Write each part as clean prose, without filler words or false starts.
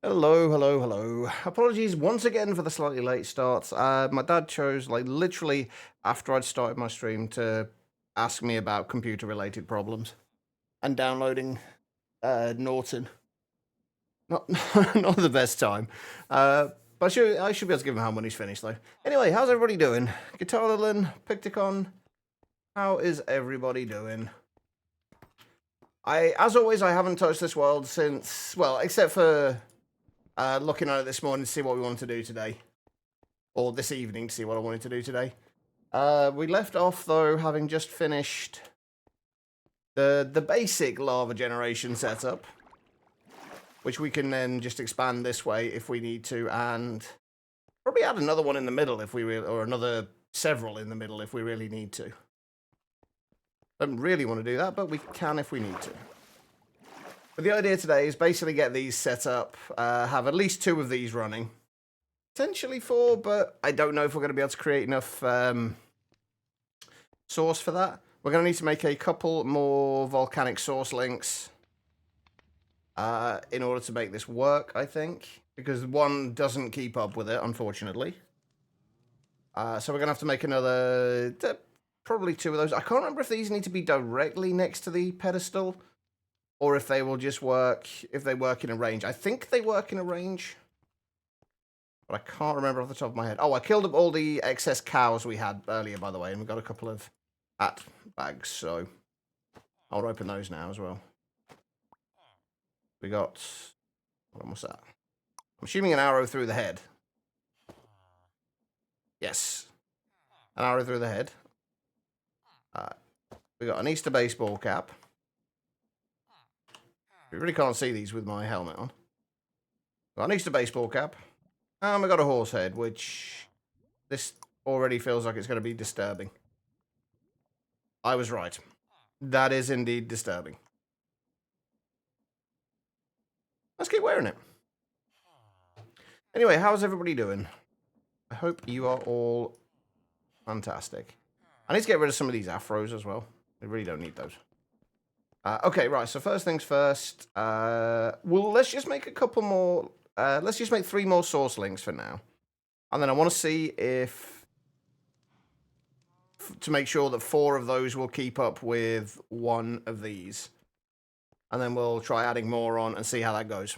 Hello, hello, hello. Apologies once again for the slightly late start. My dad chose, like, literally after I'd started my stream to ask me about computer-related problems and downloading Norton. Not, not the best time. But I should be able to give him how when he's finished, though. Anyway, how's everybody doing? Guitarlin, Picticon, how is everybody doing? As always, I haven't touched this world since, well, except for looking at it this morning to see what we wanted to do today. Or this evening to see what I wanted to do today. We left off, though, having just finished the basic lava generation setup, which we can then just expand this way if we need to, and probably add another one in the middle if we really, or another several in the middle if we really need to. Don't really want to do that, but we can if we need to. But the idea today is basically get these set up, have at least 2 of these running. Potentially 4, but I don't know if we're going to be able to create enough source for that. We're going to need to make a couple more volcanic source links in order to make this work, I think. Because one doesn't keep up with it, unfortunately. So we're going to have to make another, probably 2 of those. I can't remember if these need to be directly next to the pedestal, or if they will just work, if they work in a range. I think they work in a range, but I can't remember off the top of my head. Oh, I killed up all the excess cows we had earlier, by the way, and we got a couple of hat bags, so I'll open those now as well. We got, what's that? I'm assuming an arrow through the head. Yes, an arrow through the head. We got an Easter baseball cap. You really can't see these with my helmet on. Got an Easter baseball cap. And we got a horse head, which this already feels like it's going to be disturbing. I was right. That is indeed disturbing. Let's keep wearing it. Anyway, how's everybody doing? I hope you are all fantastic. I need to get rid of some of these afros as well. I really don't need those. Okay, right, so first things first. Well, let's just make a couple more. Let's just make 3 more source links for now. And then I want to see if, to make sure that 4 of those will keep up with 1 of these. And then we'll try adding more on and see how that goes.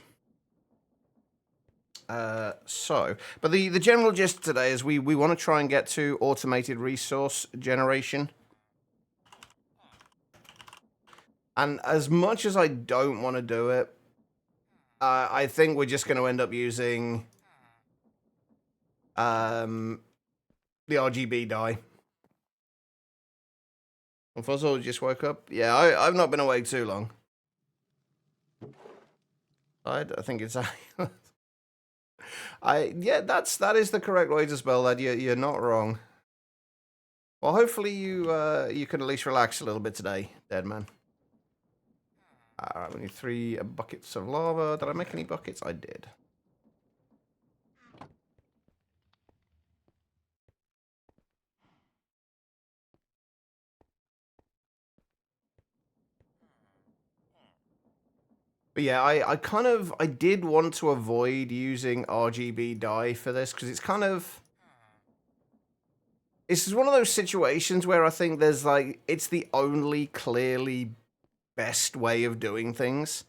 But the general gist today is we want to try and get to automated resource generation. And as much as I don't want to do it, I think we're just going to end up using the RGB dye. Fuzzle just woke up. Yeah, I've not been awake too long. I think it's yeah, that is the correct way to spell that. You're not wrong. Well, hopefully you can at least relax a little bit today, dead man. Alright, we need 3 buckets of lava. Did I make any buckets? I did. But yeah, I did want to avoid using RGB dye for this, because it's kind of... This is one of those situations where I think there's like, it's the only clearly best way of doing things.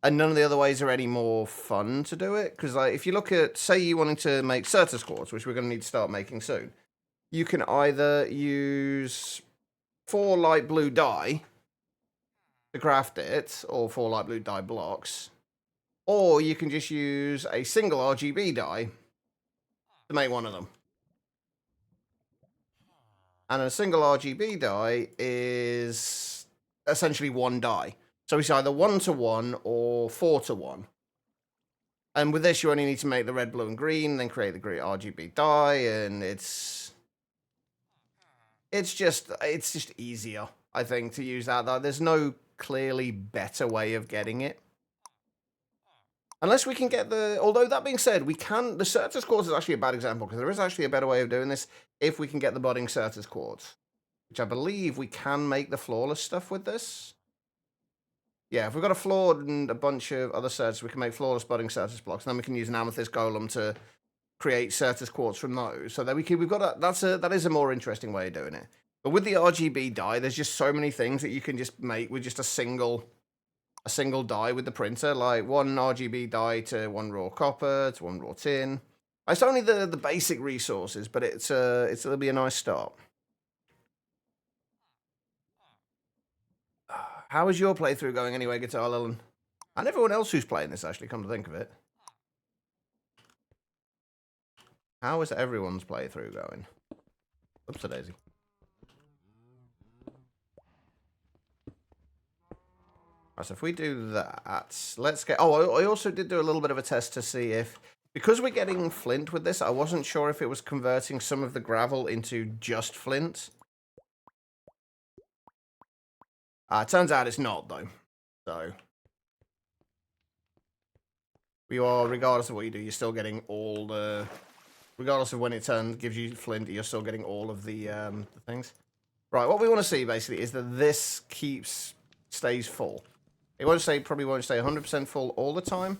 And none of the other ways are any more fun to do it. Because like, if you look at, say you wanted to make Certus quartz, which we're going to need to start making soon, you can either use 4 light blue dye to craft it, or 4 light blue dye blocks, or you can just use a single RGB dye to make one of them. And a single RGB dye is essentially 1 dye. So it's either 1 to 1 or 4 to 1. And with this, you only need to make the red, blue, and green, then create the green RGB dye, and it's just easier, I think, to use that. There's no clearly better way of getting it. Unless we can get although that being said, the Certus quartz is actually a bad example, because there is actually a better way of doing this if we can get the budding Certus quartz, which I believe we can make the flawless stuff with this. Yeah, if we've got a floor and a bunch of other certs, we can make flawless budding certus blocks. And then we can use an amethyst golem to create certus quartz from those. So that we've got that is a more interesting way of doing it. But with the RGB dye, there's just so many things that you can just make with just a single dye with the printer, like one RGB dye to one raw copper to one raw tin. It's only the basic resources, but it'll be a nice start. How is your playthrough going anyway, Guitar Lilin? And everyone else who's playing this, actually, come to think of it. How is everyone's playthrough going? Oops, daisy. Right, so if we do that, let's get... Oh, I also did do a little bit of a test to see if... Because we're getting flint with this, I wasn't sure if it was converting some of the gravel into just flint. Turns out it's not, though. So... You are, regardless of what you do, you're still getting all the... Regardless of when it gives you flint, you're still getting all of the things. Right, what we want to see, basically, is that this stays full. It probably won't stay 100% full all the time,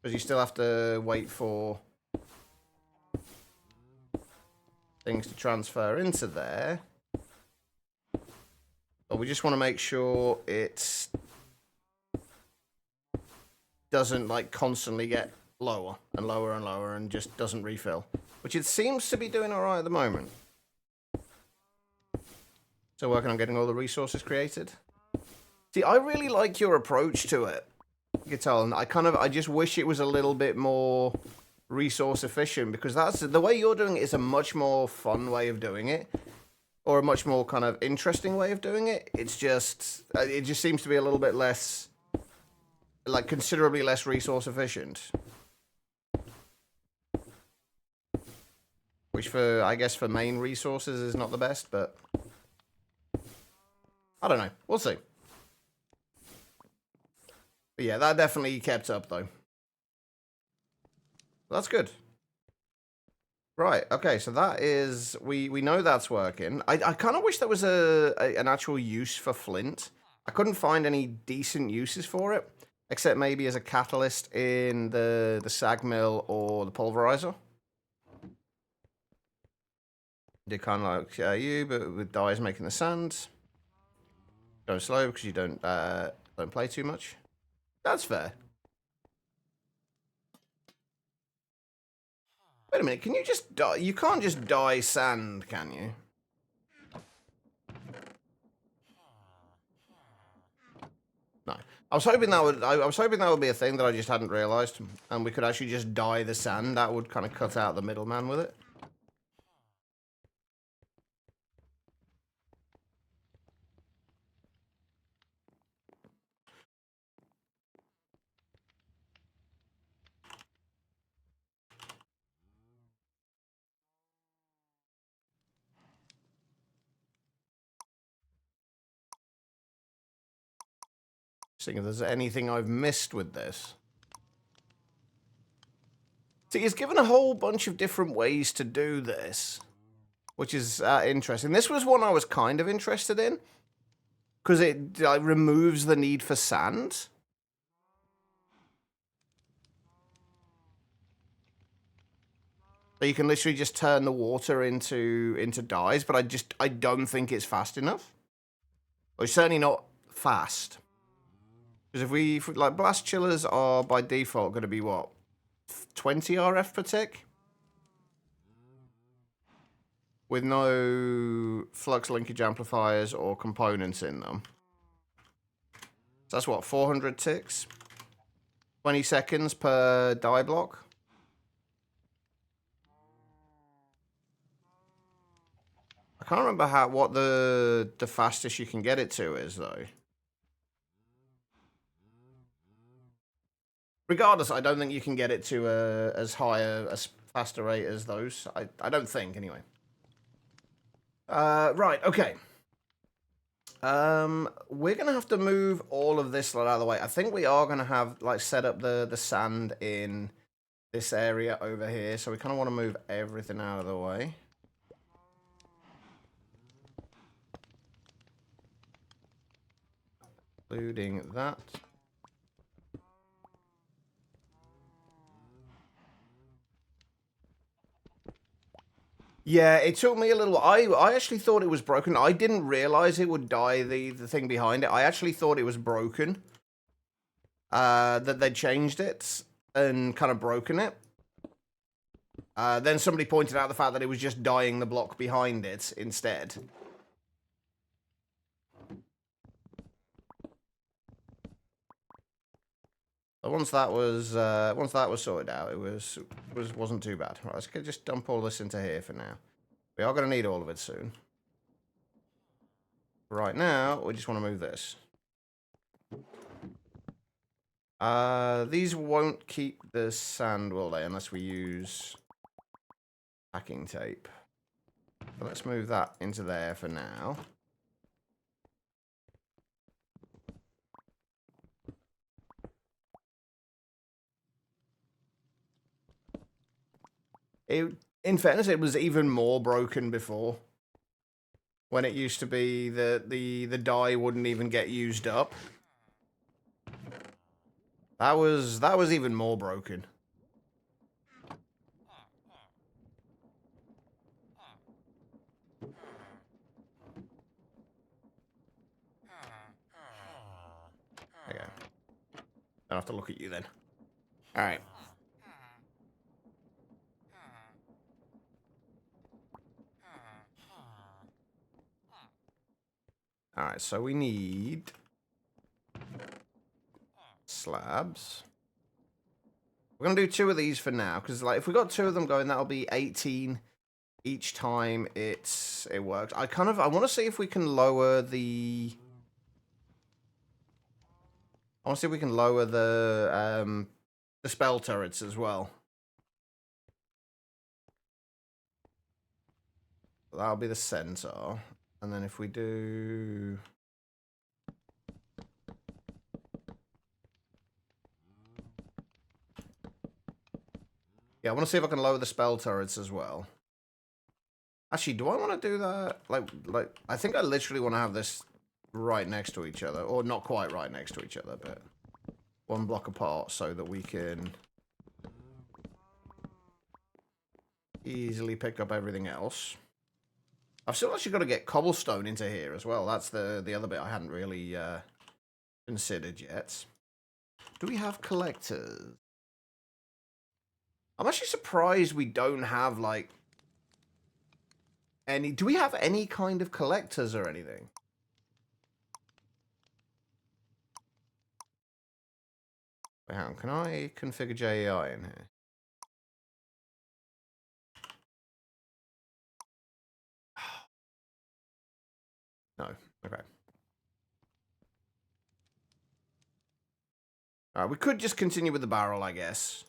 because you still have to wait for things to transfer into there. But we just want to make sure it doesn't, like, constantly get lower and lower and lower and just doesn't refill. Which it seems to be doing alright at the moment. So working on getting all the resources created. See, I really like your approach to it, Guitar, and I just wish it was a little bit more resource efficient, because that's the way you're doing it is a much more fun way of doing it, or a much more kind of interesting way of doing it. It just seems to be a little bit less, like, considerably less resource efficient. Which I guess for main resources is not the best, but I don't know. We'll see. But yeah, that definitely kept up, though. That's good. Right, okay, so that is... We know that's working. I kind of wish there was an actual use for flint. I couldn't find any decent uses for it, except maybe as a catalyst in the sag mill or the pulverizer. Did kind of like you, but with dyes making the sand. Go slow because you don't play too much. That's fair. Wait a minute, can you just dye? You can't just dye sand, can you? No. I was hoping that would be a thing that I just hadn't realized, and we could actually just dye the sand. That would kind of cut out the middleman with it. Seeing if there's anything I've missed with this. See, it's given a whole bunch of different ways to do this, which is interesting. This was one I was kind of interested in, because it removes the need for sand. So you can literally just turn the water into dyes, but I don't think it's fast enough. Or it's certainly not fast. Because if like, blast chillers are by default going to be what, 20 RF per tick, with no flux linkage amplifiers or components in them. So that's what, 400 ticks, 20 seconds per die block. I can't remember what the fastest you can get it to is, though. Regardless, I don't think you can get it to as high a faster rate as those. I don't think, anyway. Right, okay. We're going to have to move all of this out of the way. I think we are going to have, like, set up the sand in this area over here. So we kind of want to move everything out of the way. Including that. Yeah, it took me a little. I actually thought it was broken. I didn't realize it would die. The thing behind it. I actually thought it was broken. That they'd changed it and kind of broken it. Then somebody pointed out the fact that it was just dying the block behind it instead. But once that was sorted out, it wasn't too bad. Right, let's just dump all this into here for now. We are going to need all of it soon. Right now, we just want to move this. These won't keep the sand, will they? Unless we use packing tape. So let's move that into there for now. In fairness, it was even more broken before. When it used to be that the dye wouldn't even get used up. That was even more broken. Okay. Don't have to look at you then. Alright. Alright, so we need slabs. We're going to do 2 of these for now, because like if we got 2 of them going, that'll be 18 each time it works. I want to see if we can lower the... I want to see if we can lower the spell turrets as well. That'll be the centaur. And then if we do... Yeah, I want to see if I can lower the spell turrets as well. Actually, do I want to do that? Like, I think I literally want to have this right next to each other. Or not quite right next to each other, but 1 block apart so that we can easily pick up everything else. I've still actually got to get cobblestone into here as well. That's the other bit I hadn't really considered yet. Do we have collectors? I'm actually surprised we don't have, like, any... Do we have any kind of collectors or anything? Wait, hang on. Can I configure JEI in here? No. Okay. Alright, we could just continue with the barrel, I guess.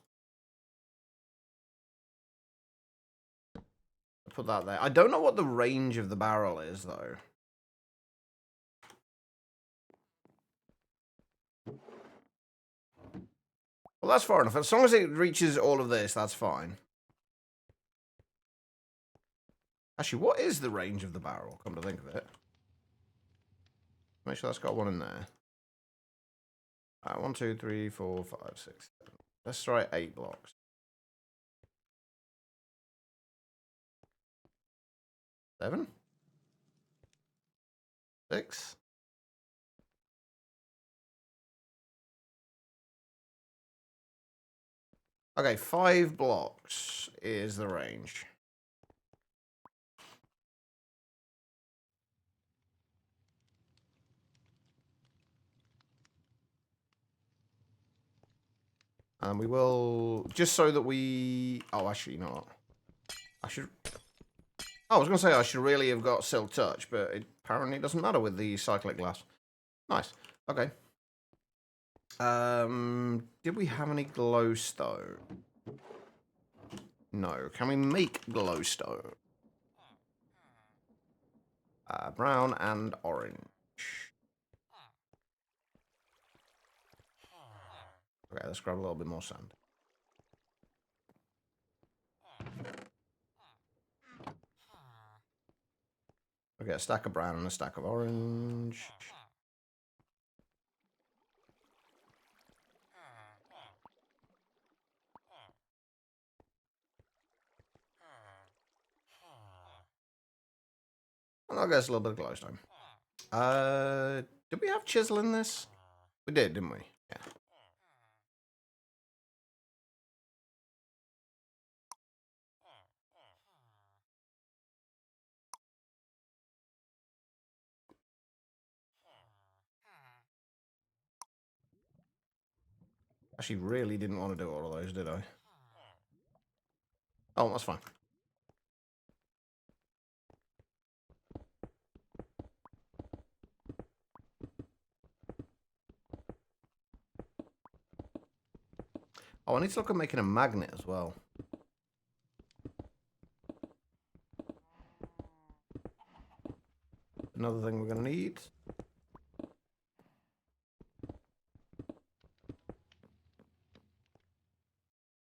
Put that there. I don't know what the range of the barrel is, though. Well, that's far enough. As long as it reaches all of this, that's fine. Actually, what is the range of the barrel? Come to think of it. Make sure that's got 1 in there. Alright, 1, 2, 3, 4, 5, 6, 7. Let's try 8 blocks. 7? 6? Okay, 5 blocks is the range. And we will... Just so that we... Oh, actually not. I should... I was going to say I should really have got Silk Touch, but it apparently doesn't matter with the Cyclic Glass. Nice. Okay. Did we have any glowstone? No. Can we make glowstone? Brown and orange. Okay, let's grab a little bit more sand. Okay, a stack of brown and a stack of orange. I'll guess a little bit of glowstone. Did we have chisel in this? We did, didn't we? Yeah. Actually, really didn't want to do all of those, did I? Oh, that's fine. Oh, I need to look at making a magnet as well. Another thing we're going to need.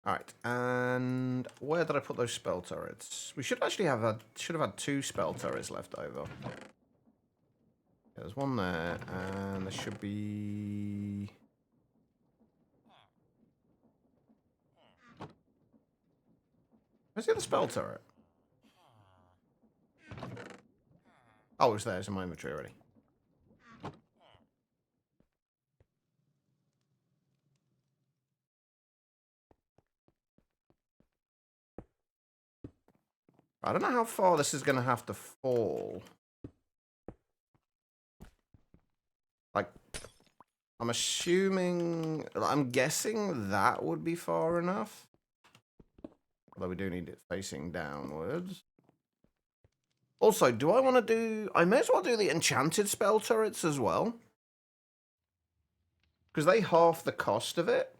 Alright, and where did I put those spell turrets? We should actually have had 2 spell turrets left over. There's one there, and there should be... Where's the other spell turret? Oh, it's there. It's in my inventory already. I don't know how far this is going to have to fall. Like, I'm guessing that would be far enough. Although we do need it facing downwards. Also, do I want to do... I may as well do the enchanted spell turrets as well. Because they half the cost of it.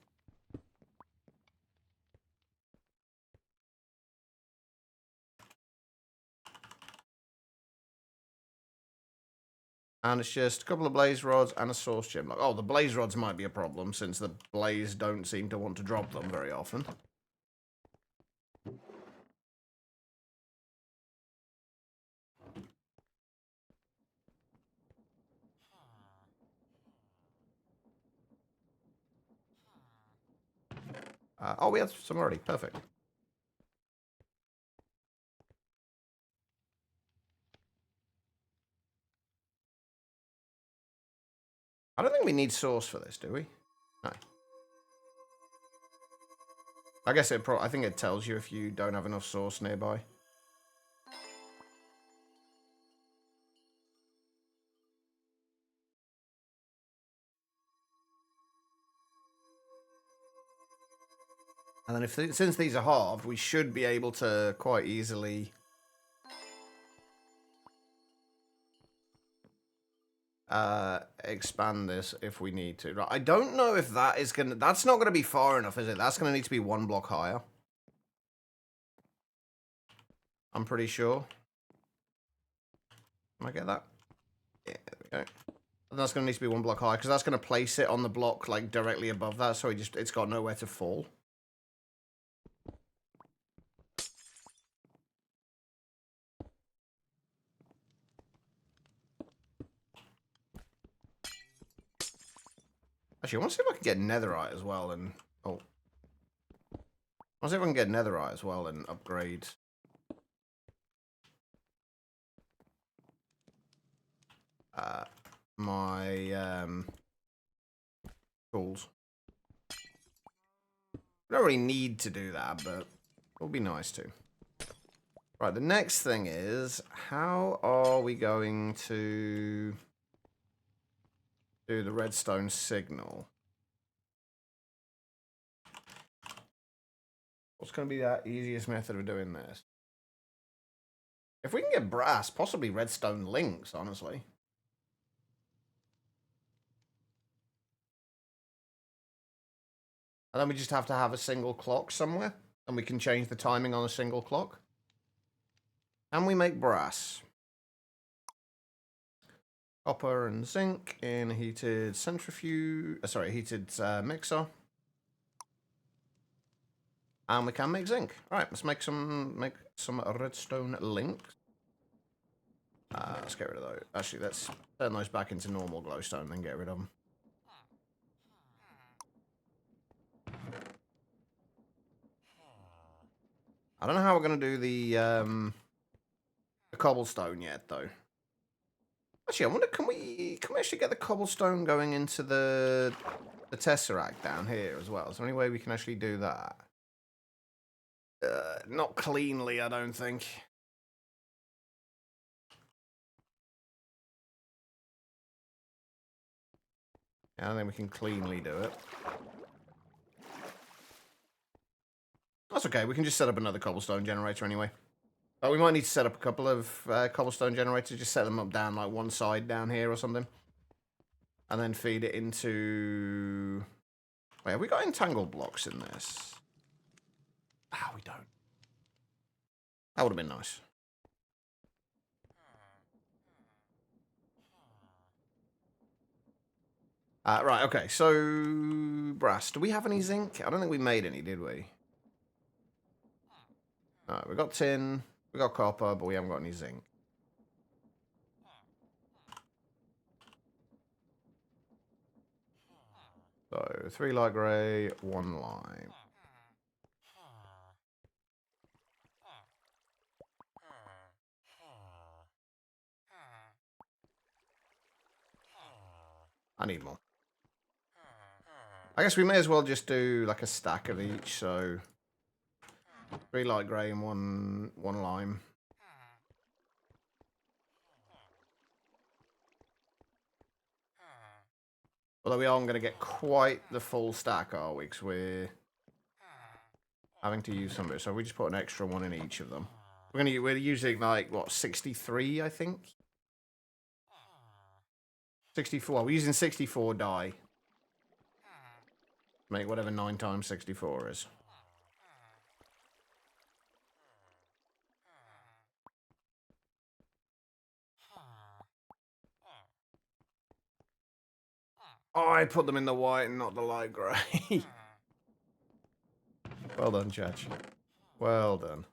And it's just a couple of blaze rods and a source gem. Like, oh, the blaze rods might be a problem since the blaze don't seem to want to drop them very often. Oh, we have some already. Perfect. I don't think we need source for this, do we? No. I guess I think it tells you if you don't have enough source nearby. And then since these are halved, we should be able to quite easily expand this if we need to. Right, I don't know if that's not gonna be far enough, is it? That's gonna need to be 1 block higher. I'm pretty sure. Can I get that? Yeah, there we go. And that's gonna need to be 1 block higher because that's gonna place it on the block like directly above that, so it's got nowhere to fall. Actually, I want to see if I can get netherite as well and... Oh. I want to see if I can get netherite as well and upgrade... my tools. We don't really need to do that, but it would be nice to. Right, the next thing is, how are we going to do the redstone signal? What's going to be that easiest method of doing this? If we can get brass, possibly redstone links, honestly. And then we just have to have a single clock somewhere, and we can change the timing on a single clock. And we make brass. Copper and zinc in a heated centrifuge, heated mixer. And we can make zinc. All right, let's make some redstone links. Let's get rid of those. Actually, let's turn those back into normal glowstone and get rid of them. I don't know how we're going to do the cobblestone yet, though. Actually, I wonder, can we actually get the cobblestone going into the tesseract down here as well? Is there any way we can actually do that? Not cleanly, I don't think. Yeah, I don't think we can cleanly do it. That's okay. We can just set up another cobblestone generator anyway. But we might need to set up a couple of cobblestone generators. Just set them up down like one side down here or something. And then feed it into... Wait, have we got entangled blocks in this? Ah, we don't. That would have been nice. Right, okay. So, brass. Do we have any zinc? I don't think we made any, did we? Alright, we got tin. We got copper, but we haven't got any zinc. So, 3 light grey, 1 lime. I need more. I guess we may as well just do like a stack of each, so 3 light grey and one lime. Although we aren't going to get quite the full stack, are we? Because we're having to use some of it. So we just put an extra one in each of them. We're using like what, 63, I think. 64. We're using 64 dye. Make whatever 9 times 64 is. Oh, I put them in the white and not the light grey. Well done, Chach. Well done.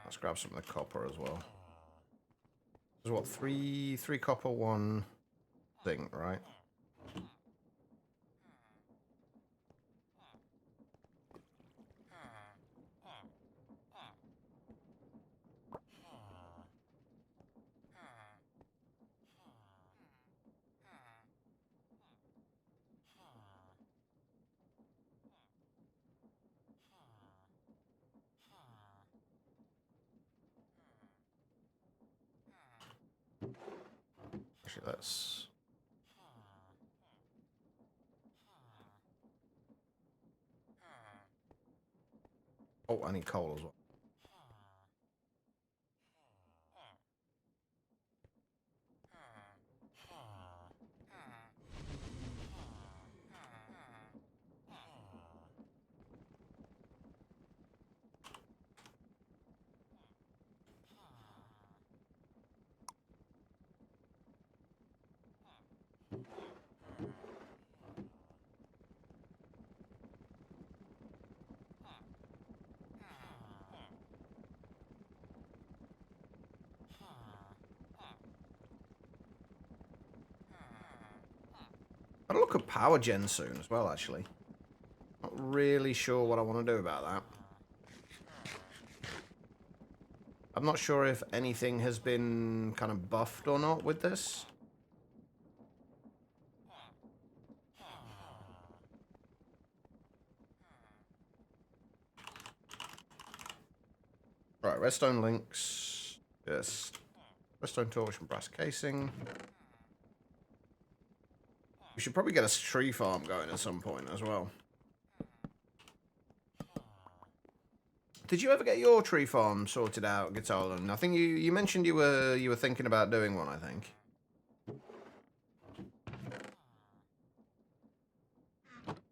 Let's grab some of the copper as well. There's what, three copper, 1 zinc, right? Actually, let's... Oh, I need coal as well. I'll look at power gen soon as well, actually. Not really sure what I want to do about that. I'm not sure if anything has been kind of buffed or not with this. Right, redstone links. Yes. Redstone torch and brass casing. We should probably get a tree farm going at some point as well. did you ever get your tree farm sorted out, Guitarland? I think you mentioned you were thinking about doing one, I think.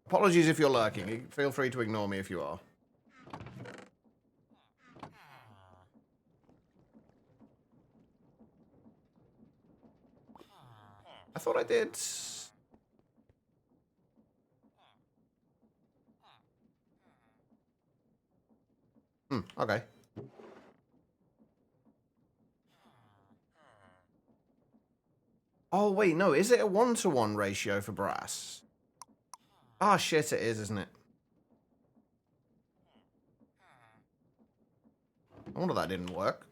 Apologies if you're lurking. Feel free to ignore me if you are. I thought I did. Okay. Oh, wait, no. Is it a 1-to-1 ratio for brass? Ah, shit, it is, isn't it? I wonder that didn't work.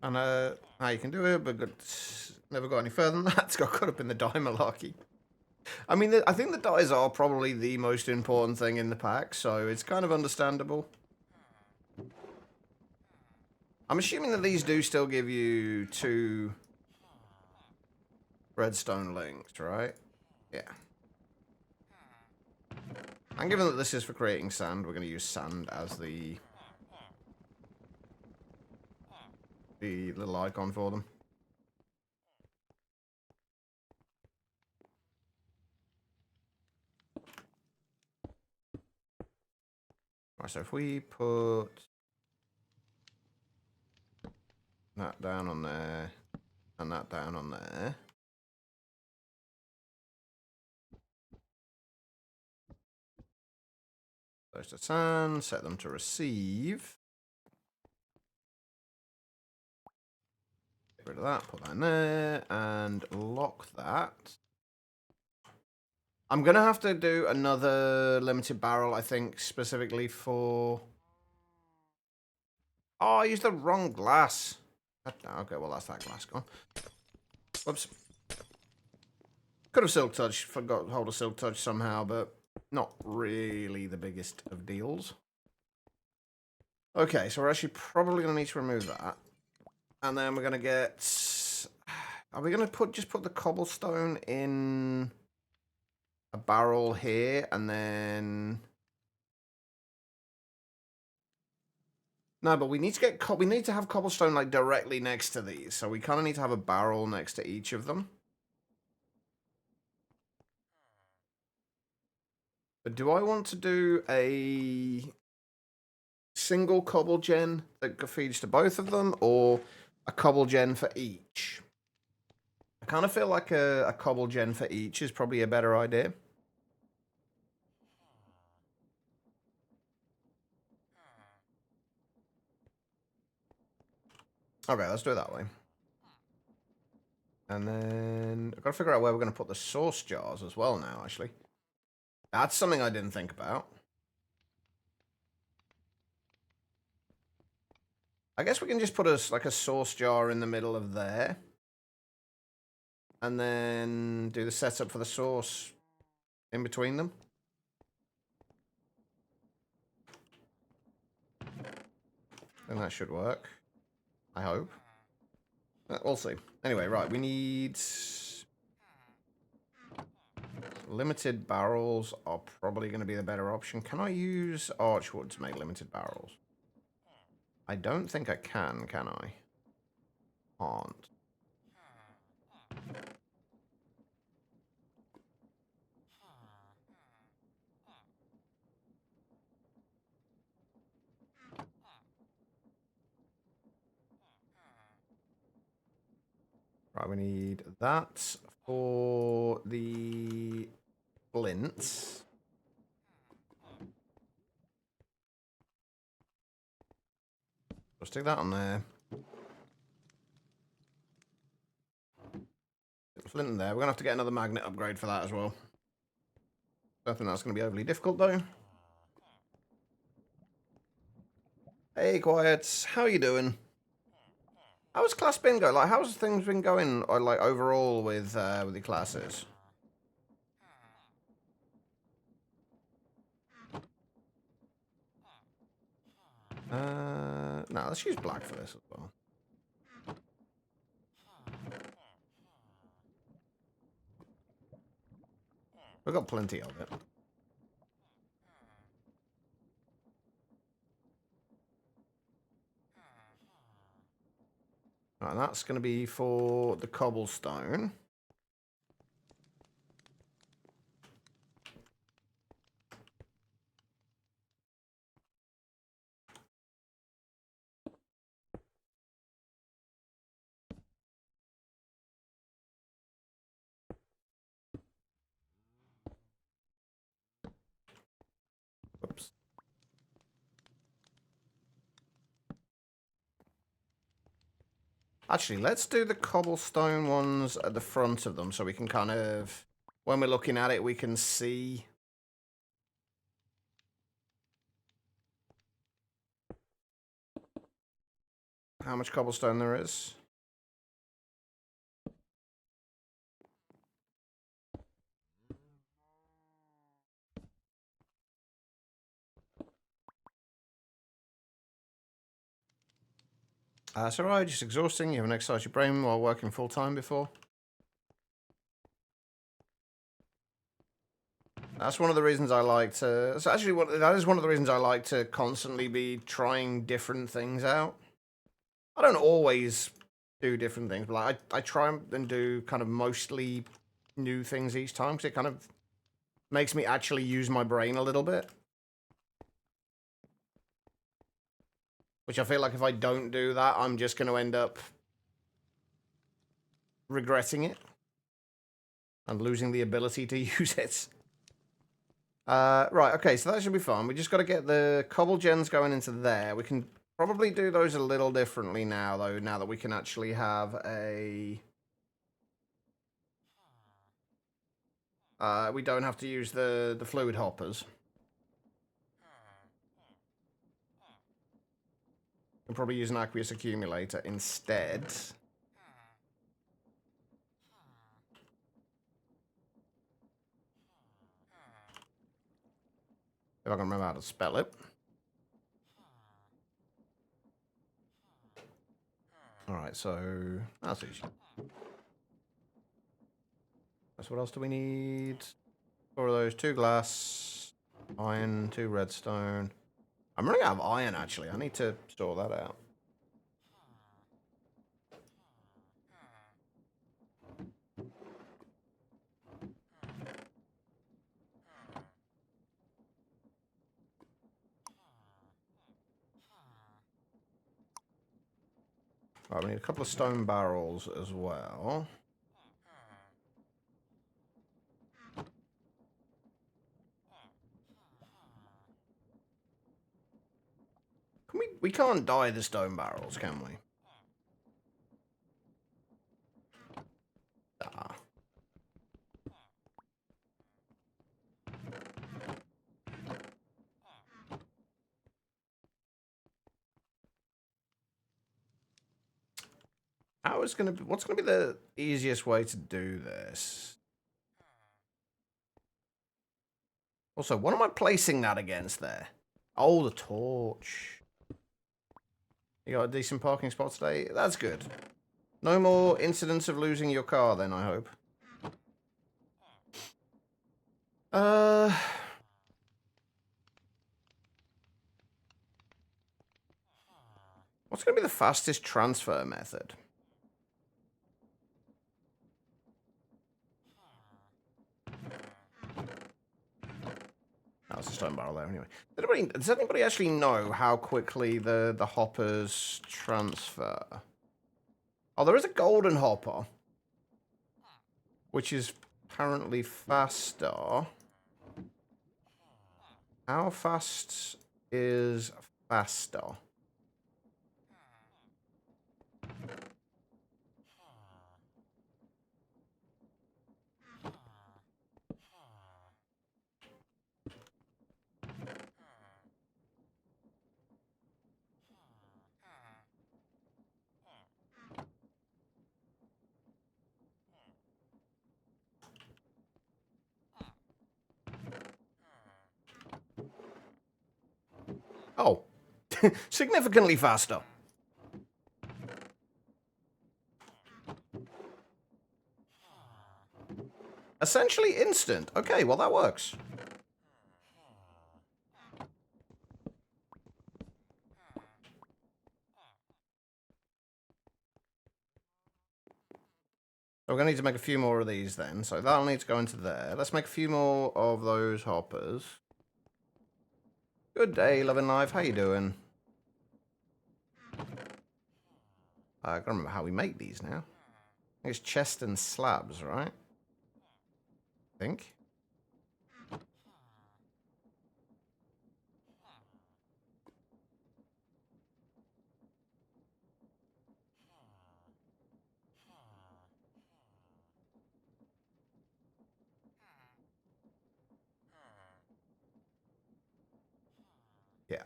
And, you can do it, but never got any further than that. It's got caught up in the die malarkey. I mean, I think the dies are probably the most important thing in the pack, so it's kind of understandable. I'm assuming that these do still give you 2 redstone links, right? Yeah. And given that this is for creating sand, we're going to use sand as the little icon for them. Right, so if we put that down on there and that down on there. Those to sand, set them to receive. Get rid of that, put that in there, and lock that. I'm going to have to do another limited barrel, I think, specifically for... Oh, I used the wrong glass. Okay, well, that's that glass gone. Whoops. Could have Silk Touch, forgot to hold a Silk Touch somehow, but not really the biggest of deals. Okay, so we're actually probably going to need to remove that. And then we're going to get... Are we going to just put the cobblestone in a barrel here, and then... No, but we need to get we need to have cobblestone like directly next to these, so we kind of need to have a barrel next to each of them. But do I want to do a single cobble gen that feeds to both of them, or a cobble gen for each? I kind of feel like a cobble gen for each is probably a better idea. Okay, let's do it that way. And then I've got to figure out where we're going to put the sauce jars as well now, actually. That's something I didn't think about. I guess we can just put like a sauce jar in the middle of there. And then do the setup for the sauce in between them. And that should work. I hope. We'll see. Anyway, right, we need... Limited barrels are probably going to be the better option. Can I use archwood to make limited barrels? I don't think I can I? Can't. Right, we need that for the flints. Let's stick that on there. Flint in there. We're going to have to get another magnet upgrade for that as well. Don't think that's going to be overly difficult, though. Hey, Quiet. How you doing? How's class been going? Like, how's things been going, or, like, overall with the classes? No, let's use black for this as well. We've got plenty of it. Right, that's going to be for the cobblestone. Whoops. Actually, let's do the cobblestone ones at the front of them so we can kind of, when we're looking at it, we can see. How much cobblestone there is. That's alright, just exhausting. You haven't exercised your brain while working full time before. That's one of the reasons I like to. So actually, that is one of the reasons I like to constantly be trying different things out. I don't always do different things, but like, I try and do kind of mostly new things each time because it kind of makes me actually use my brain a little bit. Which I feel like if I don't do that, I'm just going to end up regretting it and losing the ability to use it. Right, okay, so that should be fun. We just got to get the cobble gens going into there. We can probably do those a little differently now, though, now that we can actually have a... we don't have to use the fluid hoppers. We'll probably use an aqueous accumulator instead. If I can remember how to spell it. Alright, so that's easy. So what else do we need? 4 of those, 2 glass, iron, 2 redstone. I'm running out of iron, actually. I need to store that out. Right, we need a couple of stone barrels as well. We can't dye the stone barrels, can we? Ah. What's gonna be the easiest way to do this? Also, what am I placing that against there? Oh, the torch. You got a decent parking spot today? That's good. No more incidents of losing your car then, I hope. What's going to be the fastest transfer method? That's a stone barrel there anyway. Does anybody actually know how quickly the hoppers transfer? Oh, there is a golden hopper, which is apparently faster. How fast is faster? Oh. significantly faster. Essentially instant. Okay, well that works. So we're going to need to make a few more of these then. So that'll need to go into there. Let's make a few more of those hoppers. Good day, loving life. How you doing? I can't remember how we make these now. I think it's chest and slabs, right? I think. Yeah.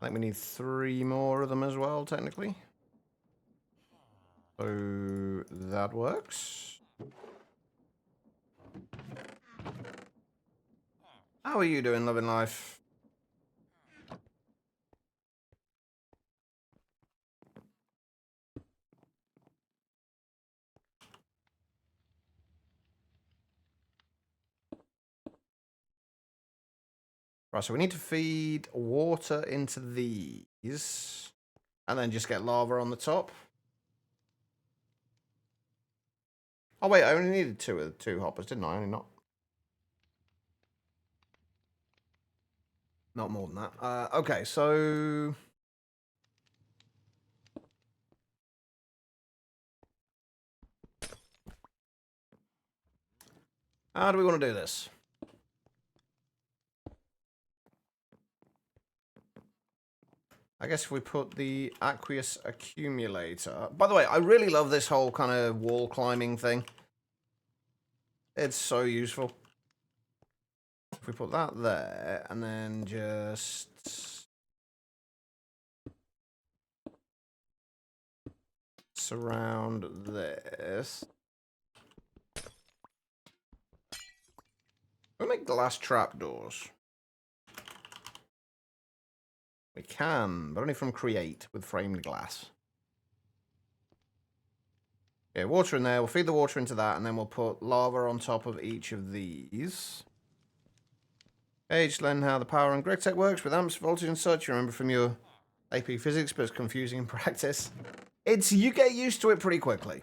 I think we need 3 more of them as well, technically. So that works. How are you doing, loving life? Right, so we need to feed water into these. And then just get lava on the top. Oh wait, I only needed 2 hoppers, didn't I? Only not more than that. Okay, so how do we want to do this? I guess if we put the aqueous accumulator. By the way, I really love this whole kind of wall climbing thing. It's so useful. If we put that there, and then just surround this. We'll make glass trapdoors. We can, but only from create with framed glass. Okay, water in there. We'll feed the water into that, and then we'll put lava on top of each of these. Hey, just learn how the power on GregTech works with amps, voltage, and such. You remember from your AP Physics, but it's confusing in practice. You get used to it pretty quickly.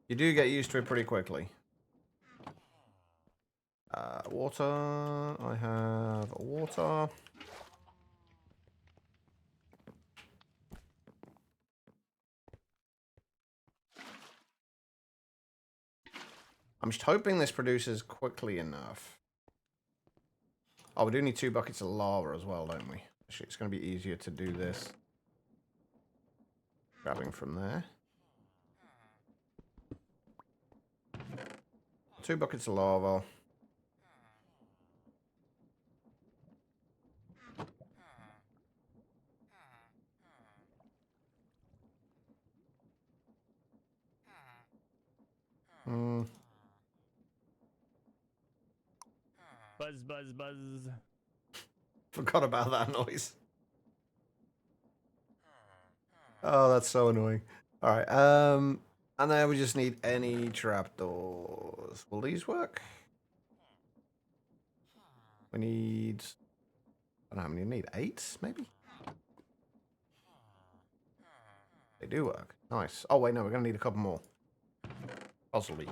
You do get used to it pretty quickly. Water. I have water. I'm just hoping this produces quickly enough. Oh, we do need 2 buckets of lava as well, don't we? Actually, it's going to be easier to do this. Grabbing from there. 2 buckets of lava. Buzz, buzz, buzz. Forgot about that noise. Oh, that's so annoying. Alright, and then we just need any trapdoors. Will these work? We need... I don't know how many we need. 8, maybe? They do work. Nice. Oh, wait, no, we're going to need a couple more. Possibly.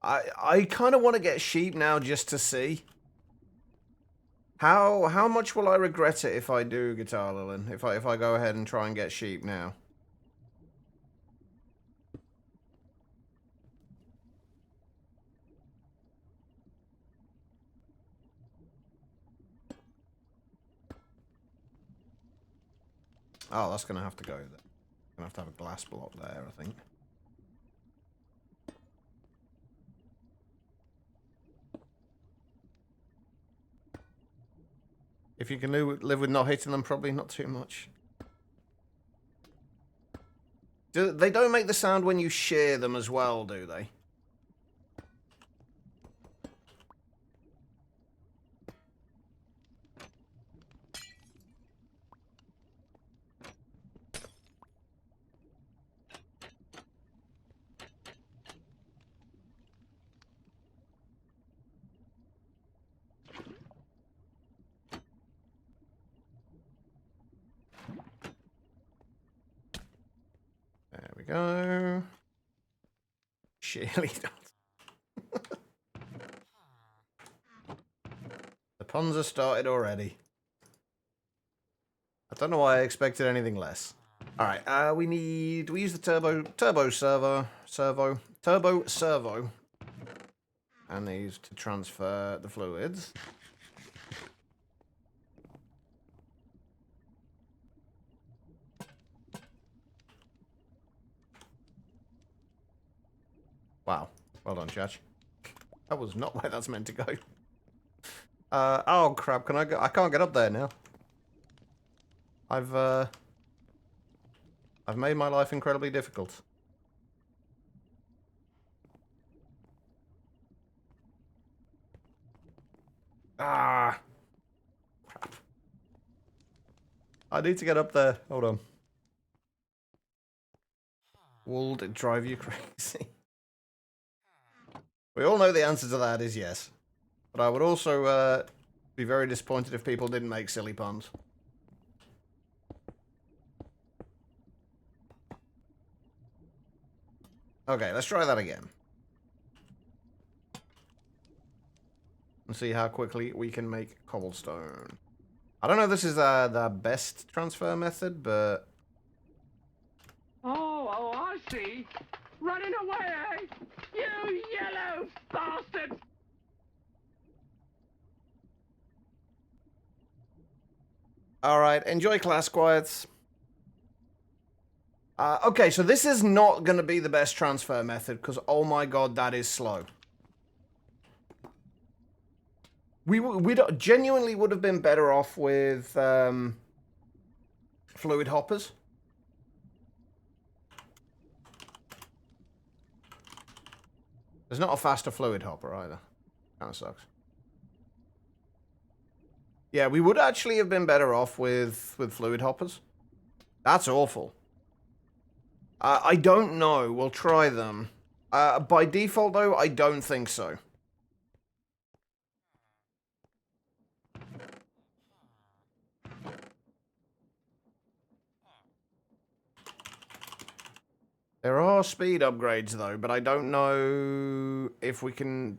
I kind of want to get sheep now just to see. How much will I regret it if I do, Guitar Lilin? If I go ahead and try and get sheep now? Oh, that's going to have to go there. Going to have a glass block there, I think. If you can live with not hitting them, probably not too much. They don't make the sound when you shear them as well, do they? we go. Surely not. The puns are started already. I don't know why I expected anything less. All right, we use the turbo servo, and these to transfer the fluids. Wow, well done, Chach. That was not where that's meant to go. Oh crap! Can I go? I can't get up there now. I've made my life incredibly difficult. Ah, crap. I need to get up there. Hold on. Will it drive you crazy? We all know the answer to that is yes. But I would also be very disappointed if people didn't make silly puns. Okay, let's try that again. And see how quickly we can make cobblestone. I don't know if this is the best transfer method, but... Oh, I see. Running away, you yellow bastard! Alright, enjoy class quiets. Okay, so this is not going to be the best transfer method, because oh my god, that is slow. We genuinely would have been better off with fluid hoppers. There's not a faster fluid hopper either. Kind of sucks. Yeah, we would actually have been better off with fluid hoppers. That's awful. I don't know. We'll try them. By default, though, I don't think so. There are speed upgrades, though, but I don't know if we can...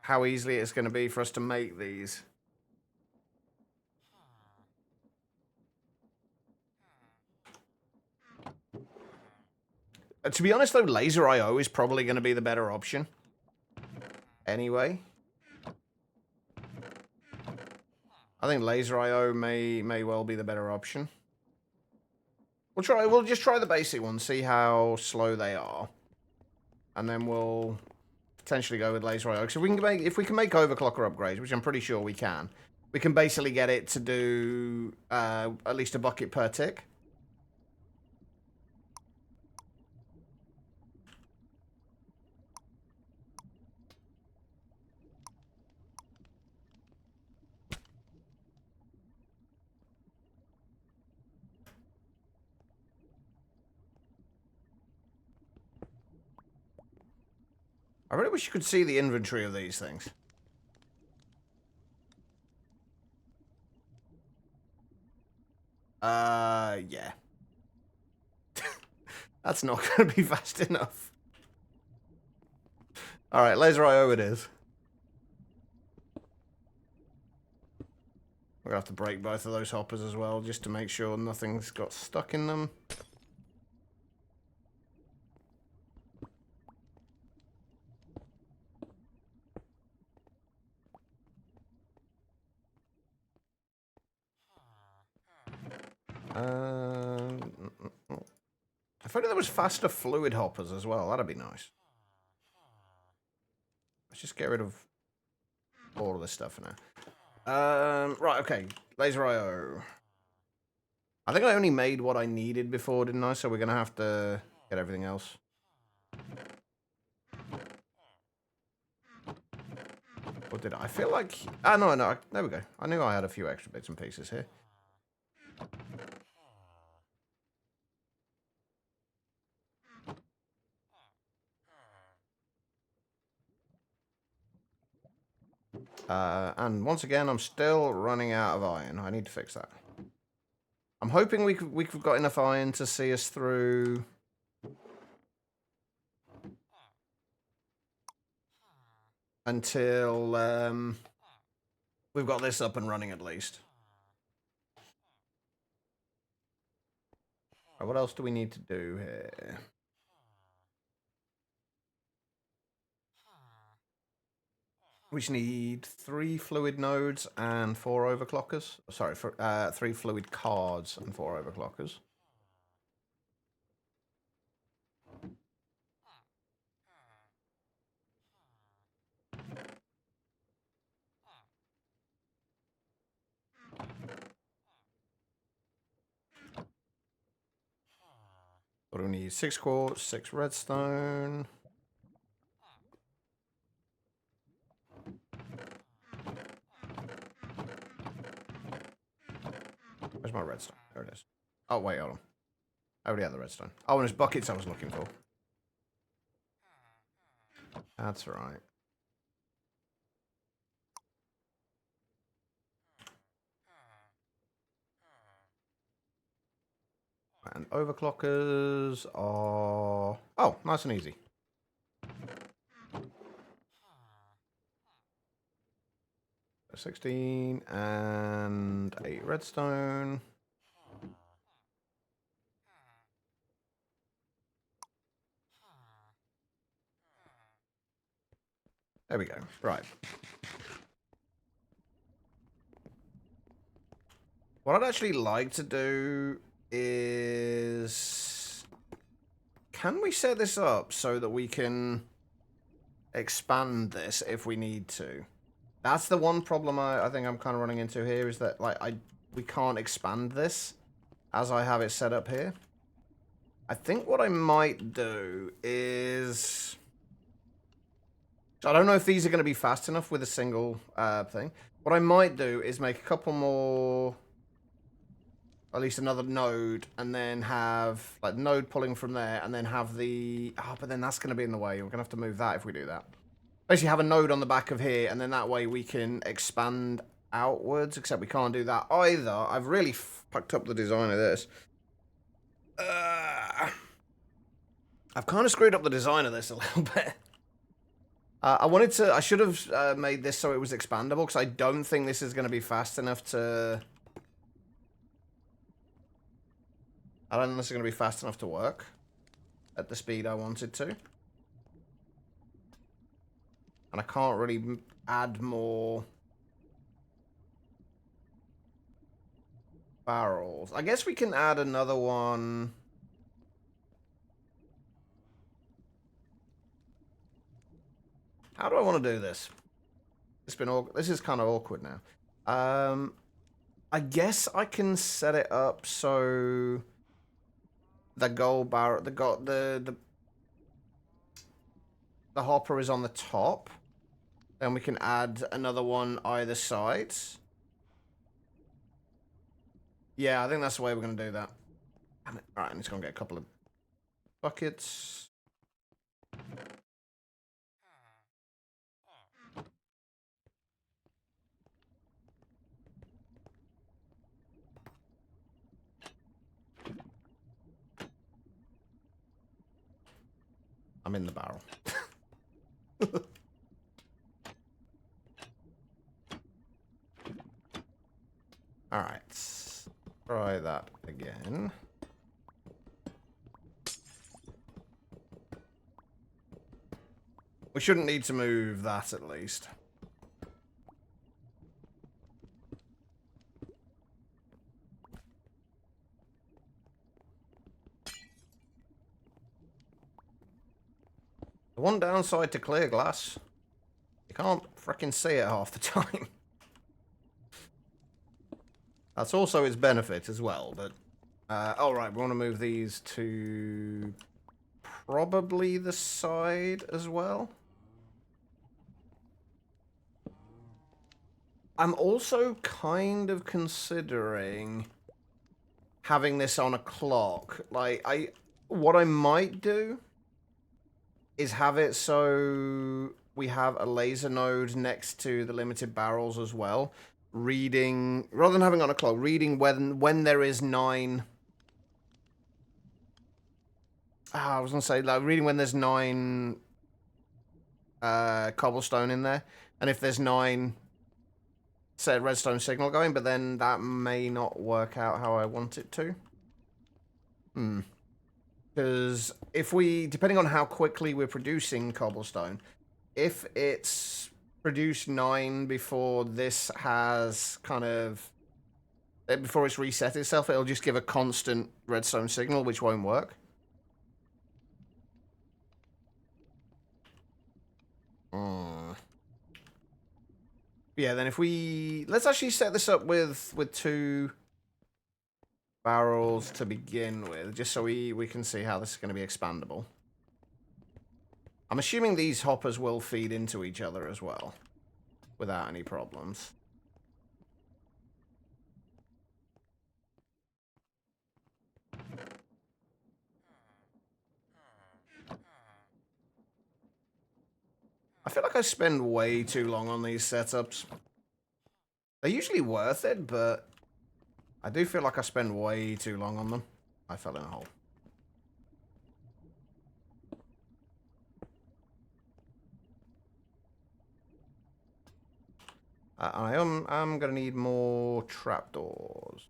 how easily it's going to be for us to make these. To be honest, though, Laser IO is probably going to be the better option. Anyway. I think Laser IO may well be the better option. We'll just try the basic one, see how slow they are. And then we'll potentially go with Laser IO. Because if we can make overclocker upgrades, which I'm pretty sure we can basically get it to do at least a bucket per tick. I really wish you could see the inventory of these things. Yeah. That's not going to be fast enough. Alright, Laser IO it is. We're going to have to break both of those hoppers as well, just to make sure nothing's got stuck in them. If only there was faster fluid hoppers as well, that'd be nice. Let's just get rid of all of this stuff for now. Right, okay. Laser IO. I think I only made what I needed before, didn't I? So we're going to have to get everything else. Or did I feel like... Ah, no, there we go. I knew I had a few extra bits and pieces here. And once again, I'm still running out of iron. I need to fix that. I'm hoping we've got enough iron to see us through until we've got this up and running at least. Right, what else do we need to do here? We just need 3 fluid nodes and 4 overclockers. Sorry, for 3 fluid cards and 4 overclockers. What do we need? 6 quartz, 6 redstone. Where's my redstone? There it is. Oh, wait, hold on. I already had the redstone. Oh, and it's buckets I was looking for. That's right. And overclockers are... Oh, nice and easy. So 16 and 8 redstone. There we go. Right. What I'd actually like to do is... Can we set this up so that we can expand this if we need to? That's the one problem I think I'm kind of running into here, is that like we can't expand this as I have it set up here. I think what I might do is... I don't know if these are going to be fast enough with a single thing. What I might do is make a couple more... At least another node, and then have like node pulling from there, and then have the... Oh, but then that's going to be in the way. We're going to have to move that if we do that. Basically have a node on the back of here, and then that way we can expand outwards, except we can't do that either. I've really fucked up the design of this. I've kind of screwed up the design of this a little bit. I should have made this so it was expandable, because I don't think this is going to be fast enough to... I don't think this is going to be fast enough to work at the speed I wanted to. And I can't really add more barrels. I guess we can add another one. How do I want to do this? This is kind of awkward now. I guess I can set it up so the gold barrel, the hopper is on the top. Then we can add another one either side. Yeah, I think that's the way we're going to do that. Alright, I'm just going to get a couple of buckets. I'm in the barrel. Alright. Try that again. We shouldn't need to move that at least. The one downside to clear glass, you can't frickin' see it half the time. That's also its benefit as well, but... alright, we want to move these to... probably the side as well. I'm also kind of considering having this on a clock. Like, what I might do is have it so we have a laser node next to the limited barrels as well. Reading, rather than having on a clock, reading when there is 9... I was going to say, like, reading when there's 9 cobblestone in there, and if there's 9 set redstone signal going, but then that may not work out how I want it to. Because if we, depending on how quickly we're producing cobblestone, if it's produced 9 before this has kind of, before it's reset itself, it'll just give a constant redstone signal, which won't work. Yeah, then if we, let's actually set this up with 2 barrels to begin with, just so we can see how this is going to be expandable. I'm assuming these hoppers will feed into each other as well, without any problems. I feel like I spend way too long on these setups. They're usually worth it, but I do feel like I spend way too long on them. I fell in a hole. I'm gonna need more trapdoors.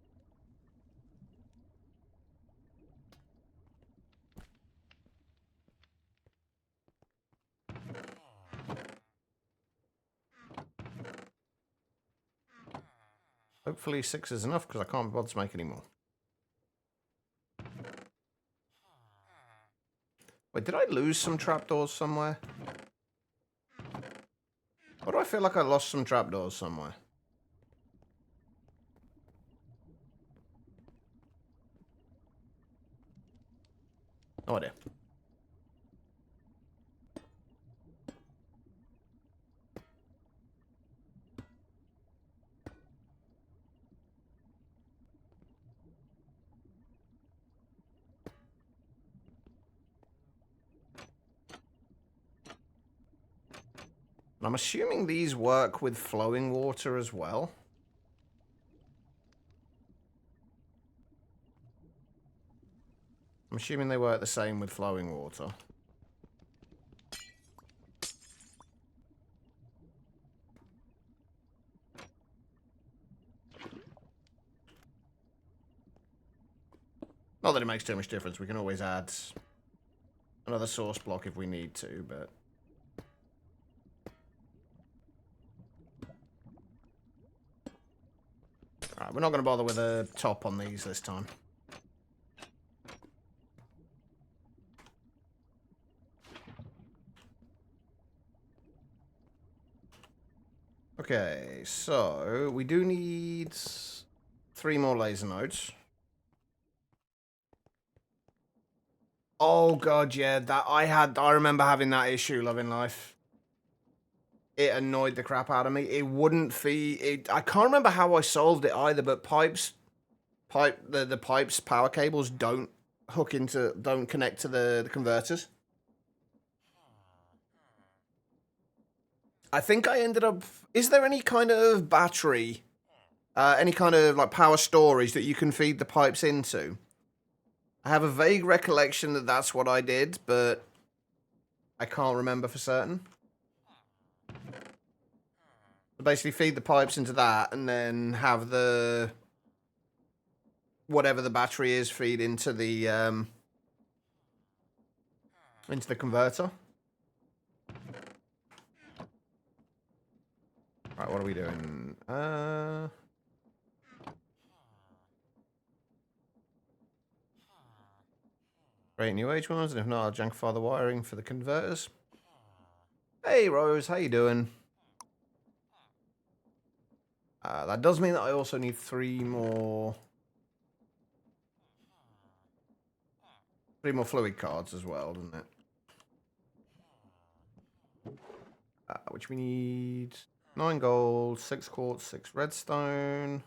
Hopefully 6 is enough, because I can't be bothered to make any more. Wait, did I lose some trapdoors somewhere? Or do I feel like I lost some trapdoors somewhere? No idea. I'm assuming these work with flowing water as well. I'm assuming they work the same with flowing water. Not that it makes too much difference. We can always add another source block if we need to, but... Alright, we're not going to bother with a top on these this time. Okay, so we do need 3 more laser nodes. Oh god, yeah, that I remember having that issue, Loving Life. It annoyed the crap out of me. It wouldn't feed. I can't remember how I solved it either, but the pipes power cables don't connect to the converters. I think I ended up. Is there any kind of battery, any kind of like power storage that you can feed the pipes into? I have a vague recollection that that's what I did, but I can't remember for certain. Basically feed the pipes into that and then have the whatever the battery is feed into the converter. Right, what are we doing? Create new H ones, and if not, I'll junkify the wiring for the converters. Hey Rose, how you doing? That does mean that I also need 3 more fluid cards as well, doesn't it? Which we need 9 gold, 6 quartz, 6 redstone.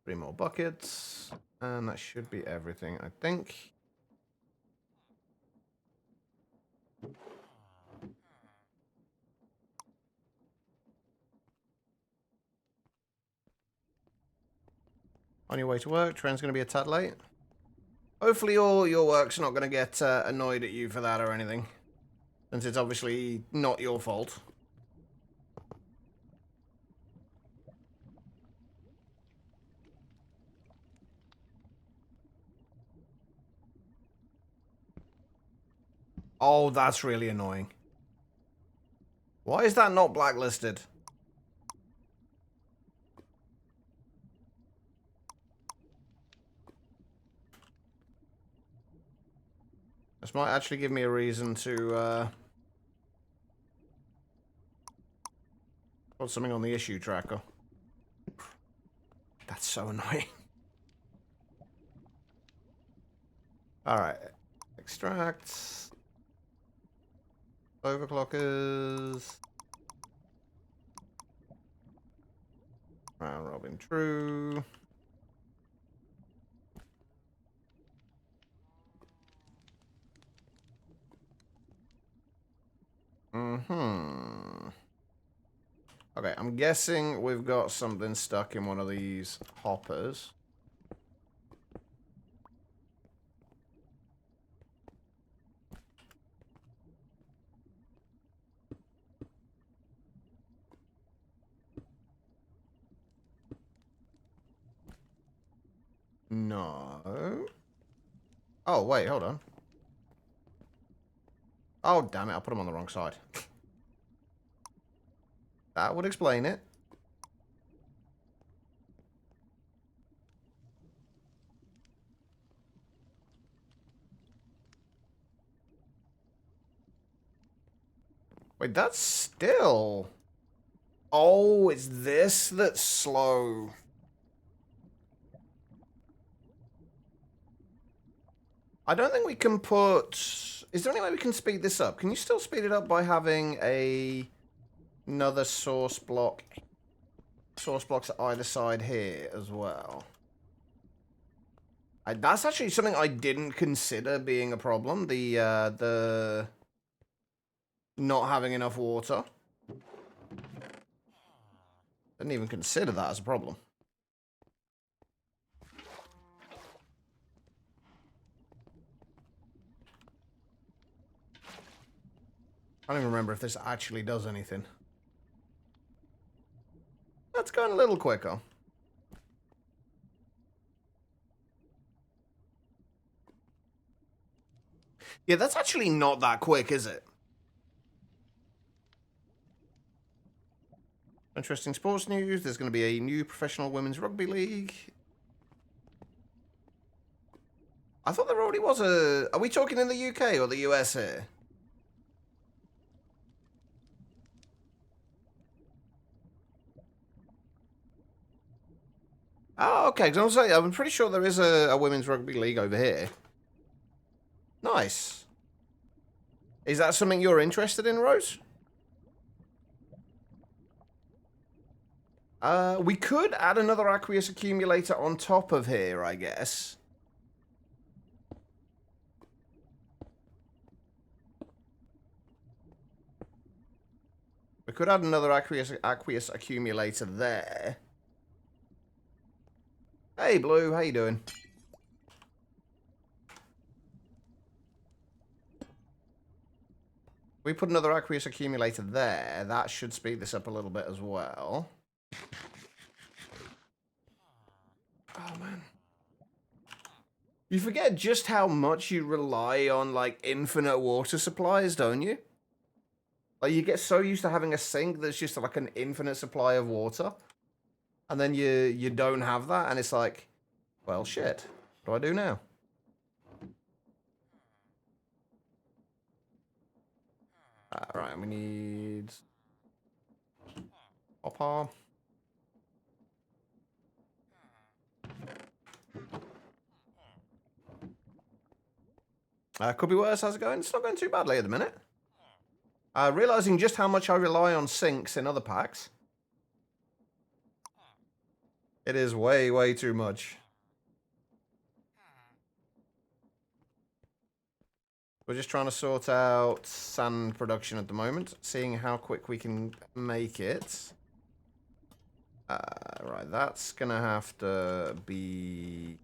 Three more buckets, and that should be everything, I think. On your way to work, train's going to be a tad late. Hopefully all your work's not going to get annoyed at you for that or anything. Since it's obviously not your fault. Oh, that's really annoying. Why is that not blacklisted? This might actually give me a reason to put something on the issue tracker. That's so annoying. Alright. Extract. Overclockers. Round robin true. Okay, I'm guessing we've got something stuck in one of these hoppers. No. Oh, wait, hold on. Oh, damn it, I put them on the wrong side. That would explain it. Wait, that's still... Oh, it's this that's slow. I don't think we can put... Is there any way we can speed this up? Can you still speed it up by having another source block? Source blocks at either side here as well. That's actually something I didn't consider being a problem. The not having enough water. Didn't even consider that as a problem. I don't even remember if this actually does anything. That's going a little quicker. Yeah, that's actually not that quick, is it? Interesting sports news. There's going to be a new professional women's rugby league. I thought there already was a... Are we talking in the UK or the US here? Oh, okay. Because I'm pretty sure there is a women's rugby league over here. Nice. Is that something you're interested in, Rose? We could add another aqueous accumulator on top of here, I guess. We could add another aqueous accumulator there. Hey, Blue, how you doing? We put another aqueous accumulator there. That should speed this up a little bit as well. Oh, man. You forget just how much you rely on, like, infinite water supplies, don't you? Like, you get so used to having a sink that's just, like, an infinite supply of water. And then you don't have that, and it's like, well, shit. What do I do now? Right, we need... hopper. Could be worse. How's it going? It's not going too badly at the minute. Realizing just how much I rely on sinks in other packs. It is way, way too much. We're just trying to sort out sand production at the moment, seeing how quick we can make it. Right, that's gonna have to be...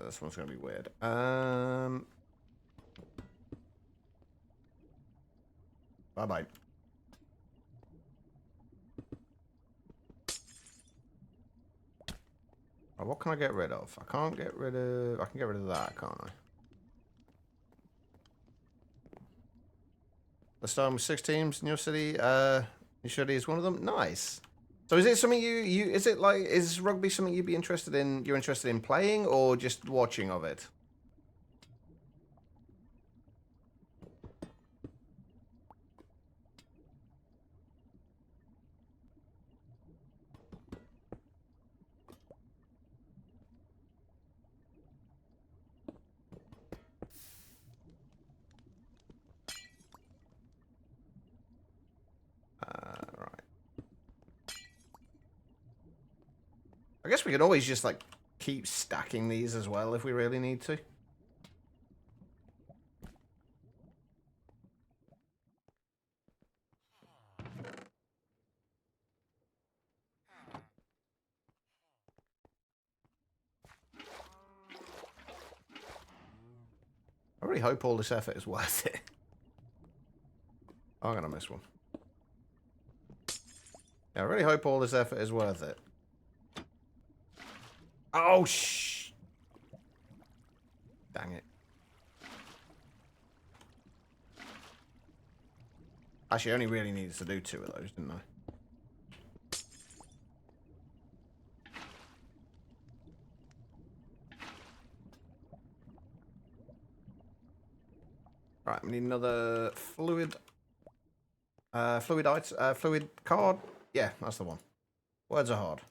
this one's gonna be weird. Bye-bye. Oh, what can I get rid of? I can't get rid of... I can get rid of that, can't I? Let's start with 6 teams in your city. Your city is one of them. Nice. So is it something is it like, is rugby something you'd be interested in, you're interested in playing or just watching of it? Right. I guess we could always just like keep stacking these as well if we really need to. I really hope all this effort is worth it. Oh, I'm gonna miss one. Yeah, I really hope all this effort is worth it. Oh, dang it. Actually, I only really needed to do 2 of those, didn't I? Right, we need another fluid fluid card. Yeah, that's the one. Words are hard.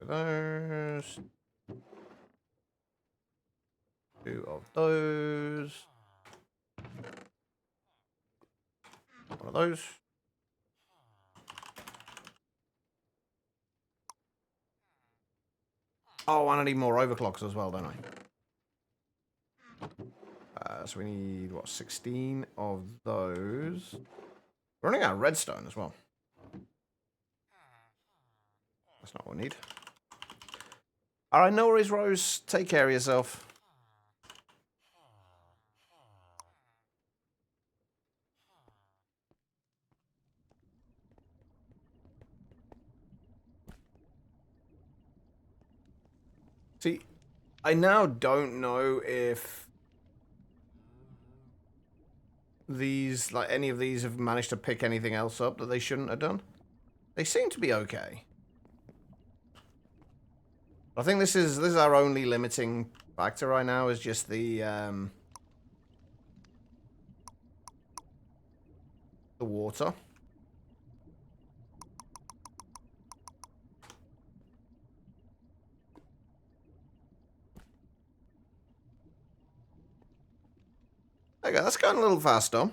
Those. 2 of those. 1 of those. Oh, and I need more overclocks as well, don't I? So we need, what, 16 of those. We're running out of redstone as well. That's not what we need. Alright, no worries, Rose. Take care of yourself. See, I now don't know if these, like, any of these have managed to pick anything else up that they shouldn't have done. They seem to be okay. I think this is our only limiting factor right now, is just the water. Okay, that's going a little faster.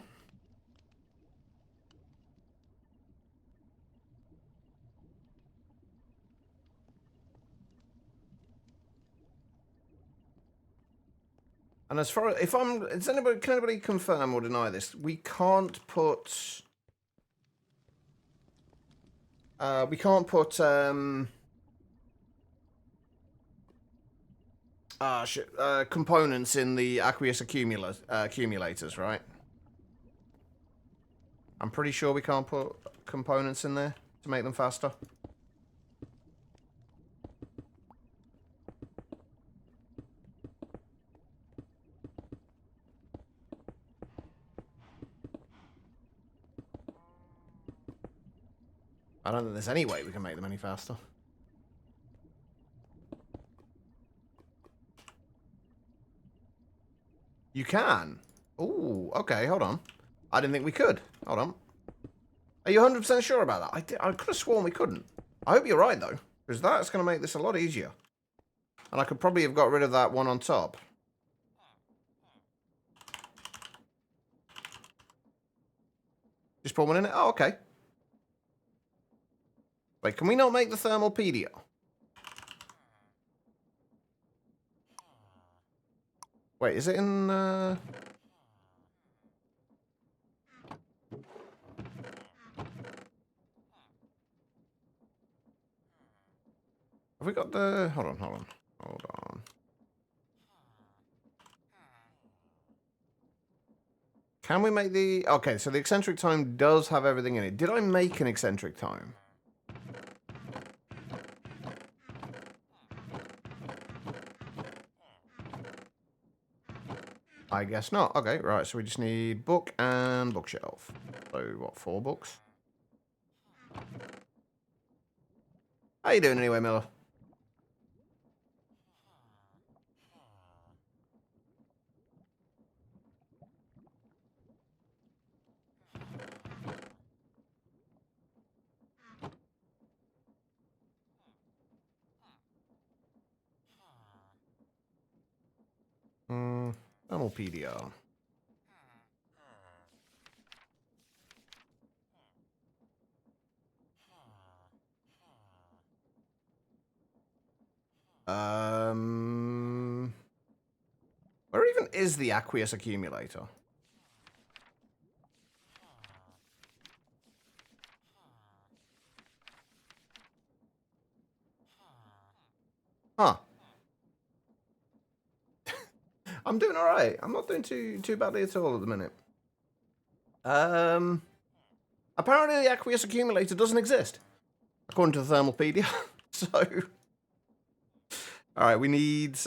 And as far as, can anybody confirm or deny this? We can't put, components in the aqueous accumulators, right? I'm pretty sure we can't put components in there to make them faster. I don't think there's any way we can make them any faster. You can? Ooh, okay, hold on. I didn't think we could. Hold on. Are you 100% sure about that? I could have sworn we couldn't. I hope you're right, though, because that's going to make this a lot easier. And I could probably have got rid of that one on top. Just put one in it? Oh, okay. Wait, can we not make the thermalpedia? Wait, is it in, Have we got the... Hold on. Can we make the... Okay, so the eccentric time does have everything in it. Did I make an eccentric time? I guess not. Okay, right, so we just need book and bookshelf. So, what, 4 books? How you doing anyway, Miller? Thermal PDR. Where even is the aqueous accumulator? Huh. I'm doing alright. I'm not doing too badly at all at the minute. Apparently the aqueous accumulator doesn't exist, according to the Thermalpedia. So, alright, we need,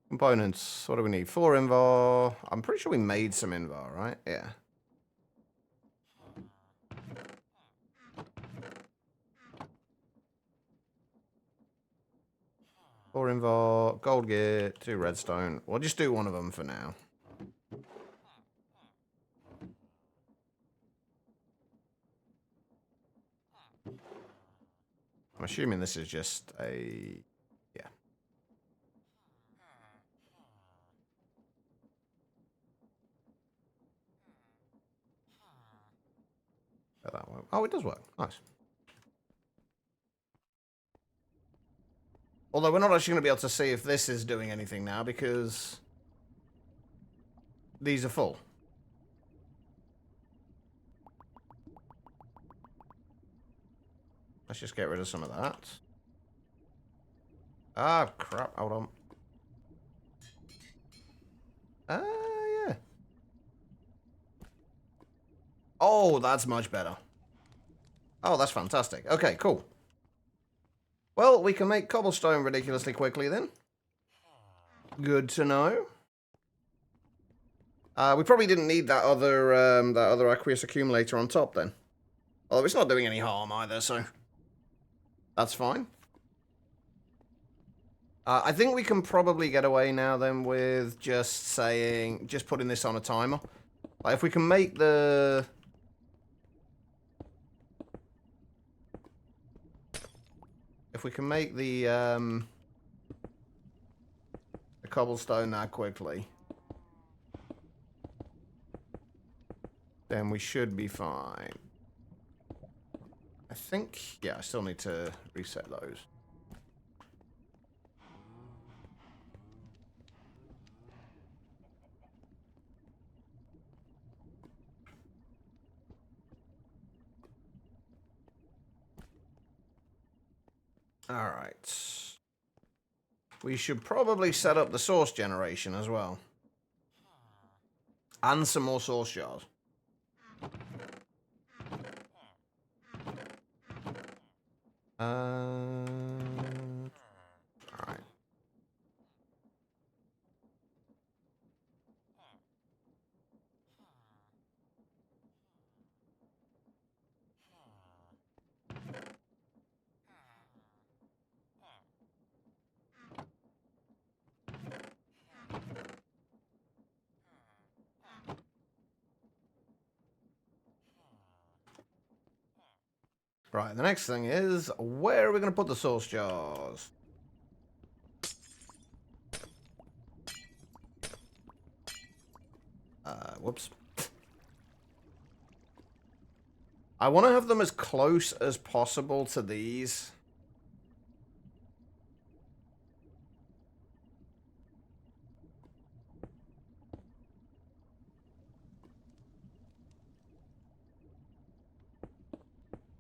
components. What do we need? 4 Invar. I'm pretty sure we made some Invar, right? Yeah. Four Invar, gold gear, 2 redstone. We'll just do one of them for now. I'm assuming this is just a... Yeah. That work. Oh, it does work. Nice. Although we're not actually going to be able to see if this is doing anything now because these are full. Let's just get rid of some of that. Ah, crap. Hold on. Yeah. Oh, that's much better. Oh, that's fantastic. Okay, cool. Well, we can make cobblestone ridiculously quickly then. Good to know. We probably didn't need that other aqueous accumulator on top then. Although it's not doing any harm either, so that's fine. I think we can probably get away now then with just putting this on a timer. Like if we can make the... If we can make the cobblestone that quickly, then we should be fine. I think, yeah, I still need to reset those. Alright. We should probably set up the source generation as well. And some more source shards. Alright. Right, the next thing is, where are we going to put the source jars? Whoops. I want to have them as close as possible to these.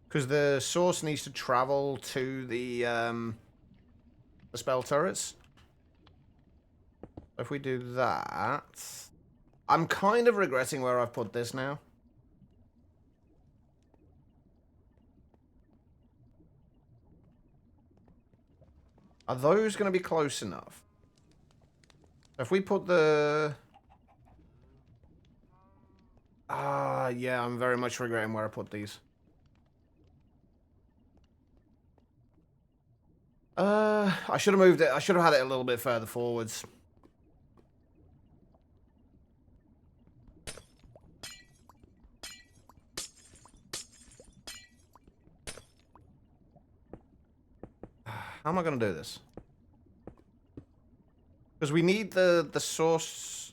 Because the source needs to travel to the spell turrets. If we do that... I'm kind of regretting where I've put this now. Are those going to be close enough? If we put the... yeah, I'm very much regretting where I put these. I should have moved it. I should have had it a little bit further forwards. How am I going to do this? Because we need the source...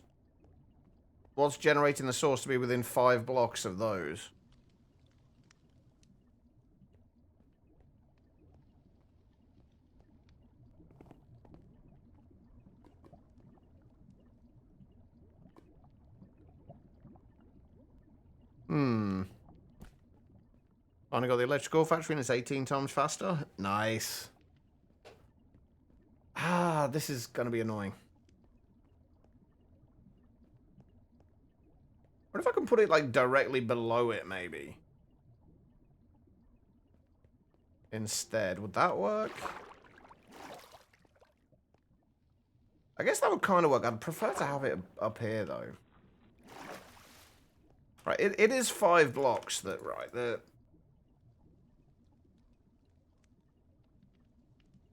What's generating the source to be within 5 blocks of those. Finally got the electrical factory and it's 18 times faster. Nice. This is going to be annoying. What if I can put it, like, directly below it, maybe? Instead, would that work? I guess that would kind of work. I'd prefer to have it up here, though. Right, it is 5 blocks that, right,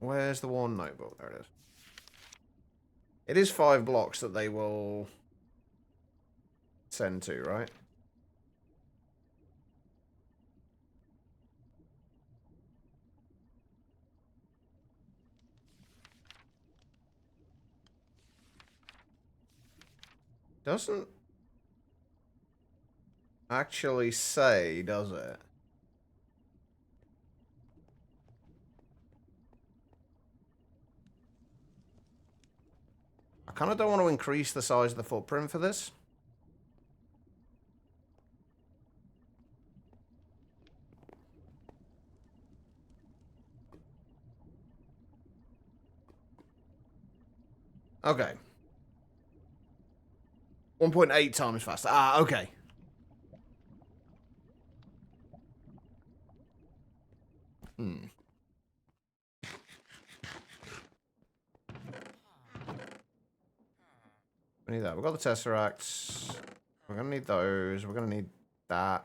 Where's the one notebook? There it is. It is 5 blocks that they will send to, right? Doesn't actually say, does it? I kind of don't want to increase the size of the footprint for this. Okay. 1.8 times faster. Okay. We need that. We've got the Tesseracts. We're going to need those. We're going to need that.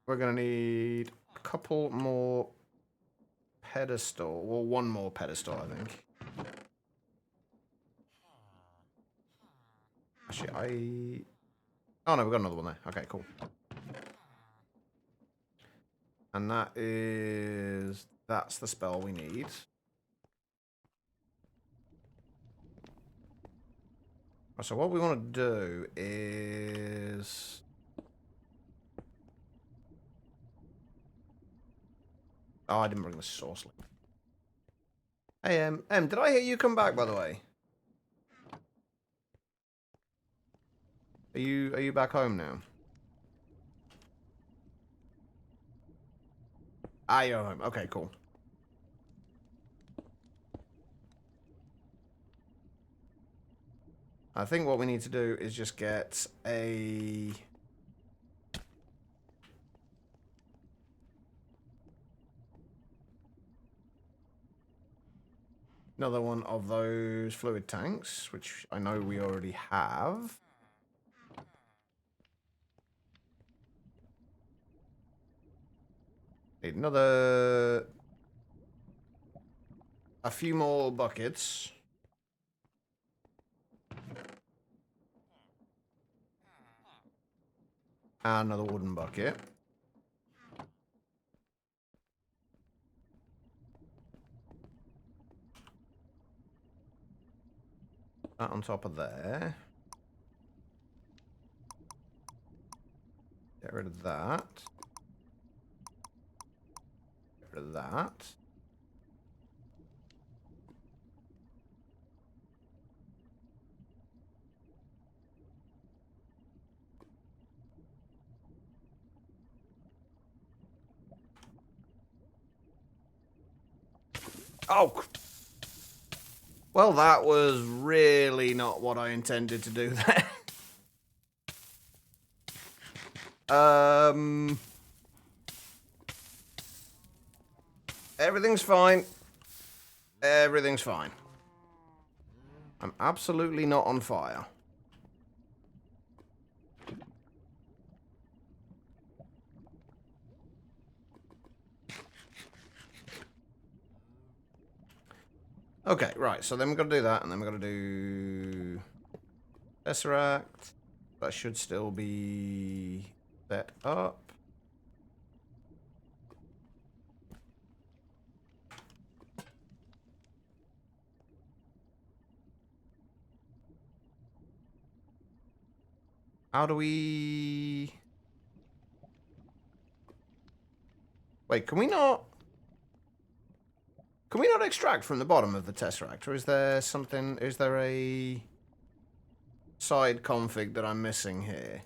We're going to need a couple more pedestal. Well, one more pedestal, I think. Actually, Oh, no, we've got another one there. Okay, cool. And that's the spell we need. So what we want to do is... Oh, I didn't bring the source link. Hey, did I hear you come back, by the way? Are you back home now? You're home. Okay, cool. I think what we need to do is just get a... another one of those fluid tanks, which I know we already have. Need another... a few more buckets. And another wooden bucket. That on top of there. Get rid of that. Get rid of that. Oh! Well, that was really not what I intended to do there. Everything's fine. Everything's fine. I'm absolutely not on fire. Okay, right, so then we've got to do that, and then we've got to do Tesseract. That should still be set up. How do we... Wait, can we not... Can we not extract from the bottom of the Tesseract? Or is there something... Is there a side config that I'm missing here?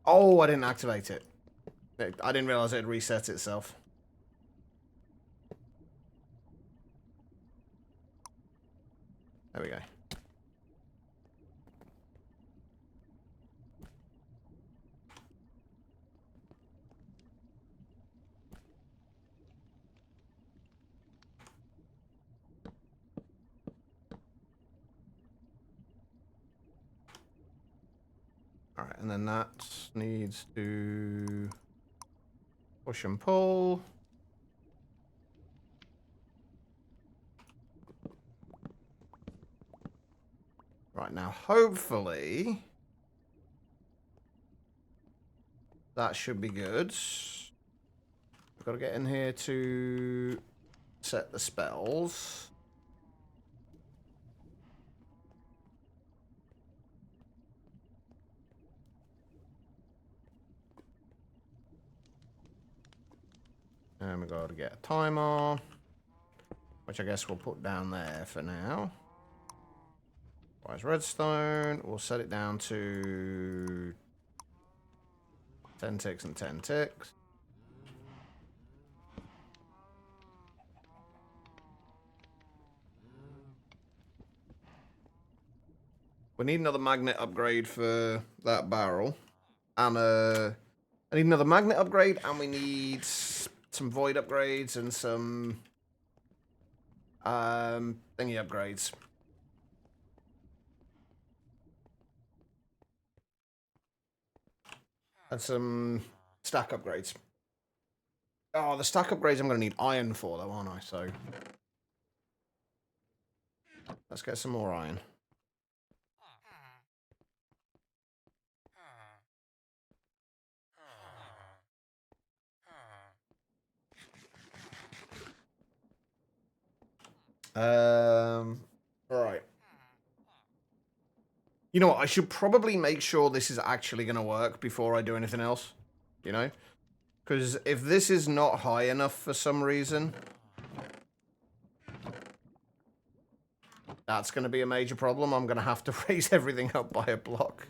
Oh, I didn't activate it. I didn't realize it had reset itself. There we go. Alright, and then that needs to push and pull. Right, now hopefully that should be good. We've got to get in here to set the spells. And we've got to get a timer, which I guess we'll put down there for now. Wise redstone. We'll set it down to 10 ticks and 10 ticks. We need another magnet upgrade for that barrel. And I need another magnet upgrade, and we need some void upgrades and some thingy upgrades. And some stack upgrades. Oh, the stack upgrades I'm going to need iron for, though, aren't I? So let's get some more iron. Right. You know what? I should probably make sure this is actually going to work before I do anything else. You know? Because if this is not high enough for some reason, that's going to be a major problem. I'm going to have to raise everything up by a block.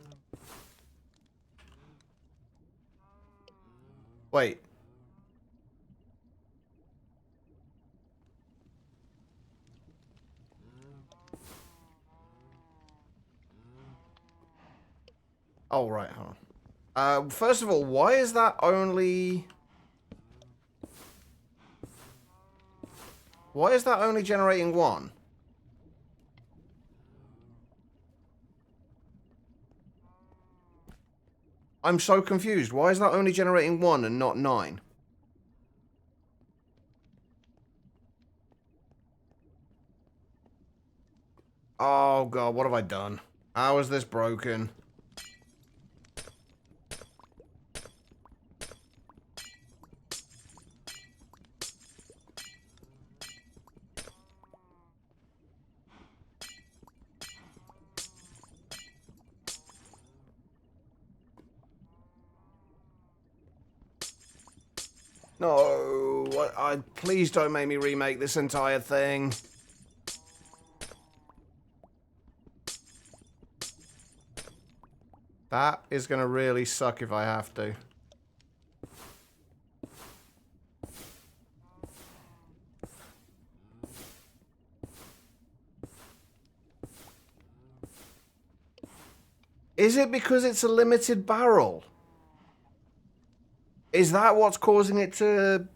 Wait. Oh, right. Hold on. First of all, why is that only... Why is that only generating one? I'm so confused. Why is that only generating one and not 9? Oh, God. What have I done? How is this broken? No, please don't make me remake this entire thing. That is going to really suck if I have to. Is it because it's a limited barrel? Is that what's causing it to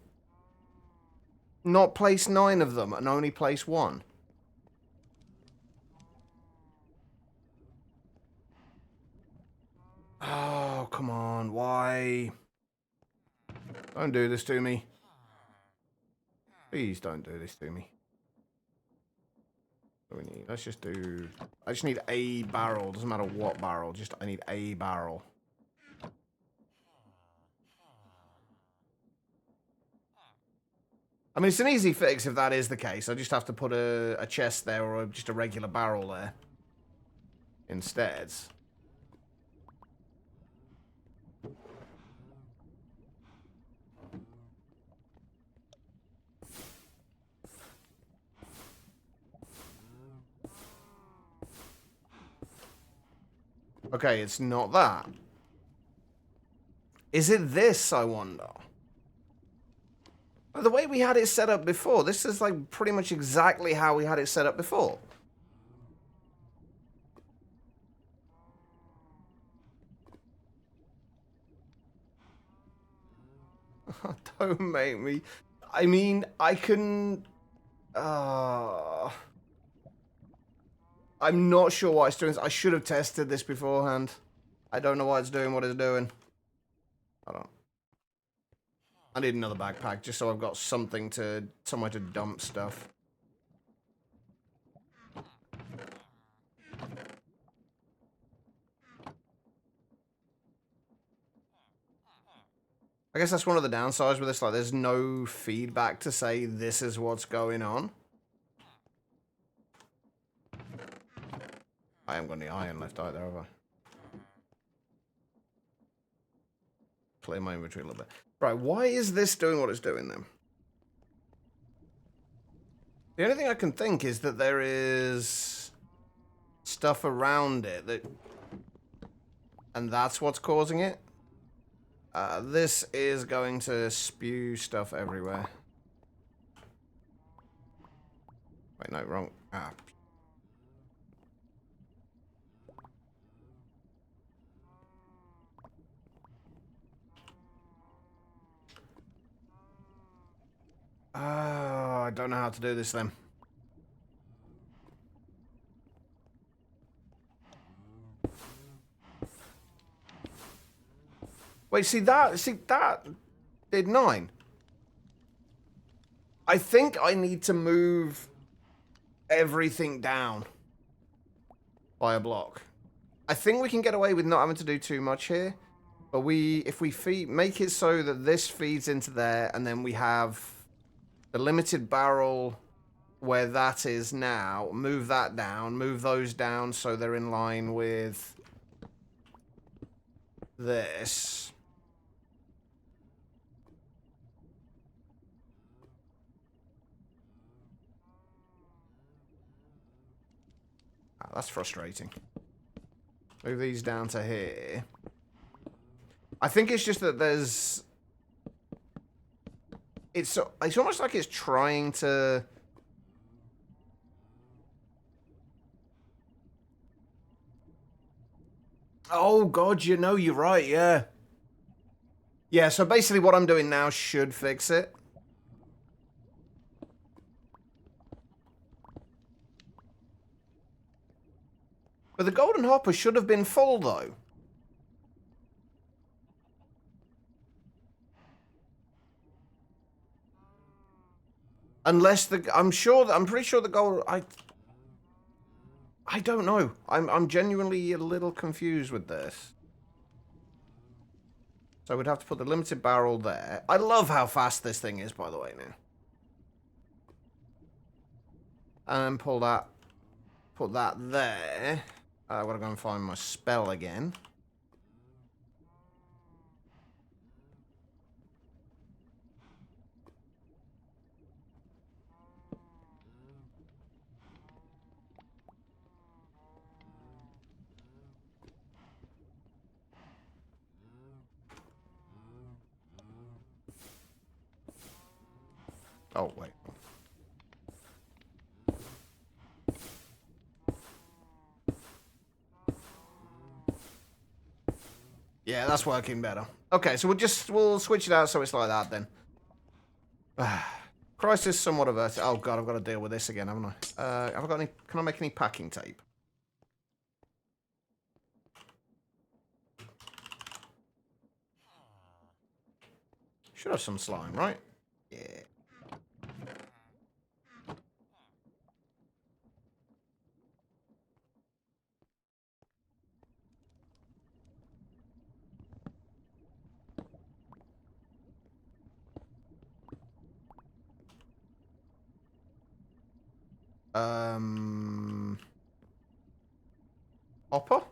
not place 9 of them and only place 1? Oh, come on. Why? Don't do this to me. Please don't do this to me. What do we need? Let's just do... I just need a barrel. Doesn't matter what barrel. Just I need a barrel. I mean, it's an easy fix if that is the case. I just have to put a chest there or just a regular barrel there instead. Okay, it's not that. Is it this, I wonder? The way we had it set up before, this is like pretty much exactly how we had it set up before. Don't make me... I mean, I can... I'm not sure why it's doing this. I should have tested this beforehand. I don't know why it's doing what it's doing. Hold on. I need another backpack just so I've got somewhere to dump stuff. I guess that's one of the downsides with this, like there's no feedback to say this is what's going on. I haven't got any iron left either, have I? Clear my inventory a little bit. Right, why is this doing what it's doing then? The only thing I can think is that there is stuff around it that... And that's what's causing it. This is going to spew stuff everywhere. Wait, no, wrong. Ah. Oh, I don't know how to do this then. Wait, see that did 9. I think I need to move everything down by a block. I think we can get away with not having to do too much here. But if we make it so that this feeds into there, and then we have the limited barrel where that is now, move that down, move those down so they're in line with this. Ah, that's frustrating. Move these down to here. I think it's just that there's... It's almost like it's trying to... Oh, God, you know, you're right, yeah. Yeah, so basically what I'm doing now should fix it. But the golden hopper should have been full, though. Unless I'm pretty sure the gold... I don't know. I'm genuinely a little confused with this. So we'd have to put the limited barrel there. I love how fast this thing is, by the way, now. And put that there. I've got to go and find my spell again. Oh, wait. Yeah, that's working better. Okay, so we'll switch it out so it's like that then. Crisis somewhat averted. Oh god, I've got to deal with this again, haven't I? Have I got any? Can I make any packing tape? Should have some slime, right? Yeah. Hopper?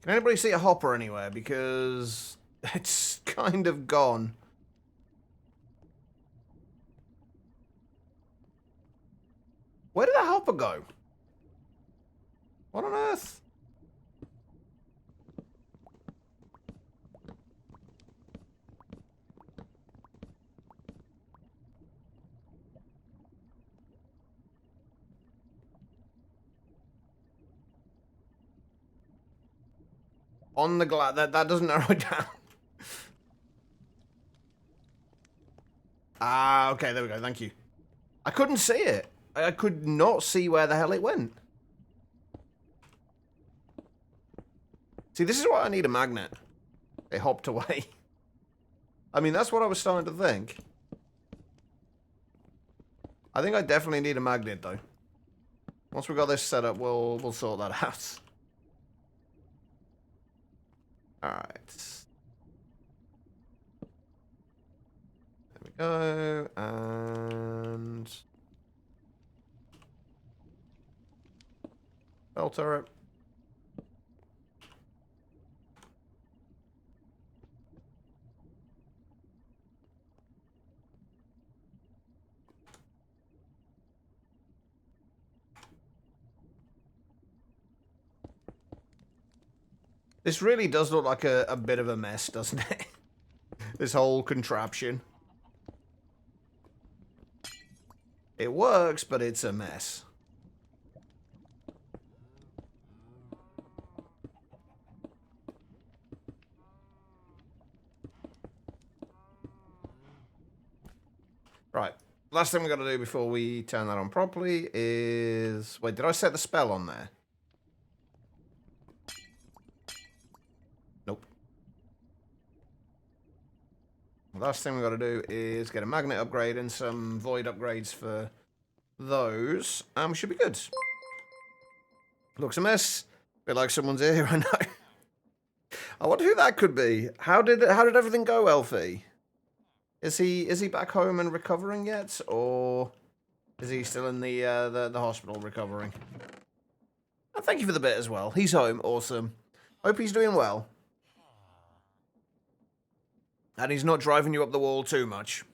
Can anybody see a hopper anywhere? Because it's kind of gone. Where did that hopper go? What on earth? On the glass. That doesn't narrow it down. Ah, okay, there we go. Thank you. I couldn't see it. I could not see where the hell it went. See, this is why I need a magnet. It hopped away. I mean, that's what I was starting to think. I think I definitely need a magnet, though. Once we got this set up, we'll sort that out. Alright. There we go. And... bell turret. This really does look like a bit of a mess, doesn't it? This whole contraption. It works, but it's a mess. Right. Last thing we got to do before we turn that on properly is... wait, did I set the spell on there? Nope. Last thing we got to do is get a magnet upgrade and some void upgrades for those. And we should be good. Looks a mess. Bit like someone's here, I know. I wonder who that could be. How did everything go, Elfie? Is he back home and recovering yet, or is he still in the hospital recovering? Oh, thank you for the bit as well. He's home, awesome. Hope he's doing well. And he's not driving you up the wall too much.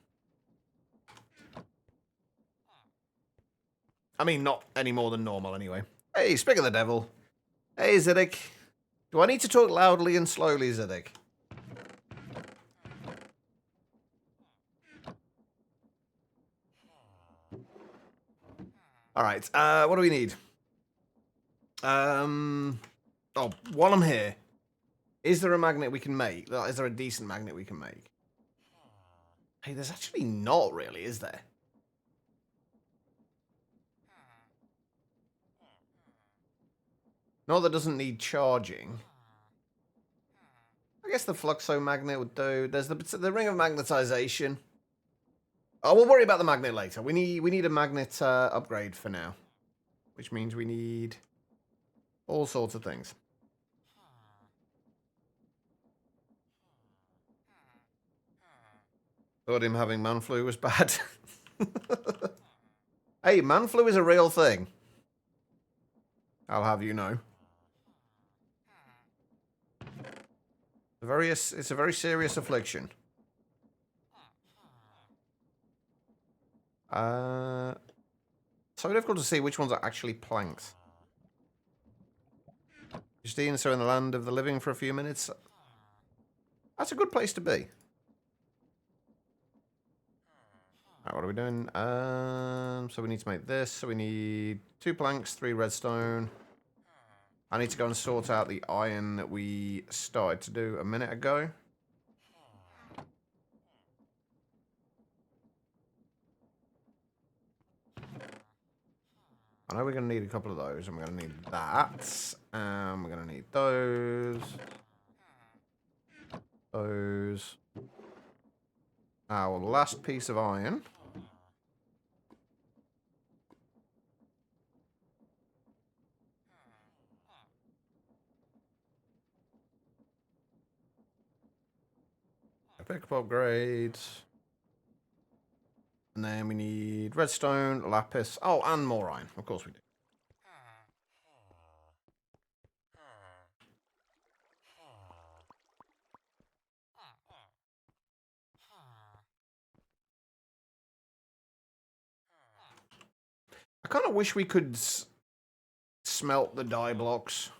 I mean, not any more than normal, anyway. Hey, speak of the devil. Hey, Ziddick. Do I need to talk loudly and slowly, Ziddick? Alright, what do we need? Oh, while I'm here, is there a magnet we can make? Is there a decent magnet we can make? Hey, there's actually not really, is there? No, that doesn't need charging. I guess the Fluxo magnet would do. There's the ring of magnetization. Oh, we'll worry about the magnet later. We need a magnet upgrade for now, which means we need all sorts of things. Thought him having man flu was bad. Hey, man flu is a real thing. I'll have you know. It's a very serious affliction. So difficult to see which ones are actually planks. Justine, so in the land of the living for a few minutes. That's a good place to be. Alright, what are we doing? So we need to make this. So we need 2 planks, 3 redstone. I need to go and sort out the iron that we started to do a minute ago. I know we're going to need a couple of those, and we're going to need that. And we're going to need those. Those. Our last piece of iron. Pick up upgrades. And then we need redstone, lapis. Oh, and more iron. Of course we do. I kind of wish we could smelt the dye blocks.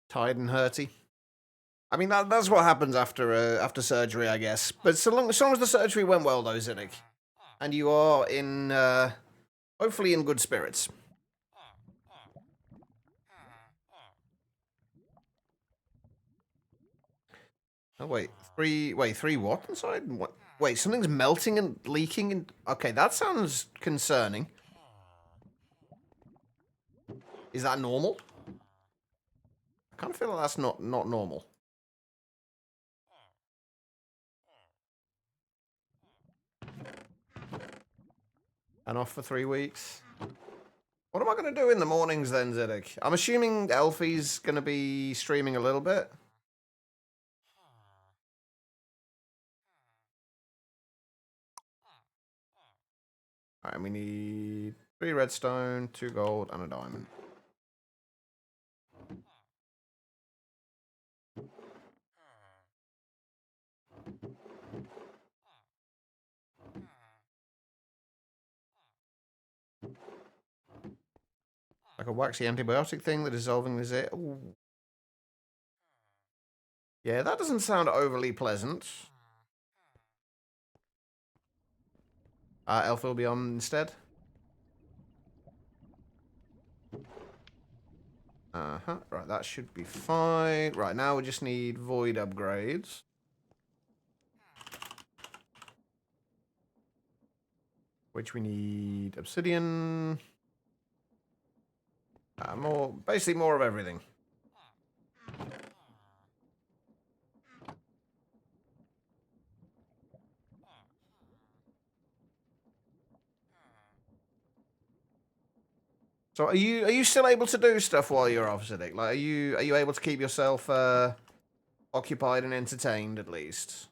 Tired and hurty. I mean, that's what happens after surgery, I guess. But so long as the surgery went well, though, Zinnick, and you are in, hopefully in good spirits. Oh, wait. Three what inside? What? Wait, something's melting and leaking and... Okay, that sounds concerning. Is that normal? I kind of feel like that's not normal. And off for 3 weeks. What am I going to do in the mornings then, Zedek? I'm assuming Elfie's going to be streaming a little bit. Alright, we need 3 redstone, 2 gold, and a diamond. Like a waxy antibiotic thing, the dissolving is it. Ooh. Yeah, that doesn't sound overly pleasant. Elf will be on instead. Right, that should be fine. Right, now we just need void upgrades. Which we need obsidian. Basically more of everything. So are you still able to do stuff while you're off, Siddiq? Like, are you able to keep yourself occupied and entertained at least?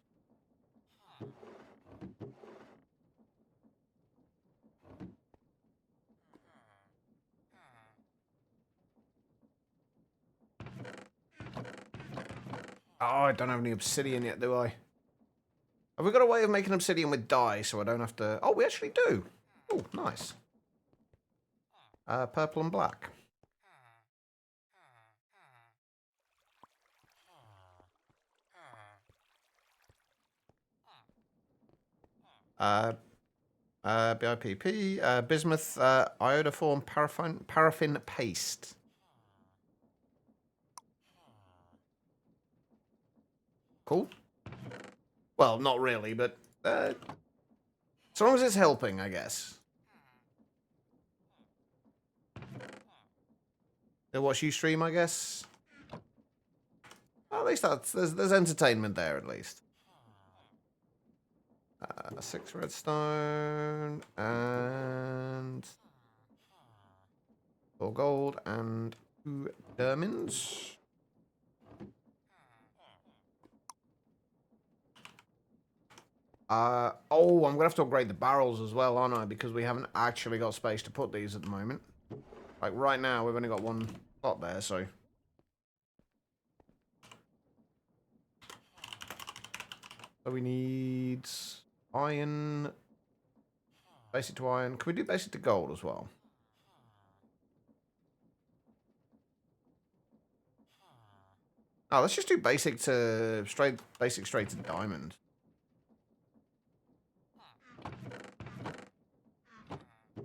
Oh, I don't have any obsidian yet, do I? Have we got a way of making obsidian with dye so I don't have to... Oh, we actually do. Oh, nice. Purple and black. BIPP, bismuth, iodoform, paraffin paste. Cool. Well, not really, but as long as it's helping, I guess. They'll watch you stream, I guess. Well, at least there's entertainment there, at least. 6 redstone and 4 gold and 2 diamonds. Oh, I'm gonna have to upgrade the barrels as well, aren't I? Because we haven't actually got space to put these at the moment. Like right now, we've only got 1 spot there, so. So we need iron. Basic to iron. Can we do basic to gold as well? Oh, let's just do basic straight to diamond.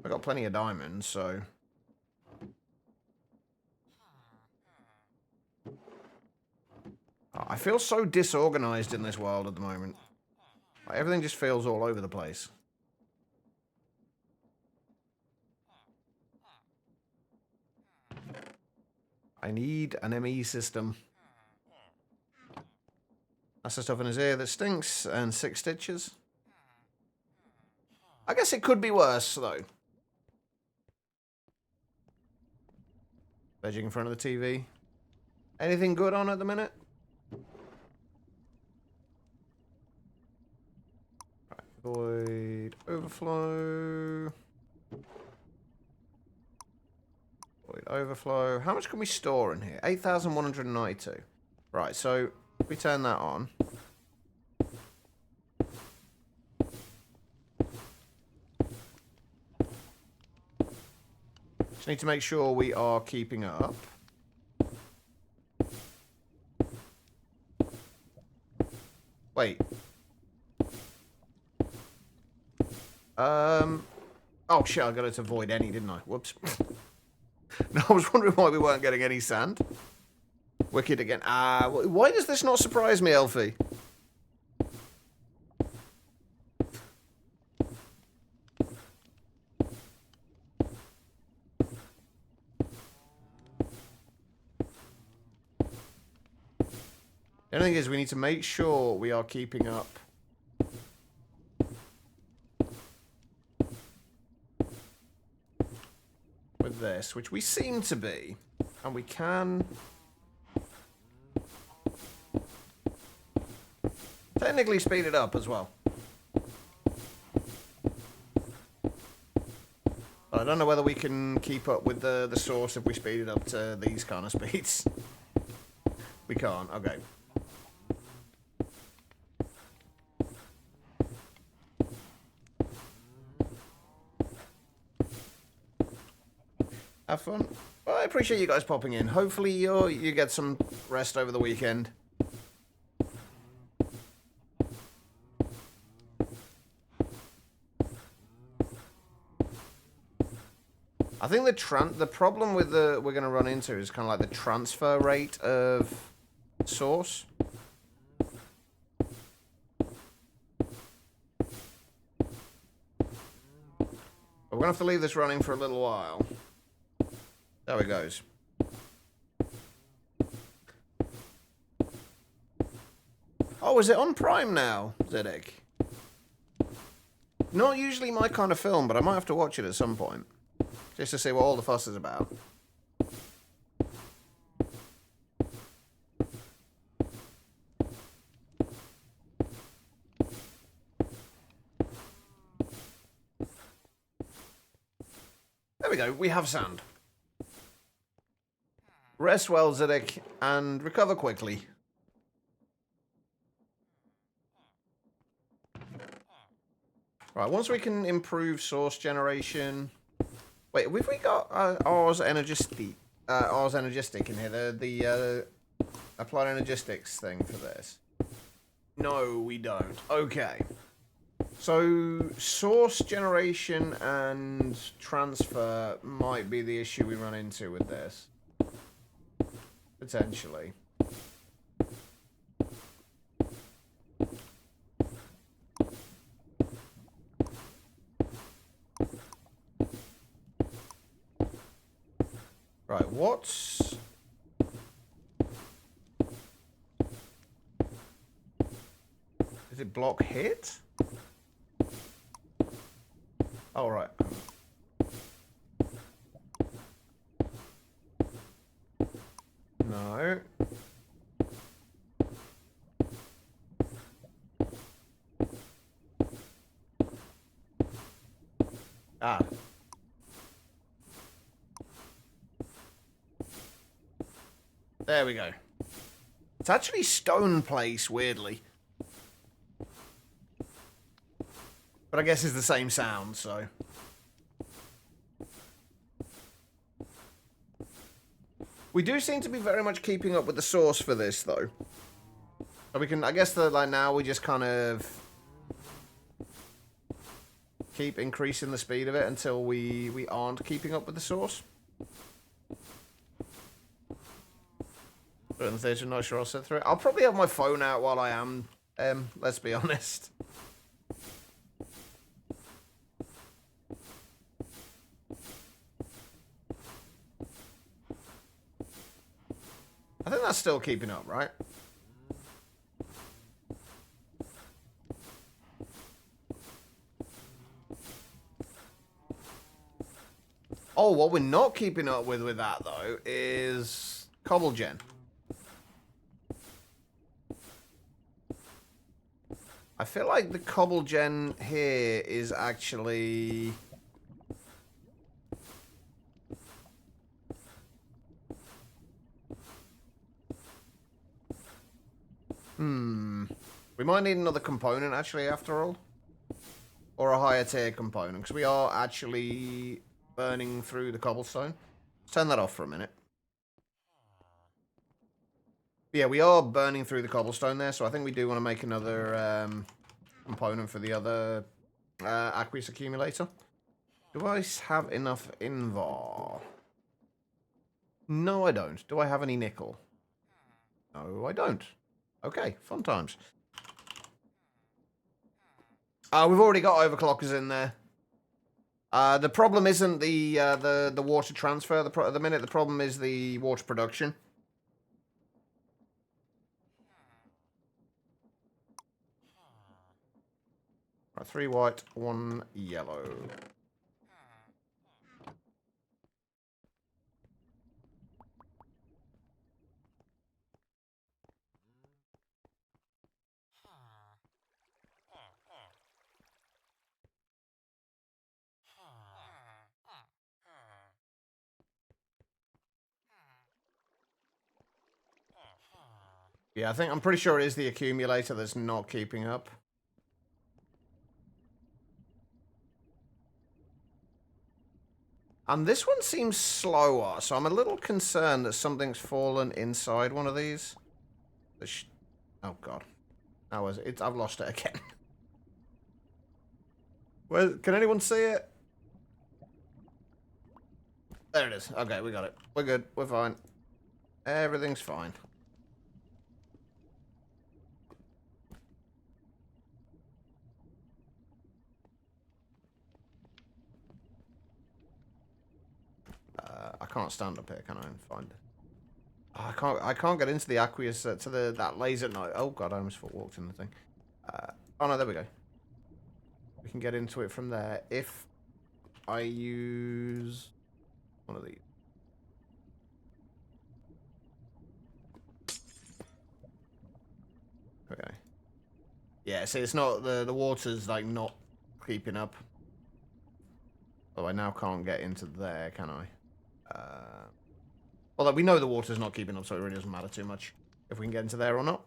I got plenty of diamonds, so. Oh, I feel so disorganized in this world at the moment. Like, everything just feels all over the place. I need an ME system. That's the stuff in his ear that stinks, and 6 stitches. I guess it could be worse, though. Vegging in front of the TV. Anything good on at the minute? Right, void overflow. Void overflow. How much can we store in here? 8,192. Right, so we turn that on. Just need to make sure we are keeping up. Wait. Oh shit, I got it to void any, didn't I? Whoops. No, I was wondering why we weren't getting any sand. Wicked again. Why does this not surprise me, Elfie? The only thing is we need to make sure we are keeping up. With this, which we seem to be. And we can... technically speed it up as well. But I don't know whether we can keep up with the source if we speed it up to these kind of speeds. We can't, okay. Have fun. Well, I appreciate you guys popping in. Hopefully you get some rest over the weekend. I think the problem with we're going to run into is kind of like the transfer rate of source. But we're going to have to leave this running for a little while. There it goes. Oh, is it on Prime now, Zedek? Not usually my kind of film, but I might have to watch it at some point. Just to see what all the fuss is about. There we go, we have sand. Rest well, Zedek, and recover quickly. Right, once we can improve source generation... Wait, have we got Ars Energistic in here? The Applied Energistics thing for this? No, we don't. Okay. So, source generation and transfer might be the issue we run into with this. Potentially. Right, what's... Is it block hit? Oh, right. No. Ah. There we go. It's actually stone place, weirdly. But I guess it's the same sound, so... We do seem to be very much keeping up with the source for this, though. So we can, I guess that like now we just kind of keep increasing the speed of it until we aren't keeping up with the source. Certain things I'm not sure I'll sit through it. I'll probably have my phone out while I am, let's be honest. I think that's still keeping up, right? Oh, what we're not keeping up with that, though, is Cobble Gen. I feel like the Cobble Gen here is actually... We might need another component, actually, after all. Or a higher tier component, because we are actually burning through the cobblestone. Let's turn that off for a minute. Yeah, we are burning through the cobblestone there, so I think we do want to make another component for the other aqueous accumulator. Do I have enough invar? No, I don't. Do I have any nickel? No, I don't. Okay, fun times. We've already got overclockers in there. The problem isn't the water transfer at the minute. The problem is the water production. Right, 3 white, 1 yellow. Yeah, I'm pretty sure it is the accumulator that's not keeping up. And this one seems slower, so I'm a little concerned that something's fallen inside one of these. Oh god. I've lost it again. Where, can anyone see it? There it is. Okay, we got it. We're good. We're fine. Everything's fine. I can't stand up here, can I? And find it. Oh, I can't get into the aqueous to that laser night. Oh god, I almost walked in the thing. Oh no, there we go. We can get into it from there if I use one of these. Okay. Yeah, see, it's not the water's like not keeping up. Oh, I now can't get into there, can I? Well, we know the water's not keeping up, so it really doesn't matter too much if we can get into there or not.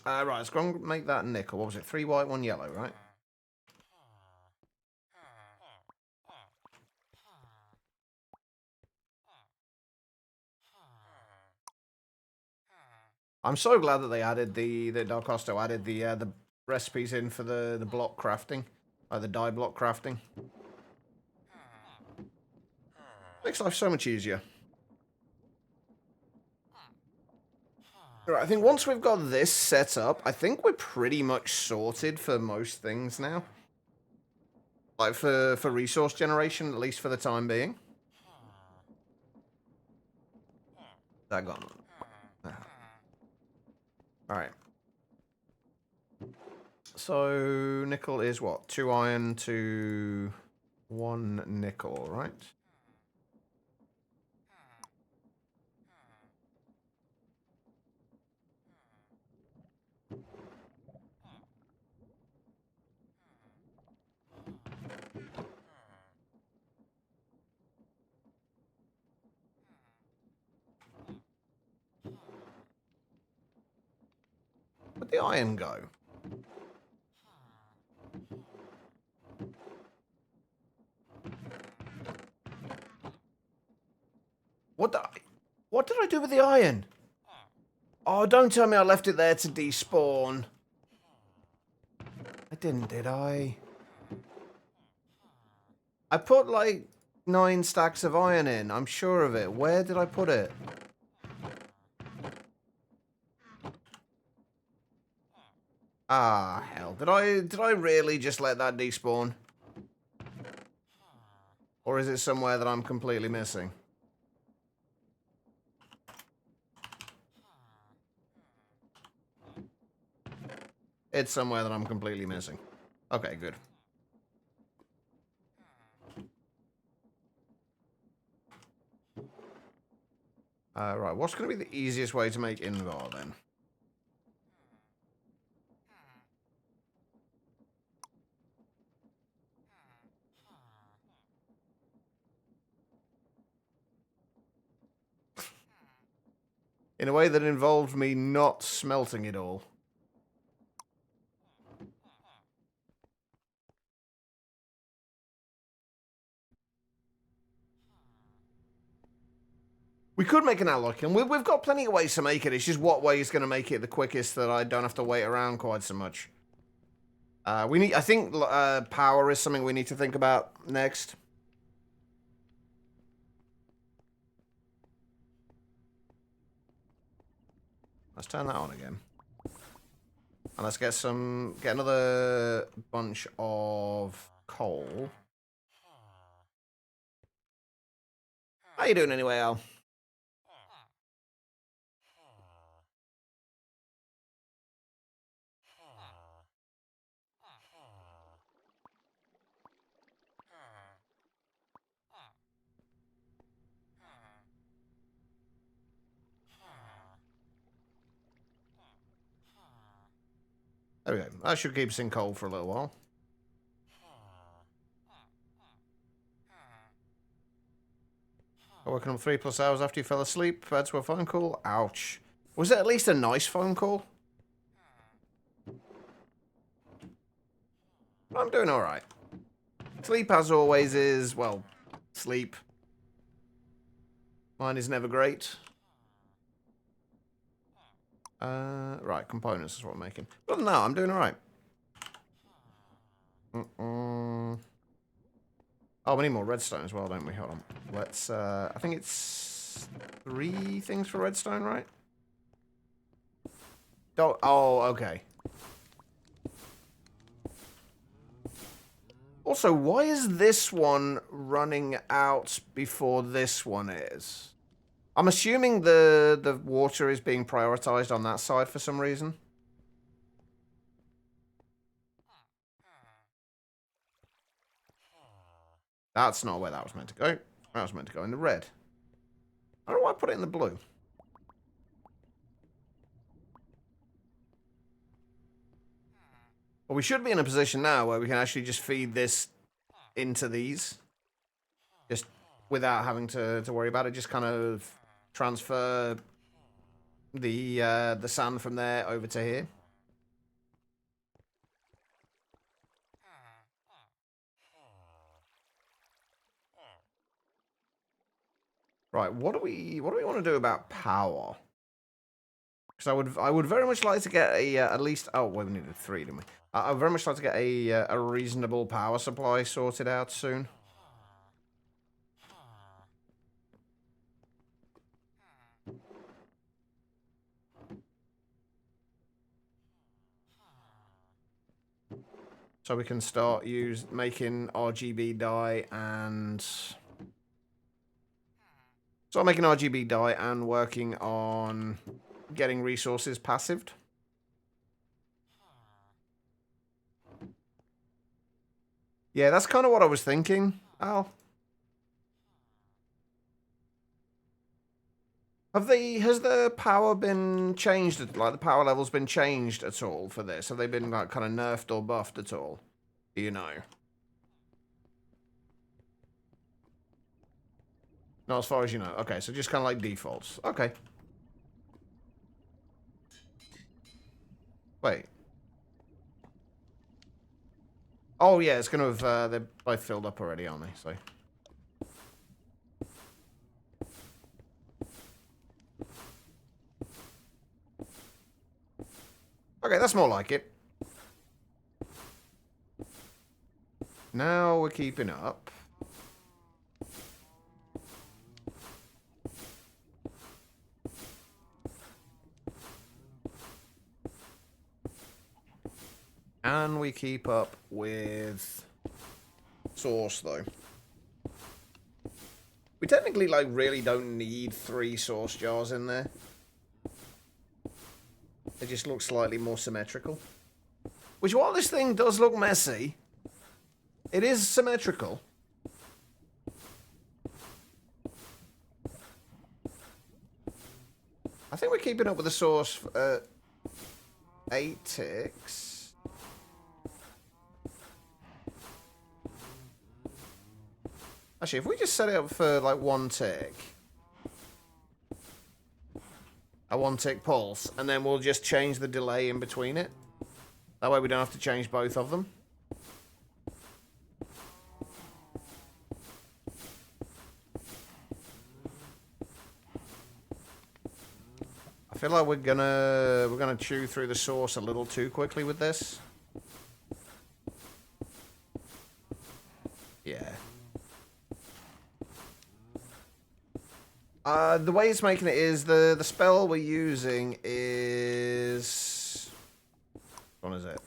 Right, let's go and make that nickel. What was it? 3 white, 1 yellow, right? I'm so glad that they added that Del Costo added the recipes in for the block crafting, like the dye block crafting. Makes life so much easier. Right, I think once we've got this set up, I think we're pretty much sorted for most things now. Like for resource generation, at least for the time being. That gone. Alright. So, nickel is what? 2 iron to 1 nickel, right? Where'd the iron go? What did I do with the iron? Oh, don't tell me I left it there to despawn. I didn't, did I? I put, like, 9 stacks of iron in. I'm sure of it. Where did I put it? Ah, hell. Did I really just let that despawn? Or is it somewhere that I'm completely missing? It's somewhere that I'm completely missing. Okay, good. Right, what's going to be the easiest way to make Invar, then? In a way that involved me not smelting it all. We could make an alloy kiln. We've got plenty of ways to make it. It's just what way is going to make it the quickest that I don't have to wait around quite so much. I think power is something we need to think about next. Let's turn that on again. And let's get another bunch of coal. How you doing anyway, Al? There we go. That should keep us in coal for a little while. Waking up 3+ hours after you fell asleep. That's a phone call. Ouch. Was it at least a nice phone call? I'm doing alright. Sleep, as always, is, well, sleep. Mine is never great. Right, components is what I'm making. But no, I'm doing alright. Oh, we need more redstone as well, don't we? Hold on. Let's, I think it's 3 things for redstone, right? Oh, okay. Also, why is this one running out before this one is? I'm assuming the water is being prioritized on that side for some reason. That's not where that was meant to go. That was meant to go in the red. I don't know why I put it in the blue. Well, we should be in a position now where we can actually just feed this into these. Just without having to worry about it. Just kind of transfer the sand from there over to here. Right, what do we want to do about power? Because I would very much like to get a at least, oh wait, we needed 3, didn't we? I would very much like to get a reasonable power supply sorted out soon. So we can start making RGB dye and working on getting resources passived. Yeah, that's kind of what I was thinking, Al. Has the power been changed? Like, the power level's been changed at all for this? Have they been, like, kind of nerfed or buffed at all? Do you know? Not as far as you know. Okay, so just kind of like defaults. Okay. Wait. Oh, yeah, it's going to they're both filled up already, aren't they? So. Okay, that's more like it. Now we're keeping up. And we keep up with sauce, though. We technically, like, really don't need 3 sauce jars in there. It just looks slightly more symmetrical. Which, while this thing does look messy, it is symmetrical. I think we're keeping up with the sauce at 8 ticks. Actually, if we just set it up for, like, 1 tick. A 1 tick pulse, and then we'll just change the delay in between it. That way we don't have to change both of them. I feel like we're gonna chew through the sauce a little too quickly with this. Yeah. The way it's making it is the spell we're using is... What is it?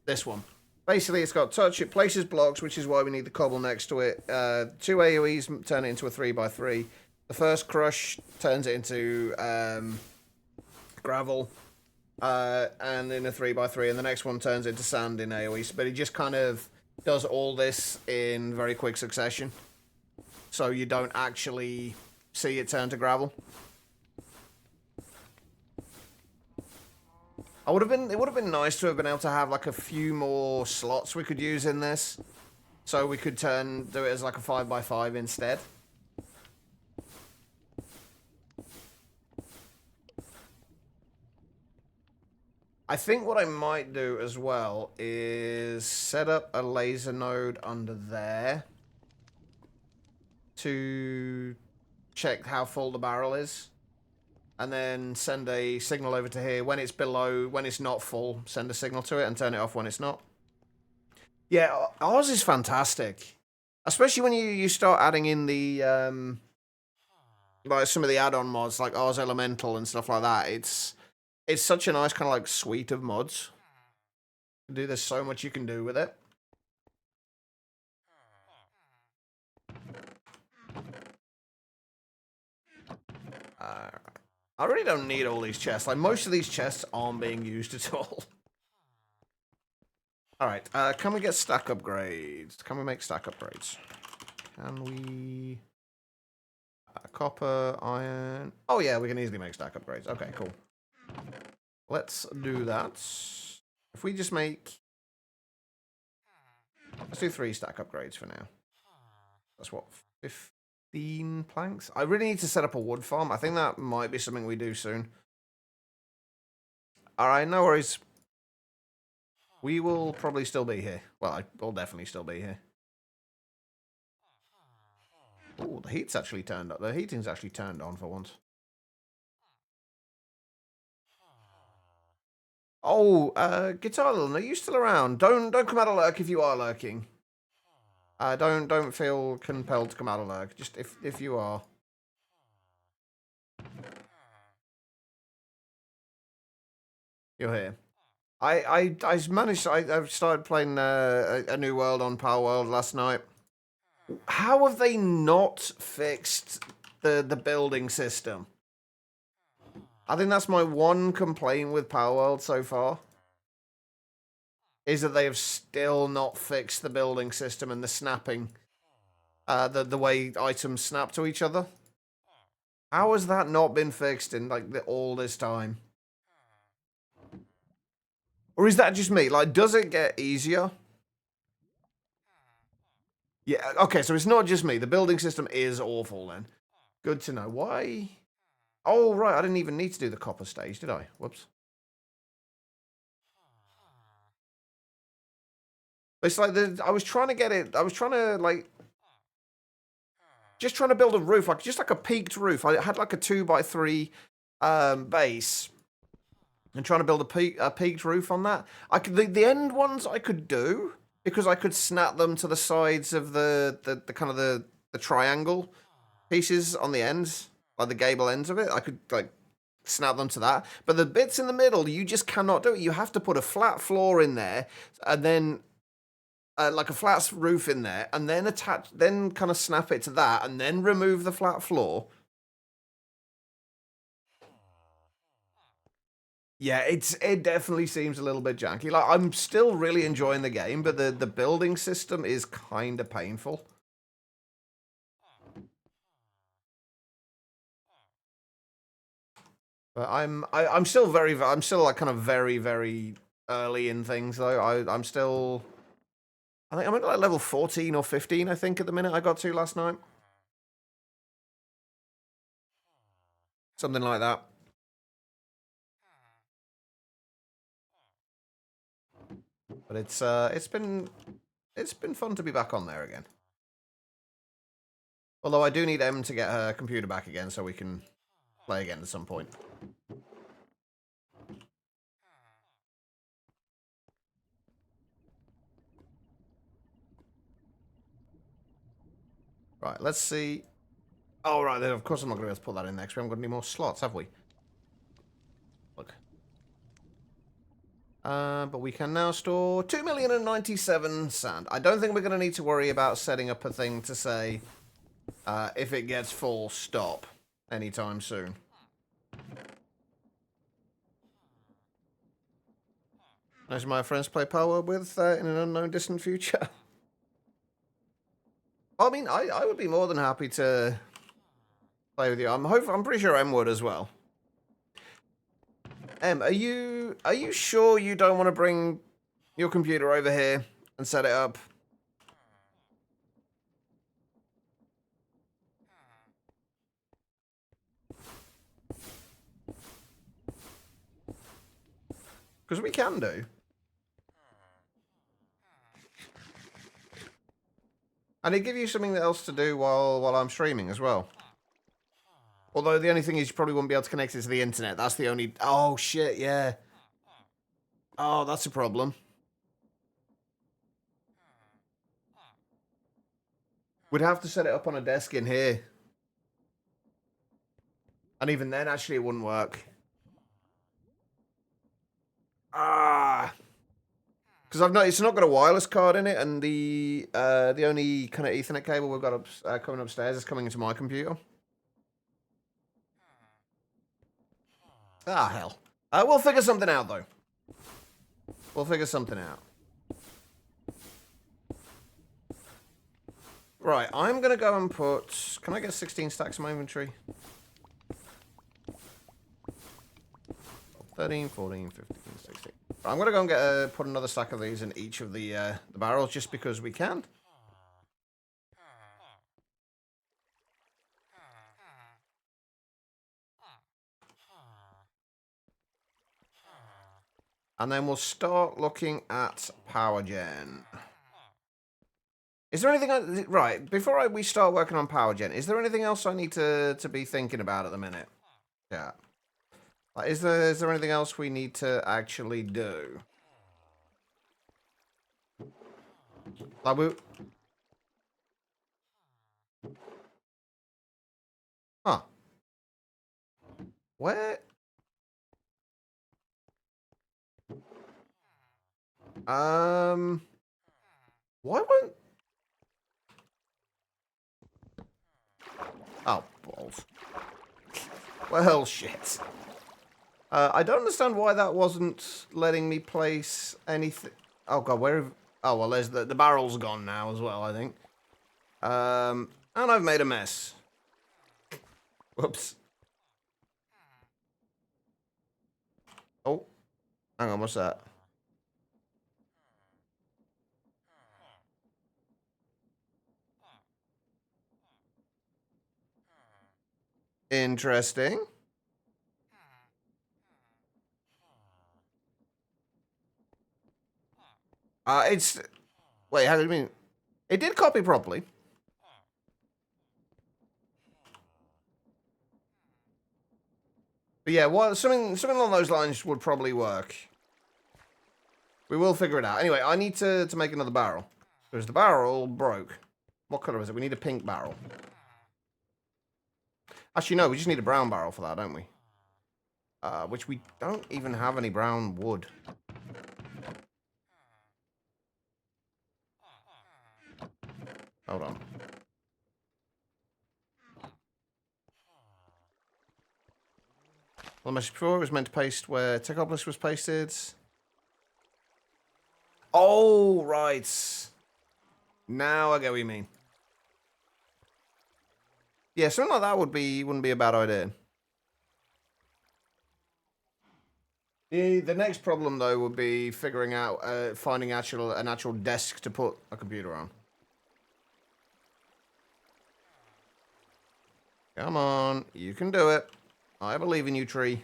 This one. Basically, it's got touch, it places blocks, which is why we need the cobble next to it. 2 AoEs turn it into a 3x3. The first crush turns it into gravel, and in a 3x3, and the next one turns into sand in AoE. But it just kind of does all this in very quick succession. So you don't actually see it turn to gravel. It would have been nice to have been able to have like a few more slots we could use in this, so we could do it as like a 5x5 instead. I think what I might do as well is set up a laser node under there to check how full the barrel is, and then send a signal over to here when it's below, when it's not full, send a signal to it and turn it off when it's not. Yeah, ours is fantastic, especially when you start adding in the like some of the add-on mods like Ars Elemental and stuff like that. It's such a nice kind of like suite of mods. There's so much you can do with it. I really don't need all these chests. Like, most of these chests aren't being used at all. Alright, can we get stack upgrades? Can we make stack upgrades? Can we... copper, iron... Oh yeah, we can easily make stack upgrades. Okay, cool. Let's do that. If we just make... Let's do 3 stack upgrades for now. That's what, 15 planks? I really need to set up a wood farm. I think that might be something we do soon. Alright, no worries. We will probably still be here. Well, I will definitely still be here. Oh, the heat's actually turned up. The heating's actually turned on for once. Oh, Guitar Lilin, are you still around? Don't come out of lurk if you are lurking. Don't feel compelled to come out of lurk. Just if you are. You're here. I managed. I started playing a new world on Power World last night. How have they not fixed the building system? I think that's my one complaint with Power World so far. Is that they have still not fixed the building system and the snapping. The way items snap to each other. How has that not been fixed in like all this time? Or is that just me? Like, does it get easier? Yeah, okay, so it's not just me. The building system is awful then. Good to know. Why? Oh, right, I didn't even need to do the copper stage, did I? Whoops. It's like, I was trying to get it, I was trying to, like, just trying to build a roof, like, just like a peaked roof. I had like a 2x3 base. And trying to build a peaked roof on that. The end ones I could do because I could snap them to the sides of the kind of the triangle pieces on the ends, like the gable ends of it. I could like snap them to that. But the bits in the middle, you just cannot do it. You have to put a flat floor in there, and then like a flat roof in there, and then then kind of snap it to that, and then remove the flat floor. Yeah, it definitely seems a little bit janky. Like I'm still really enjoying the game, but the building system is kind of painful. But I'm still like kind of very early in things though. I'm still I think I'm at like level 14 or 15 I think at the minute I got to last night. Something like that. But it's been fun to be back on there again. Although I do need Em to get her computer back again so we can play again at some point. Right, let's see. Oh, right, then of course I'm not going to be able to put that in next. We haven't got any more slots, have we? Look. But we can now store 2,097,000 sand. I don't think we're going to need to worry about setting up a thing to say if it gets full, stop anytime soon. As my friends play Power with in an unknown distant future. I mean, I would be more than happy to play with you. I'm pretty sure Em would as well. Em, are you sure you don't want to bring your computer over here and set it up? Because we can do. And it give you something else to do while I'm streaming as well. Although the only thing is you probably won't be able to connect it to the internet. That's the only... Oh, shit, yeah. Oh, that's a problem. We'd have to set it up on a desk in here. And even then, actually, it wouldn't work. Ah... Because it's not got a wireless card in it, and the only kind of Ethernet cable we've got coming upstairs is coming into my computer. Ah, hell. We'll figure something out, though. We'll figure something out. Right, I'm going to go and put... Can I get 16 stacks in my inventory? 13, 14, 15, 16. I'm going to go and put another stack of these in each of the barrels, just because we can. And then we'll start looking at power gen. Is there anything... Right, before we start working on power gen, is there anything else I need to be thinking about at the minute? Yeah. Like, is there anything else we need to actually do? Like, Huh. Where? Why won't... Oh, balls. Well, shit. I don't understand why that wasn't letting me place anything... Oh, God, where have... Oh, well, there's the barrel's gone now as well, I think. And I've made a mess. Whoops. Oh. Hang on, what's that? Interesting. It's... Wait, how do you mean? It did copy properly. But yeah, well, something along those lines would probably work. We will figure it out. Anyway, I need to make another barrel. Because the barrel broke. What colour is it? We need a pink barrel. Actually, no, we just need a brown barrel for that, don't we? Which we don't even have any brown wood. Hold on. Well, the message before it was meant to paste where Techopolis was pasted. Oh, right. Now I get what you mean. Yeah, something like that wouldn't be a bad idea. The next problem though would be figuring out finding an actual desk to put a computer on. Come on, you can do it. I believe in you, tree.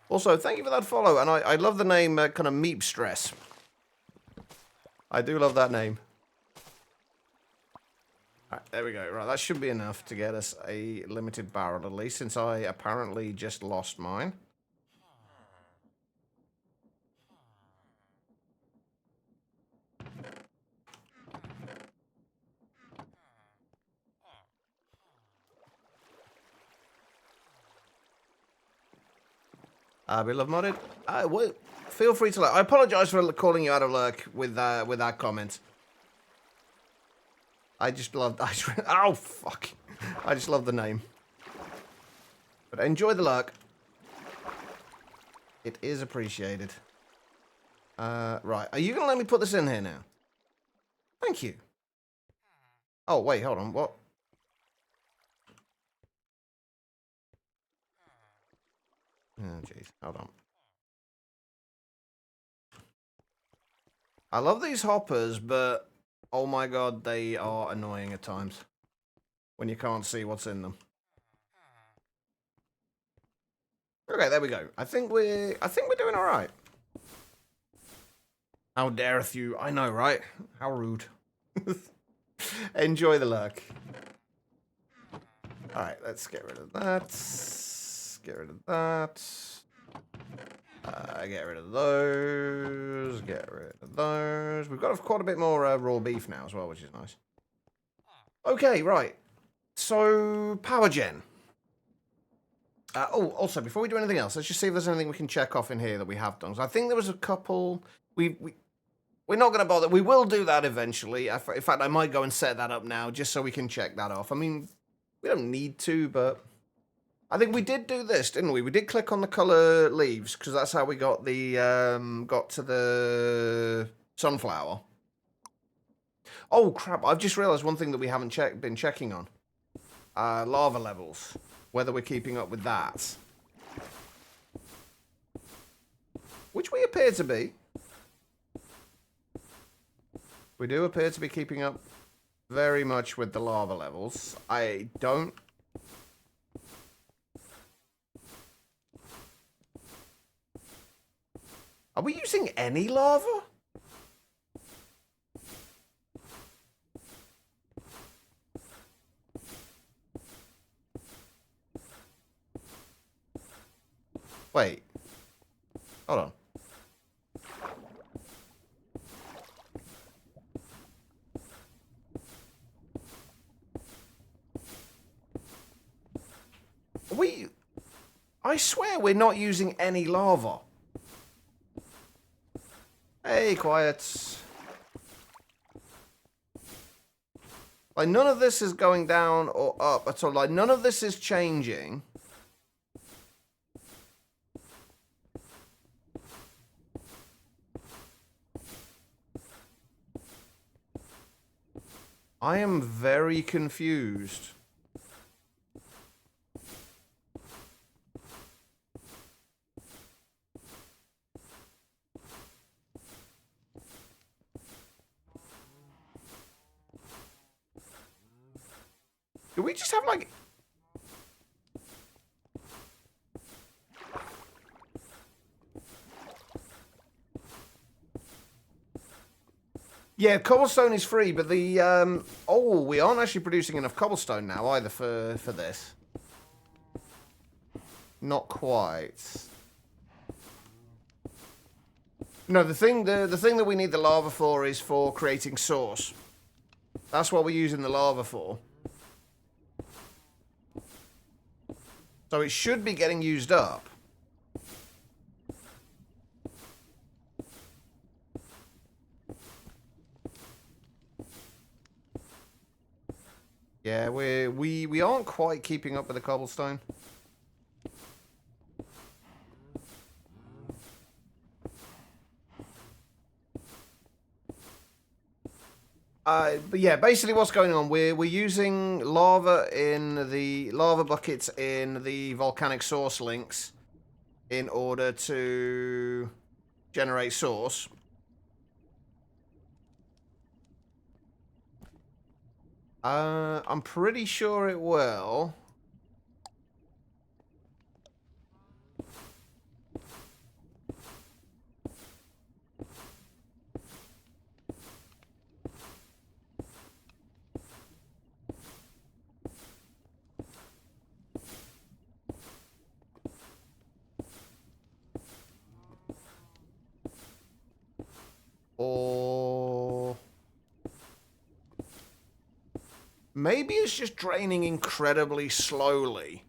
Also, thank you for that follow, and I love the name kind of Meep Stress. I do love that name. Alright, there we go. Right, that should be enough to get us a limited barrel, at least, since I apparently just lost mine. We love modded. Feel free to. I apologize for calling you out of luck with that comment. I just love. Oh fuck! I just love the name. But enjoy the luck. It is appreciated. Right. Are you gonna let me put this in here now? Thank you. Oh wait, hold on. What? Oh jeez. Hold on. I love these hoppers, but oh my god, they are annoying at times when you can't see what's in them. Okay, there we go. I think we're doing all right. How dareth you? I know, right? How rude. Enjoy the luck. All right, let's get rid of that. Get rid of that. Get rid of those. Get rid of those. We've got quite a bit more raw beef now as well, which is nice. Okay, right. So, power gen. Also, before we do anything else, let's just see if there's anything we can check off in here that we have done. So I think there was a couple. We're not going to bother. We will do that eventually. In fact, I might go and set that up now just so we can check that off. I mean, we don't need to, but I think we did do this, didn't we? We did click on the color leaves because that's how we got the got to the sunflower. Oh crap! I've just realized one thing that we haven't been checking on. Lava levels. Whether we're keeping up with that. Which we appear to be. We do appear to be keeping up very much with the lava levels. I don't... Are we using any lava? Wait. Hold on. I swear we're not using any lava. Hey, quiet. Like, none of this is going down or up at all. Like, none of this is changing. I am very confused. Do we just have, like... Yeah, cobblestone is free, but the oh, we aren't actually producing enough cobblestone now either for this. Not quite. No, the thing that we need the lava for is for creating source. That's what we're using the lava for. So it should be getting used up. Yeah, we aren't quite keeping up with the cobblestone. But yeah, basically what's going on, we're using lava in the lava buckets in the volcanic source links in order to generate source. I'm pretty sure it will. Or maybe it's just draining incredibly slowly.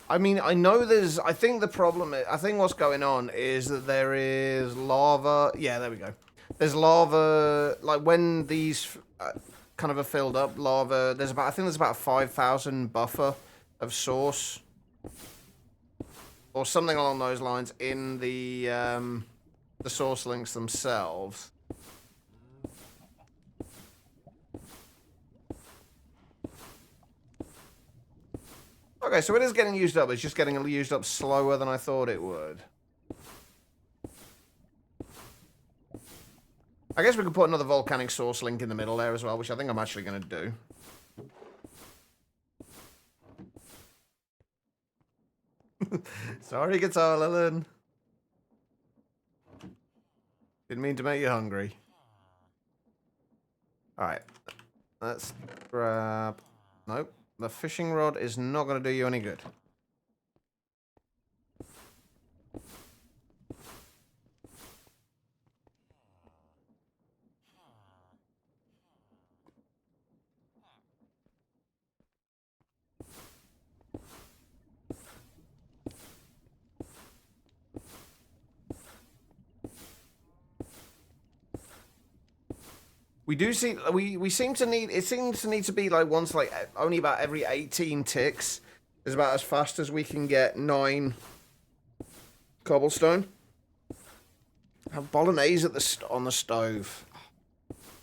I mean, I know there's... I think the problem... I think what's going on is that there is lava... Yeah, there we go. There's lava... Like, when these kind of are filled up, lava... There's about... I think there's about 5,000 buffer of source. Or something along those lines in the source links themselves. Okay, so it is getting used up. It's just getting used up slower than I thought it would. I guess we could put another volcanic source link in the middle there as well, which I think I'm actually going to do. Sorry, Guitar Lilin. Didn't mean to make you hungry. Alright. Let's grab... Nope. The fishing rod is not going to do you any good. We seem to need... It seems to need to be like once, like, only about every 18 ticks is about as fast as we can get 9 cobblestone. Have bolognese at on the stove.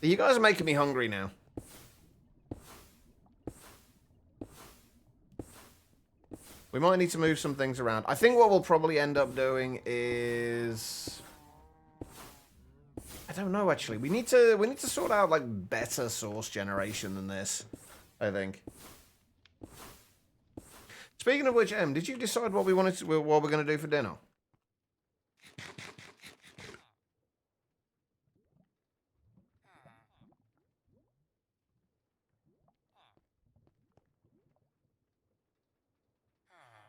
You guys are making me hungry now. We might need to move some things around. I think what we'll probably end up doing is... I don't know, actually. We need to sort out, like, better source generation than this, I think. Speaking of which, Em, did you decide what we're going to do for dinner?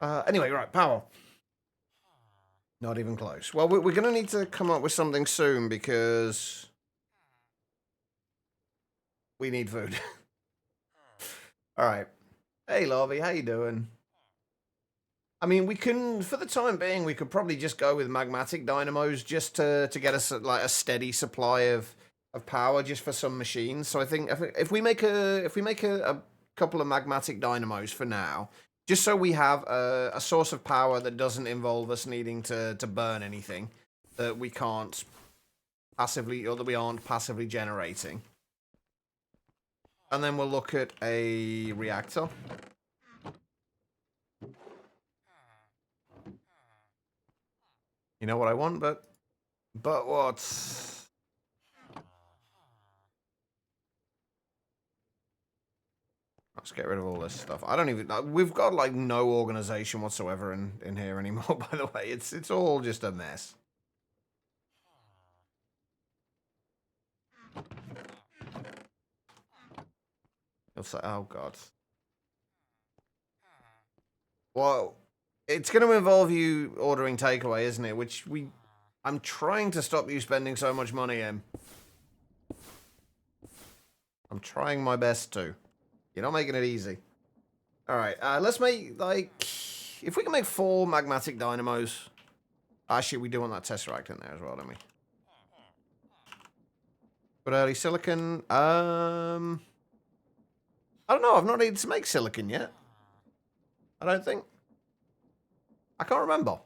Anyway, right, power. Not even close. Well, we're going to need to come up with something soon because we need food. All right. Hey, Larvy, how you doing? I mean, we can, for the time being, we could probably just go with magmatic dynamos just to get us like a steady supply of power just for some machines. So I think if we make a couple of magmatic dynamos for now, just so we have a source of power that doesn't involve us needing to burn anything that we can't passively, or that we aren't passively generating. And then we'll look at a reactor. You know what I want, but what? Let's get rid of all this stuff. I don't even. We've got like no organization whatsoever in here anymore. By the way, it's all just a mess. You'll say, oh god. Well, it's going to involve you ordering takeaway, isn't it? Which I'm trying to stop you spending so much money in. I'm trying my best to. You're not making it easy. Alright, let's make, like... If we can make 4 magmatic dynamos... Actually, we do want that tesseract in there as well, don't we? But early silicon... I don't know, I've not needed to make silicon yet. I don't think. I can't remember.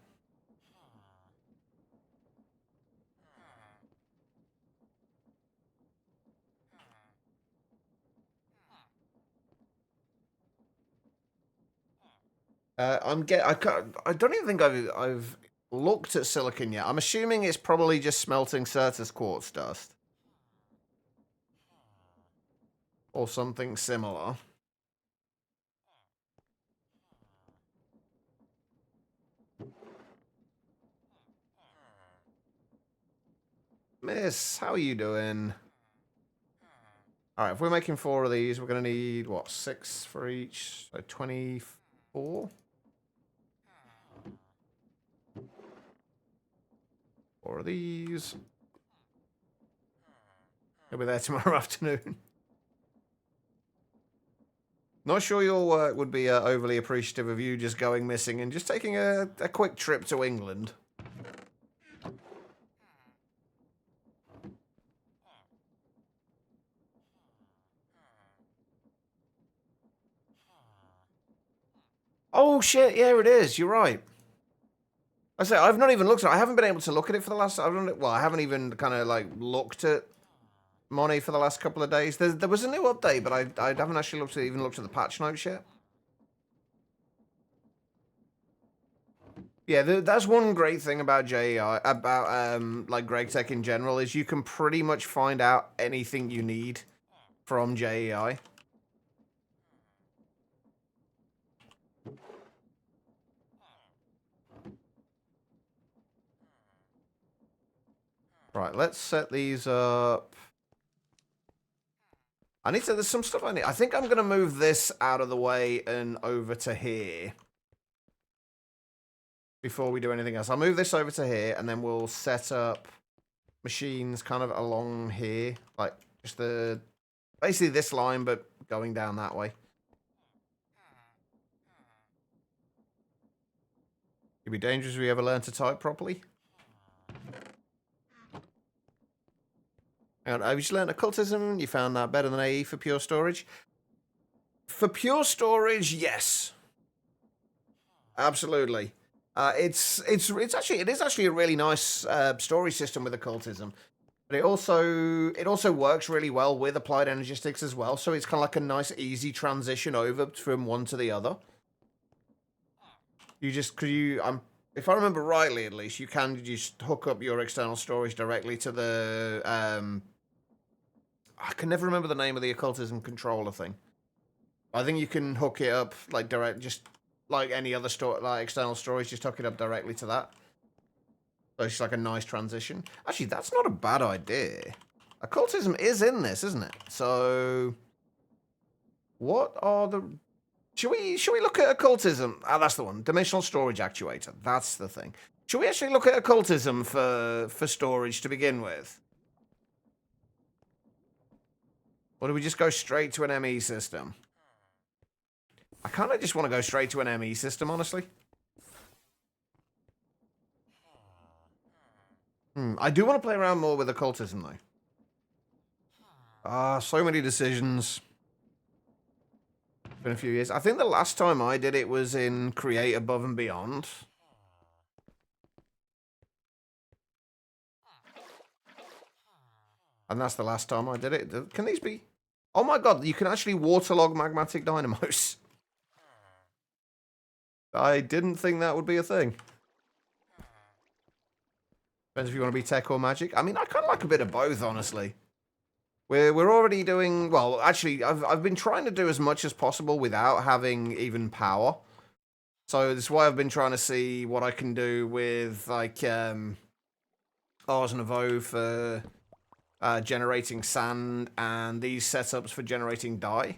I don't even think I've looked at silicon yet. I'm assuming it's probably just smelting Certus quartz dust. Or something similar. Miss, how are you doing? Alright, if we're making 4 of these, we're going to need, what, 6 for each? So 24? 4 of these. He'll be there tomorrow afternoon. Not sure your work would be overly appreciative of you just going missing and just taking a quick trip to England. Oh shit, yeah it is, you're right. I say, I've not even looked at it. I haven't been able to look at it for the last, I haven't even kind of like looked at Money for the last couple of days. There was a new update, but I haven't actually even looked at the patch notes yet. Yeah, that's one great thing about JEI, about like GregTech in general, is you can pretty much find out anything you need from JEI. Right, let's set these up. There's some stuff I need. I think I'm going to move this out of the way and over to here. Before we do anything else. I'll move this over to here, and then we'll set up machines kind of along here. Like, just basically this line, but going down that way. It'd be dangerous if we ever learn to type properly. And have you just learned occultism? You found that better than AE for pure storage? For pure storage, yes. Absolutely. It is actually a really nice story system with occultism. But it also works really well with applied energistics as well, so it's kind of like a nice easy transition over from one to the other. If I remember rightly at least, you can just hook up your external storage directly to the I can never remember the name of the occultism controller thing. I think you can hook it up like direct, just like any other external storage, just hook it up directly to that. So it's just like a nice transition. Actually, that's not a bad idea. Occultism is in this, isn't it? So, what are the? Should we look at occultism? Ah, that's the one. Dimensional storage actuator. That's the thing. Should we actually look at occultism for storage to begin with? Or do we just go straight to an ME system? I kind of just want to go straight to an ME system, honestly. I do want to play around more with occultism, though. So many decisions. It's been a few years. I think the last time I did it was in Create Above and Beyond. And that's the last time I did it. Can these be? Oh my god, you can actually waterlog magmatic dynamos. I didn't think that would be a thing. Depends if you want to be tech or magic. I mean, I kind of like a bit of both, honestly. We're already doing well. Actually, I've been trying to do as much as possible without having even power. So that's why I've been trying to see what I can do with like Ars Nouveau for generating sand and these setups for generating dye.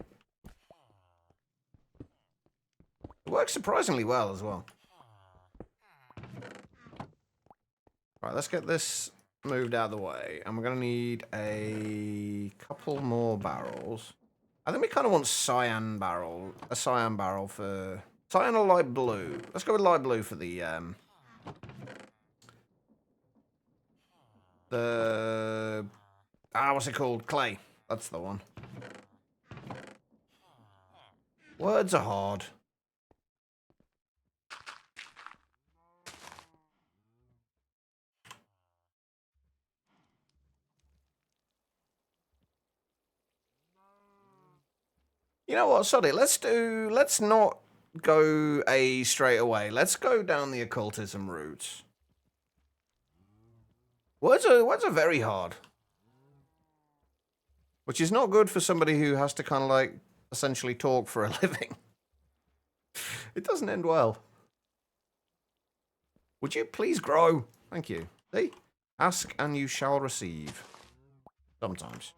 It works surprisingly well as well. Right, let's get this moved out of the way. And we're going to need a couple more barrels. I think we kind of want a cyan barrel for... Cyan or light blue? Let's go with light blue for the... what's it called? Clay. That's the one. Words are hard. You know what, sorry, let's not go A straight away. Let's go down the occultism route. Words are very hard. Which is not good for somebody who has to kind of like essentially talk for a living. It doesn't end well. Would you please grow? Thank you. See? Ask and you shall receive. Sometimes.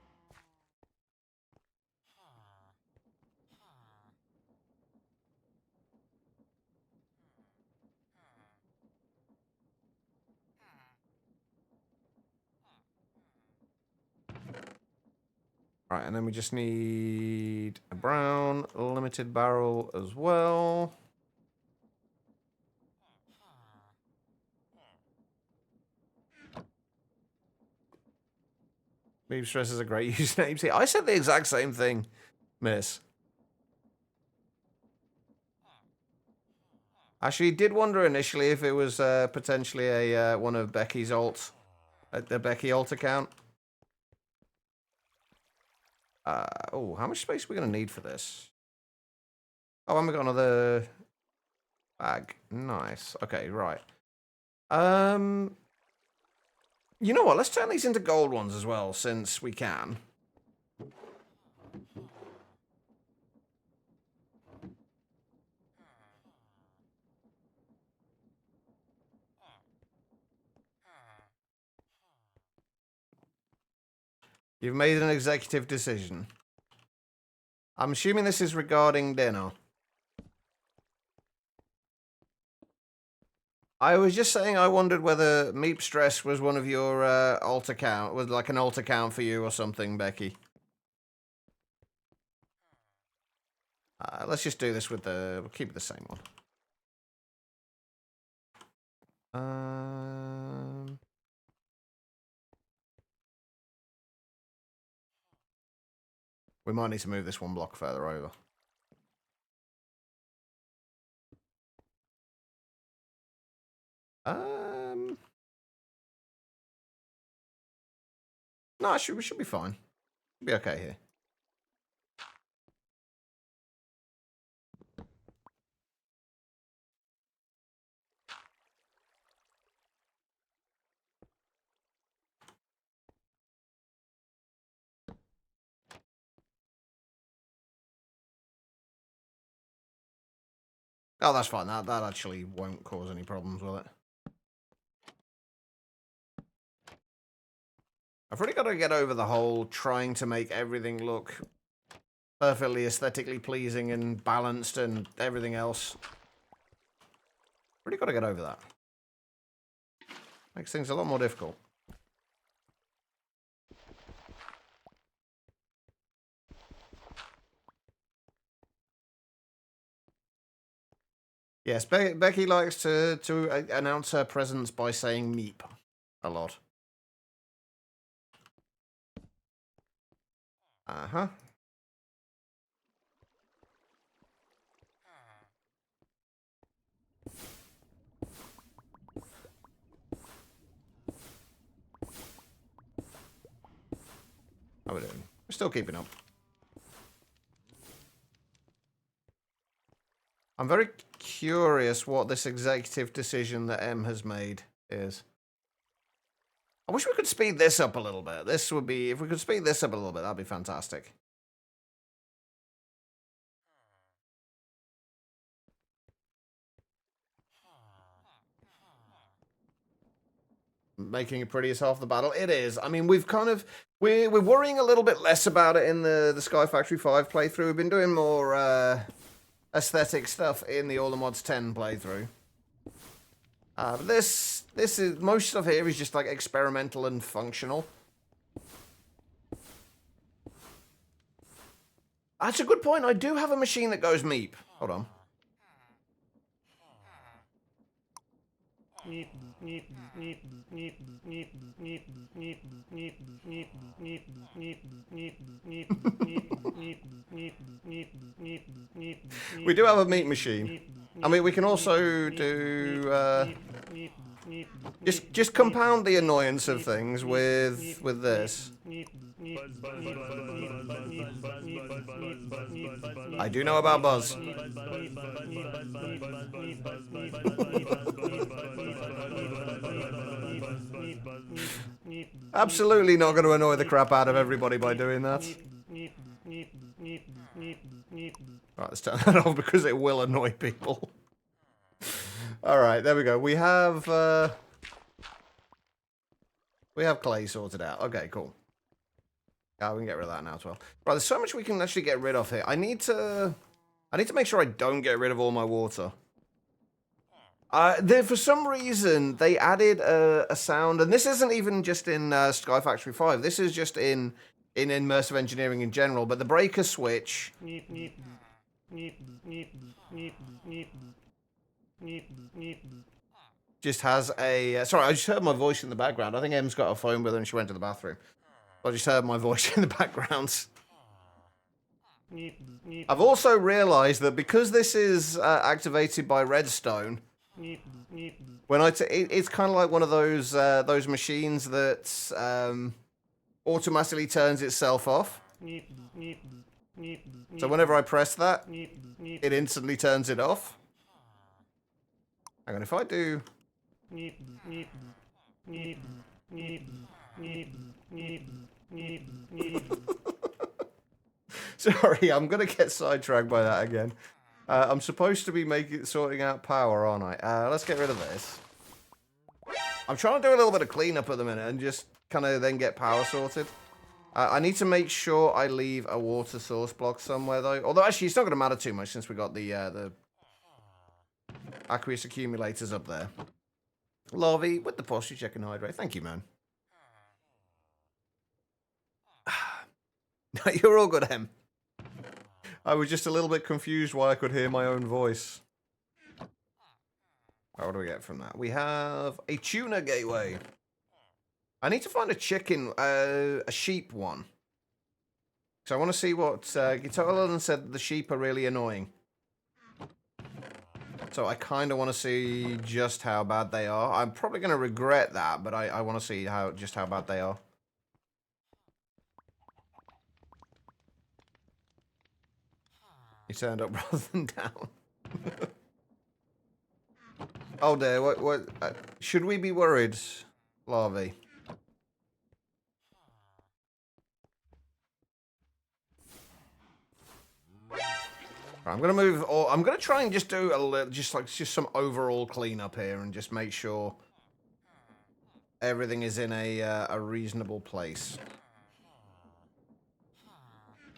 Right, and then we just need a brown limited barrel as well. Meep Stress is a great username. See, I said the exact same thing, miss. Actually, did wonder initially if it was potentially a one of Becky's alts, the Becky alt account. How much space are we going to need for this? Oh, and we got another bag. Nice. Okay, right. You know what? Let's turn these into gold ones as well, since we can. You've made an executive decision. I'm assuming this is regarding dinner. I was just saying I wondered whether Meep Stress was one of your alt account, was like an alt account for you or something, Becky. Let's just do this with we'll keep it the same one. We might need to move this one block further over. No, we should be fine. Should be okay here. Oh, that's fine. That actually won't cause any problems with it. I've really got to get over the whole trying to make everything look perfectly aesthetically pleasing and balanced and everything else. Really got to get over that. Makes things a lot more difficult. Yes, Becky likes to announce her presence by saying meep a lot. Uh-huh. How are we doing? We're still keeping up. I'm very curious what this executive decision that M has made is. I wish we could speed this up a little bit. This would be, if we could speed this up a little bit, that'd be fantastic. Making it pretty as half the battle. It is. I mean, we've kind of, we're worrying a little bit less about it in the Sky Factory 5 playthrough. We've been doing more aesthetic stuff in the All the Mods 10 playthrough. But this is, most stuff here is just like experimental and functional. That's a good point. I do have a machine that goes meep. Hold on. We do have a meat machine. I mean, we can also do just compound the annoyance of things with this. I do know about Buzz. Absolutely not going to annoy the crap out of everybody by doing that. Right, let's turn that off because it will annoy people. Alright, there we go. We have clay sorted out. Okay, cool. Yeah, we can get rid of that now as well. Right, there's so much we can actually get rid of here. I need to make sure I don't get rid of all my water. For some reason, they added a sound, and this isn't even just in Sky Factory 5. This is just in immersive engineering in general. But the breaker switch just has a... sorry, I just heard my voice in the background. I think Em's got her phone with her and she went to the bathroom. I just heard my voice in the background. I've also realized that because this is activated by redstone, when it's kind of like one of those machines that automatically turns itself off. So whenever I press that, it instantly turns it off. Hang on, if I do... Sorry, I'm going to get sidetracked by that again. I'm supposed to be sorting out power, aren't I? Let's get rid of this. I'm trying to do a little bit of cleanup at the minute and just kind of then get power sorted. I need to make sure I leave a water source block somewhere, though. Although, actually, it's not going to matter too much since we got the aqueous accumulators up there. Larvae, with the posture check and hydrate. Thank you, man. You're all good, Em. I was just a little bit confused why I could hear my own voice. Right, what do we get from that? We have a tuna gateway. I need to find a chicken, a sheep one. So I want to see what Guitar London said. The sheep are really annoying. So I kind of want to see just how bad they are. I'm probably going to regret that, but I want to see just how bad they are. He turned up rather than down. Oh dear, what should we be worried, Larvae? I'm gonna move. I'm gonna try and just do a little, just some overall cleanup here, and just make sure everything is in a reasonable place.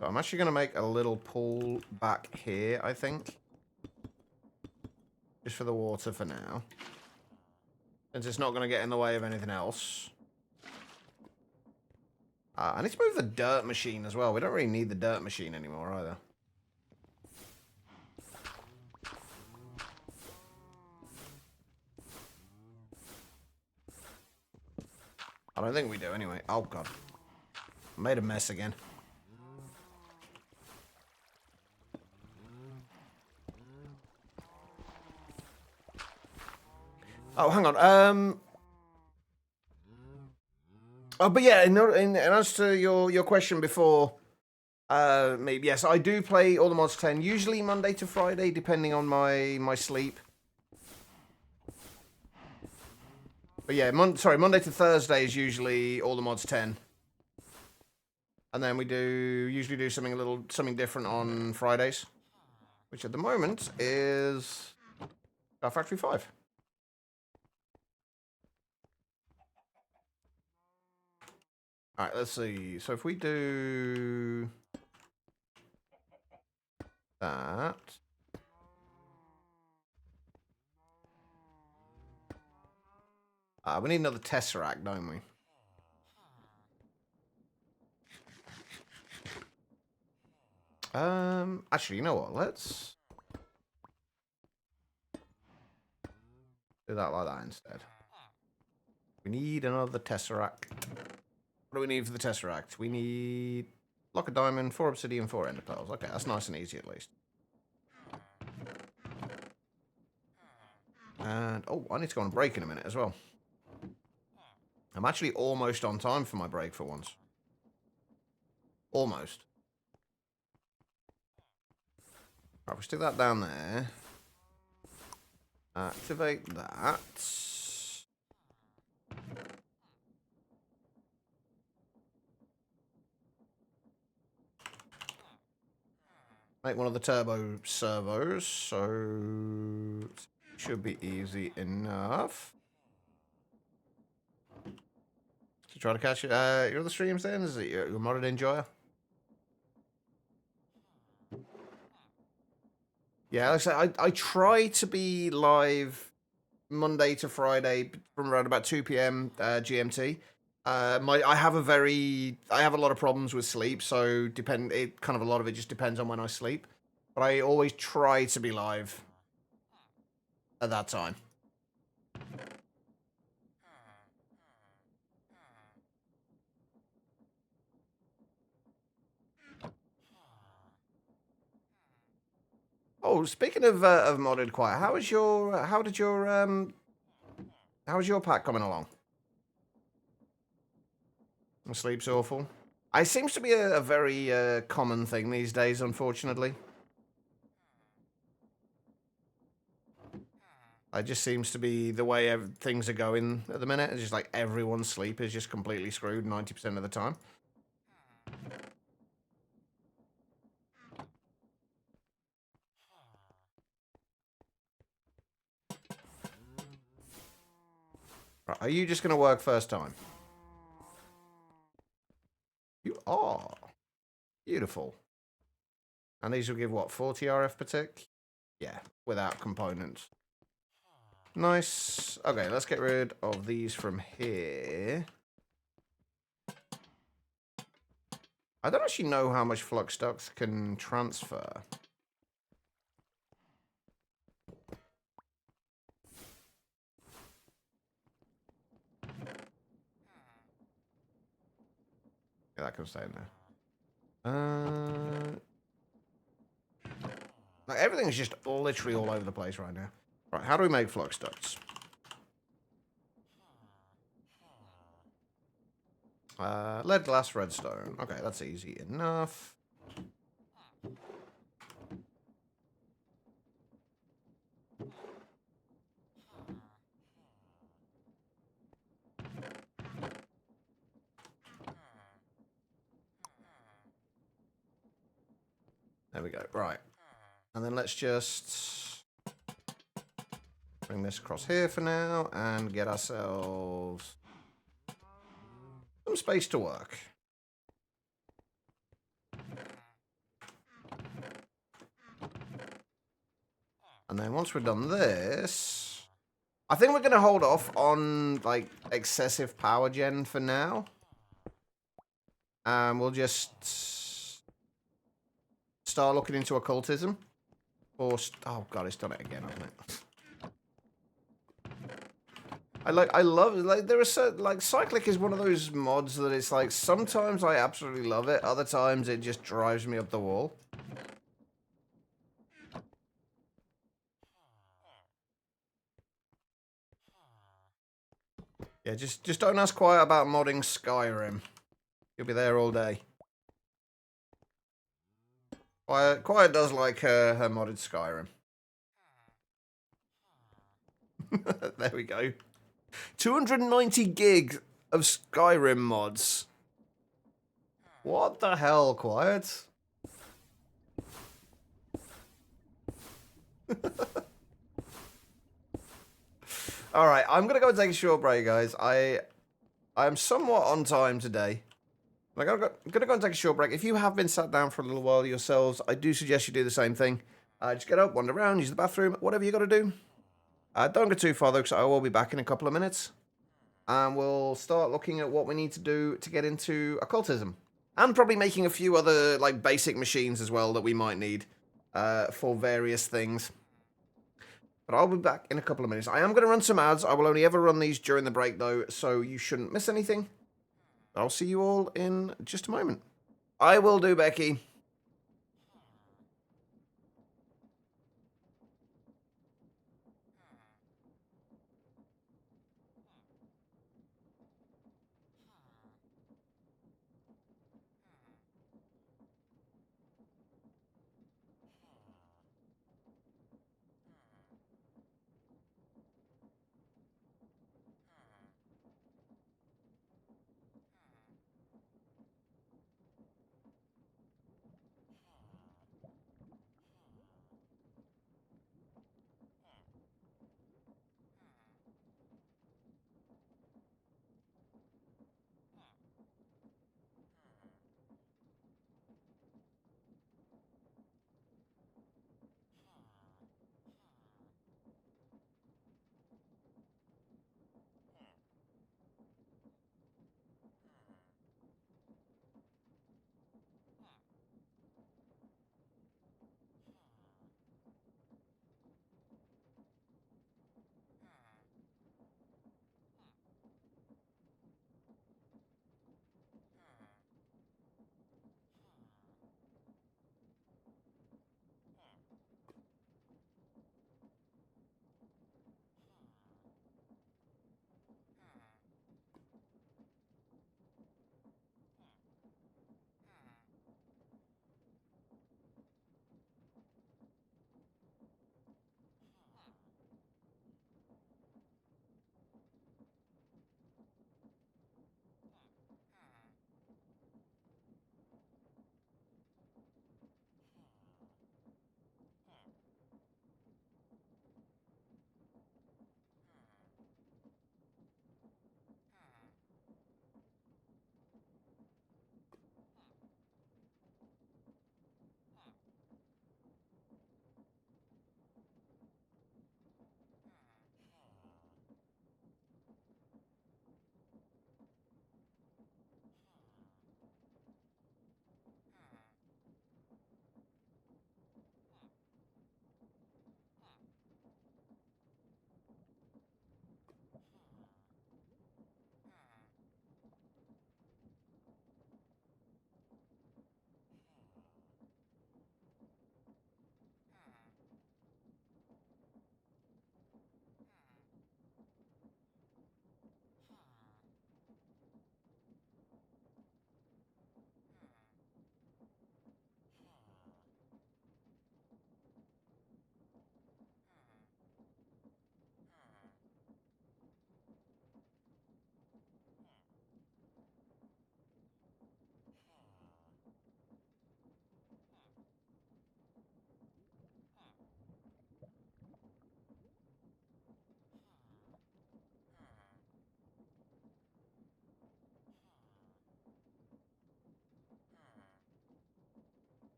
So I'm actually gonna make a little pool back here, I think, just for the water for now, since it's not gonna get in the way of anything else. I need to move the dirt machine as well. We don't really need the dirt machine anymore either. I don't think we do anyway. Oh, God. I made a mess again. Oh, hang on. Oh, but yeah, in answer to your question before, maybe, yes, I do play All the Mods 10, usually Monday to Friday, depending on my sleep. But yeah, Monday to Thursday is usually all the mods 10. And then we usually do something different on Fridays, which at the moment is Factory 5. All right, let's see. So if we do that, we need another Tesseract, don't we? Actually, you know what? Let's do that like that instead. We need another Tesseract. What do we need for the Tesseract? We need block of diamond, 4 obsidian, 4 ender pearls. Okay, that's nice and easy at least. And, oh, I need to go on a break in a minute as well. I'm actually almost on time for my break for once. Almost. Right, we'll stick that down there. Activate that. Make one of the turbo servos, so should be easy enough. To try to catch your other streams then? Is it your modded enjoyer? Yeah, like I said, I try to be live Monday to Friday from around about 2 p.m. GMT. I have a lot of problems with sleep, so a lot of it just depends on when I sleep. But I always try to be live at that time. Oh, speaking of modded quiet, how was your pack coming along? My sleep's awful. It seems to be a very common thing these days, unfortunately. It just seems to be the way things are going at the minute. It's just like everyone's sleep is just completely screwed 90% of the time. Right, are you just going to work first time? You are. Beautiful. And these will give, what, 40 RF per tick? Yeah, without components. Nice. Okay, let's get rid of these from here. I don't actually know how much flux ducts can transfer. Yeah, that can stay in there. Like everything's just literally all over the place right now. Right, how do we make flux ducts? Lead, glass, redstone. Okay, that's easy enough. There we go. Right. And then let's just bring this across here for now and get ourselves some space to work. And then once we're done this, I think we're going to hold off on like excessive power gen for now. And we'll just start looking into occultism. Or, oh god, it's done it again, hasn't it? I love, like, there are certain, like, Cyclic is one of those mods that it's like, sometimes I absolutely love it, other times it just drives me up the wall. Yeah, just don't ask Quiet about modding Skyrim. You'll be there all day. Quiet does like her modded Skyrim. There we go. 290 gig of Skyrim mods. What the hell, Quiet? Alright, I'm gonna go and take a short break, guys. I'm somewhat on time today. I'm gonna go and take a short break. If you have been sat down for a little while yourselves, I do suggest you do the same thing. Just get up, wander around, use the bathroom, whatever you gotta do. Don't go too far though, because I will be back in a couple of minutes. And we'll start looking at what we need to do to get into occultism. And probably making a few other like basic machines as well that we might need for various things. But I'll be back in a couple of minutes. I am going to run some ads. I will only ever run these during the break though, so you shouldn't miss anything. I'll see you all in just a moment. I will do, Becky.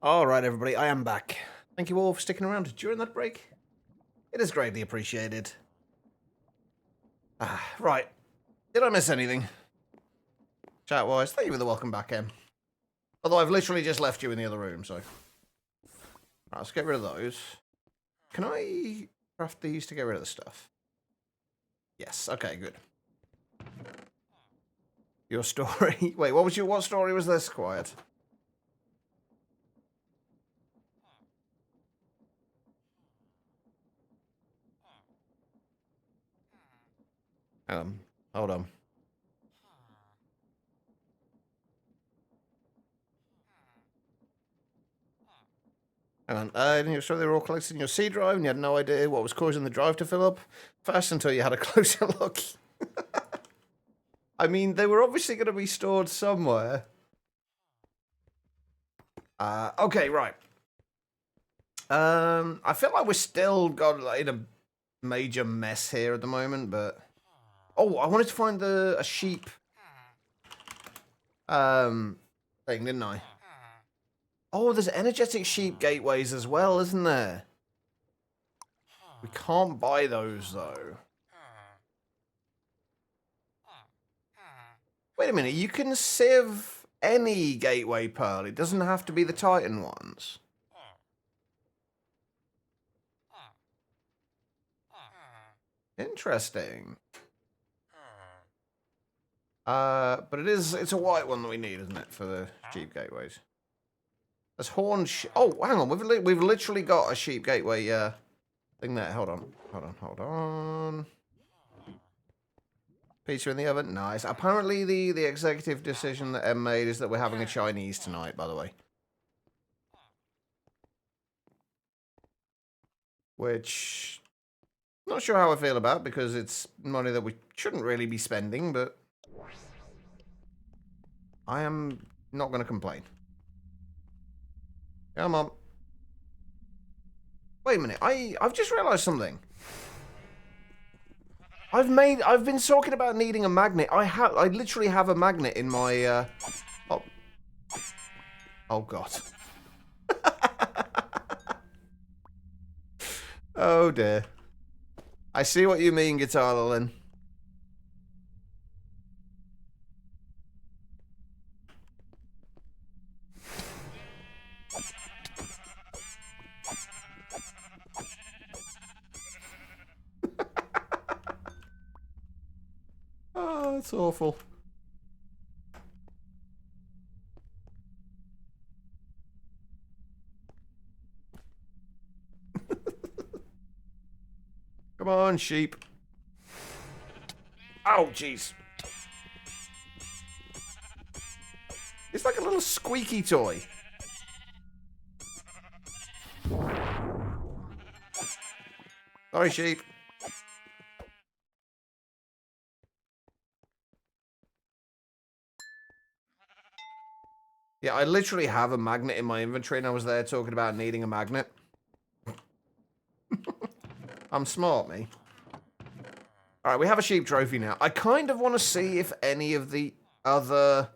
All right, everybody, I am back. Thank you all for sticking around during that break. It is greatly appreciated. Right. Did I miss anything? Chat-wise, thank you for the welcome back, Em. Although I've literally just left you in the other room, so... Right, let's get rid of those. Can I craft these to get rid of the stuff? Yes, okay, good. Your story... Wait, what story was this, Quiet? Hold on. Hang on. So they were all collected in your C drive and you had no idea what was causing the drive to fill up fast until you had a closer look. I mean, they were obviously going to be stored somewhere. Okay, right. I feel like we're still got like, in a major mess here at the moment, but... Oh, I wanted to find a sheep thing, didn't I? Oh, there's energetic sheep gateways as well, isn't there? We can't buy those, though. Wait a minute, you can sieve any gateway pearl. It doesn't have to be the Titan ones. Interesting. But it's a white one that we need, isn't it, for the sheep gateways? There's horn oh, hang on, we've literally got a sheep gateway thing there. Hold on. Pizza in the oven, nice. Apparently the executive decision that Em made is that we're having a Chinese tonight, by the way. Which, not sure how I feel about, because it's money that we shouldn't really be spending, but I am not going to complain. Come on. Wait a minute, I've just realized something. I've been talking about needing a magnet. I literally have a magnet in my, Oh God. Oh dear. I see what you mean, Guitar Lilin. Oh, that's awful. Come on, sheep. Oh, jeez. It's like a little squeaky toy. Sorry, sheep. Yeah, I literally have a magnet in my inventory, and I was there talking about needing a magnet. I'm smart, me. Alright, we have a sheep trophy now. I kind of want to see if any of the other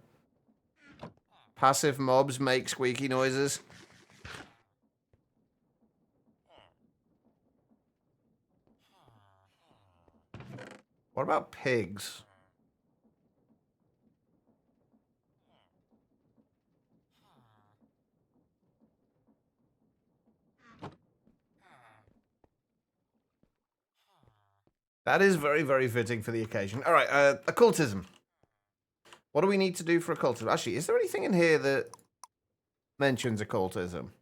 passive mobs make squeaky noises. What about pigs? That is very, very fitting for the occasion. All right, occultism. What do we need to do for occultism? Actually, is there anything in here that mentions occultism?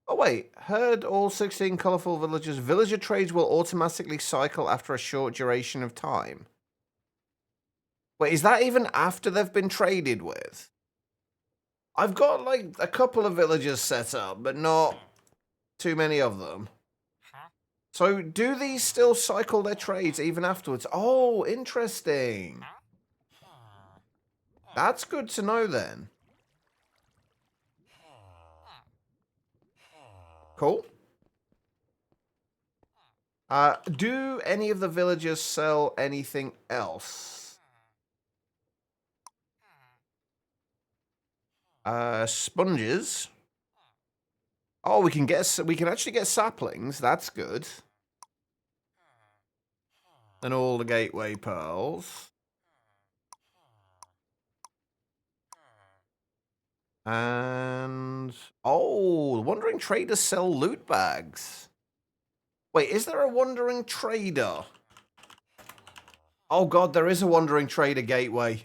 Oh, wait. Herd all 16 colorful villagers. Villager trades will automatically cycle after a short duration of time. Wait, is that even after they've been traded with? I've got, like, a couple of villagers set up, but not too many of them. So, do these still cycle their trades even afterwards? Oh, interesting. That's good to know, then. Cool. Do any of the villagers sell anything else? Sponges. Oh, we can actually get saplings. That's good. And all the gateway pearls. And oh, the Wandering Traders sell loot bags. Wait, is there a Wandering Trader? Oh god, there is a Wandering Trader gateway.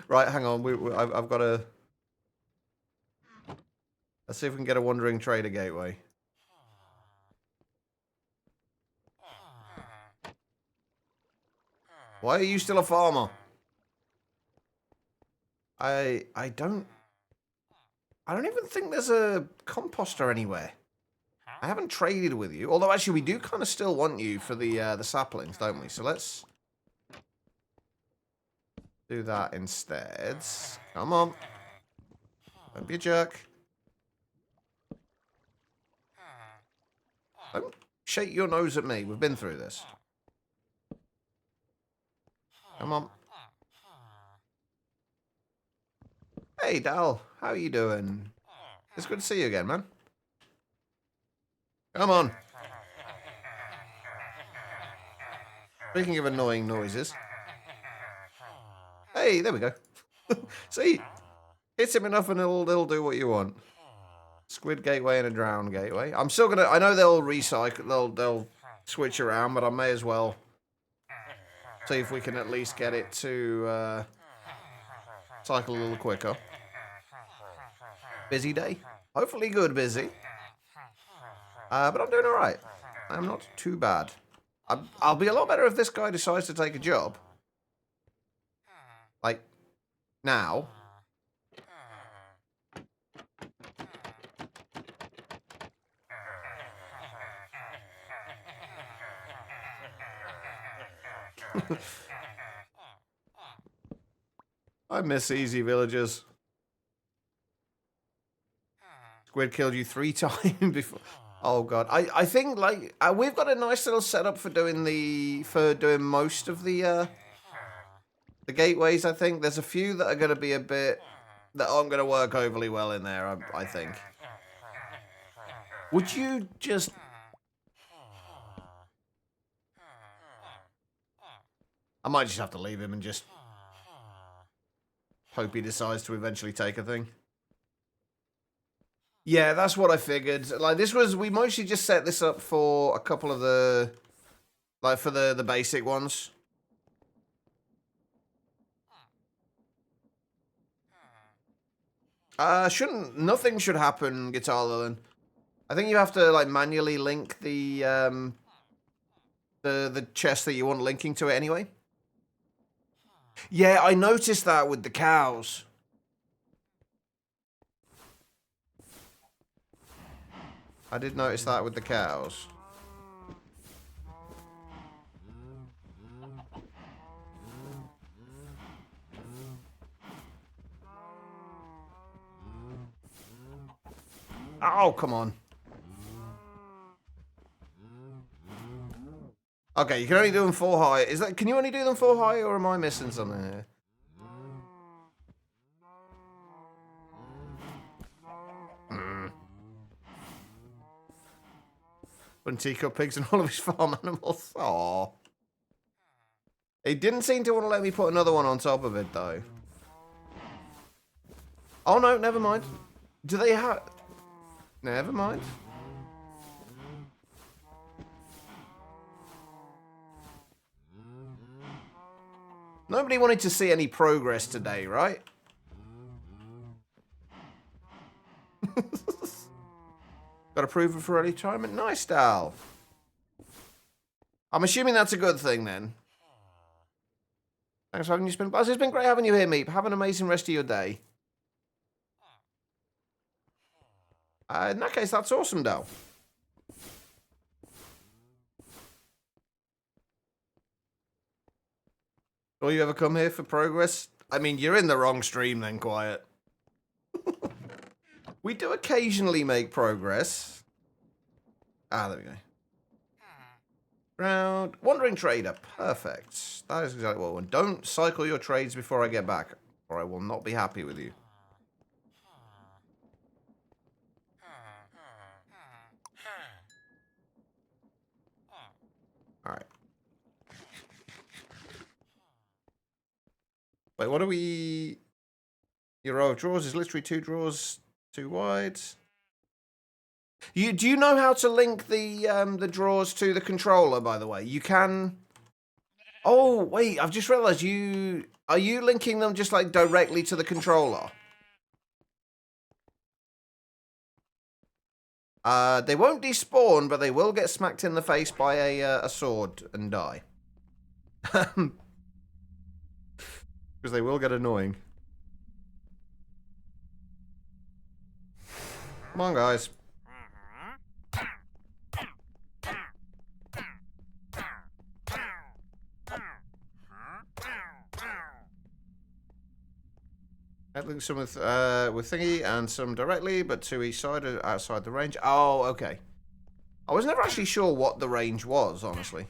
Right, hang on. I've got to. Let's see if we can get a Wandering Trader gateway. Why are you still a farmer? I don't even think there's a composter anywhere. I haven't traded with you. Although actually we do kind of still want you for the saplings, don't we? So let's do that instead. Come on. Don't be a jerk. Don't shake your nose at me. We've been through this. Come on. Hey, Dal. How you doing? It's good to see you again, man. Come on. Speaking of annoying noises. Hey, there we go. See? Hit him enough and it'll do what you want. Squid gateway and a drown gateway. I'm still gonna... I know they'll recycle... They'll switch around, but I may as well see if we can at least get it to cycle a little quicker. Busy day. Hopefully good busy. But I'm doing alright. I'm not too bad. I'll be a lot better if this guy decides to take a job. Like, now. I miss easy villagers. Squid killed you 3 times before. Oh god, I think like we've got a nice little setup for doing most of the gateways. I think there's a few that are going to be a bit that aren't going to work overly well in there. I think. Would you just? I might just have to leave him and just hope he decides to eventually take a thing. Yeah, that's what I figured. Like, we mostly just set this up for a couple of the, like, for the basic ones. Nothing should happen, Guitar Lilin. I think you have to, like, manually link the chest that you want linking to it anyway. Yeah, I noticed that with the cows. I did notice that with the cows. Oh, come on. Okay, you can only do them 4 high. Can you only do them 4 high, or am I missing something here? Teacup pigs and all of his farm animals. Aww. He didn't seem to want to let me put another one on top of it, though. Oh, no, never mind. Do they have... Never mind. Nobody wanted to see any progress today, right? Got approval for early retirement? Nice, Dal. I'm assuming that's a good thing, then. Thanks for having you spend... Buzz, it's been great having you here, Meep. Have an amazing rest of your day. In that case, that's awesome, Dal. Will you ever come here for progress? I mean, you're in the wrong stream then, Quiet. We do occasionally make progress. Ah, there we go. Round. Wandering Trader. Perfect. That is exactly what I want. Don't cycle your trades before I get back. or I will not be happy with you. Alright. Wait, what are we... Your row of drawers is literally 2 drawers too wide. Do you know how to link the drawers to the controller, by the way? You can... Oh, wait, I've just realized you... Are you linking them just, like, directly to the controller? They won't despawn, but they will get smacked in the face by a sword and die. Because they will get annoying. Come on, guys. I think some with thingy and some directly, but to each side outside the range. Oh, okay. I was never actually sure what the range was, honestly.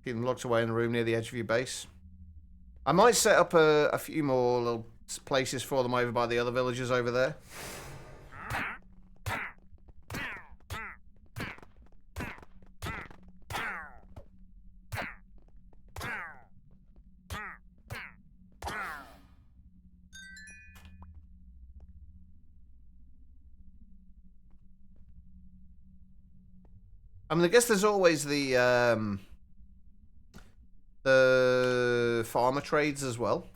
Keep them locked away in a room near the edge of your base. I might set up a few more little places for them over by the other villages over there. I mean, I guess there's always the farmer trades as well.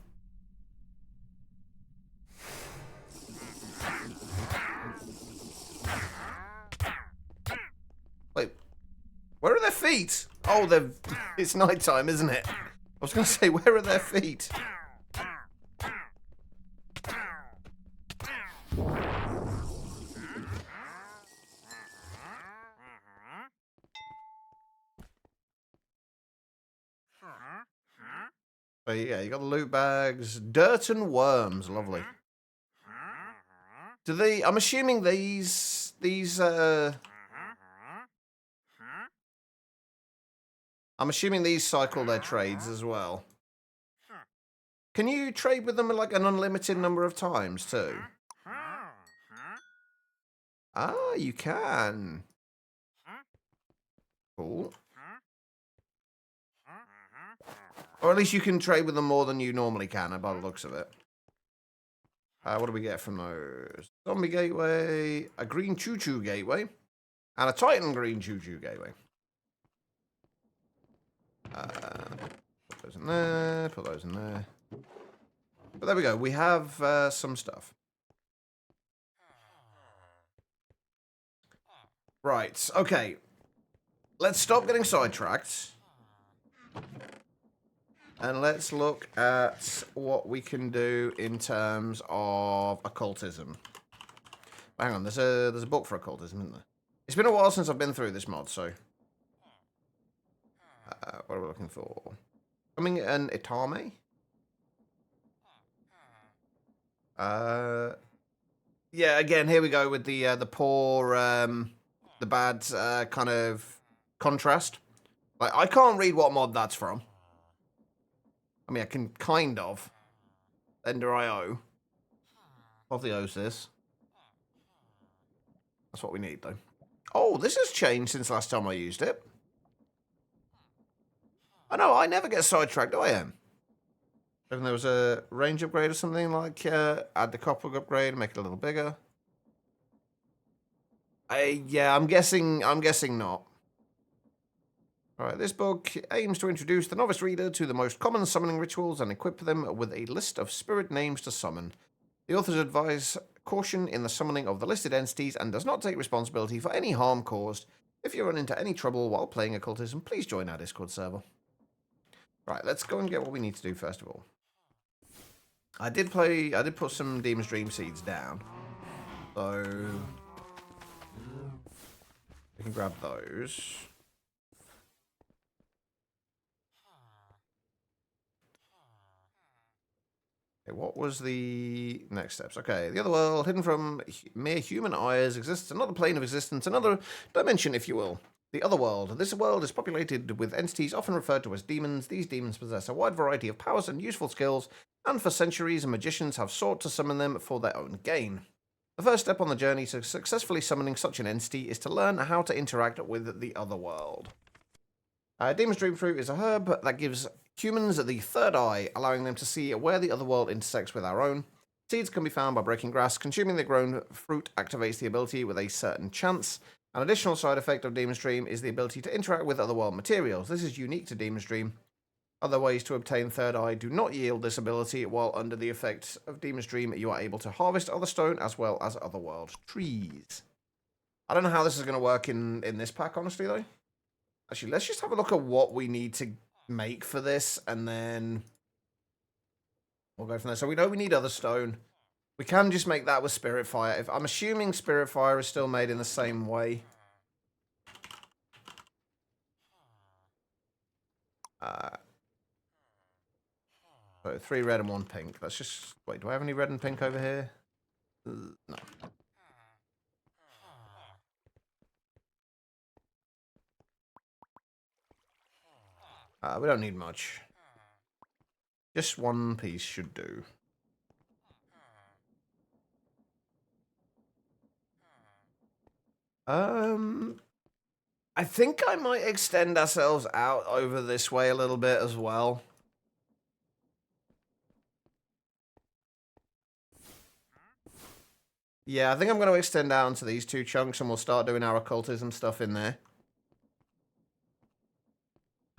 Wait, where are their feet? Oh, it's nighttime, isn't it? I was going to say, where are their feet? Oh, yeah, you got the loot bags. Dirt and worms, lovely. Do they... I'm assuming these I'm assuming these cycle their trades as well. Can you trade with them like an unlimited number of times too? Ah, you can. Cool. Or at least you can trade with them more than you normally can, by the looks of it. What do we get from those? Zombie gateway, a green choo-choo gateway, and a Titan green choo-choo gateway. Put those in there, put those in there. But there we go, we have some stuff. Right, okay. Let's stop getting sidetracked. And let's look at what we can do in terms of occultism. Hang on, there's a book for occultism, isn't there? It's been a while since I've been through this mod, so... what are we looking for? Becoming an Itame? Yeah, again, here we go with the poor, the bad kind of contrast. Like, I can't read what mod that's from. I mean, I can kind of. Ender.io. Probably owes this. That's what we need, though. Oh, this has changed since last time I used it. I know, I never get sidetracked, do I am? And there was a range upgrade or something, like add the copper upgrade, make it a little bigger. Yeah, I'm guessing not. Alright, this book aims to introduce the novice reader to the most common summoning rituals and equip them with a list of spirit names to summon. The authors advise caution in the summoning of the listed entities and does not take responsibility for any harm caused. If you run into any trouble while playing occultism, please join our Discord server. Right, let's go and get what we need to do first of all. I did put some Demon's Dream seeds down. So we can grab those. Okay, what was the next steps? Okay, the other world, hidden from mere human eyes, exists another plane of existence, another dimension, if you will. The other world. This world is populated with entities often referred to as demons. These demons possess a wide variety of powers and useful skills, and for centuries, magicians have sought to summon them for their own gain. The first step on the journey to successfully summoning such an entity is to learn how to interact with the other world. Demon's Dream Fruit is a herb that gives humans the third eye, allowing them to see where the other world intersects with our own. Seeds can be found by breaking grass. Consuming the grown fruit activates the ability with a certain chance. An additional side effect of Demon's Dream is the ability to interact with other world materials. This is unique to Demon's Dream. Other ways to obtain Third Eye do not yield this ability, while under the effects of Demon's Dream, you are able to harvest other stone as well as other world trees. I don't know how this is going to work in this pack, honestly, though. Actually, let's just have a look at what we need to make for this, and then we'll go from there. So we know we need other stone. We can just make that with Spirit Fire. I'm assuming Spirit Fire is still made in the same way. So 3 red and 1 pink. Let's just... Wait, do I have any red and pink over here? No. We don't need much. Just 1 piece should do. I think I might extend ourselves out over this way a little bit as well. Yeah, I think I'm going to extend out into these 2 chunks and we'll start doing our occultism stuff in there.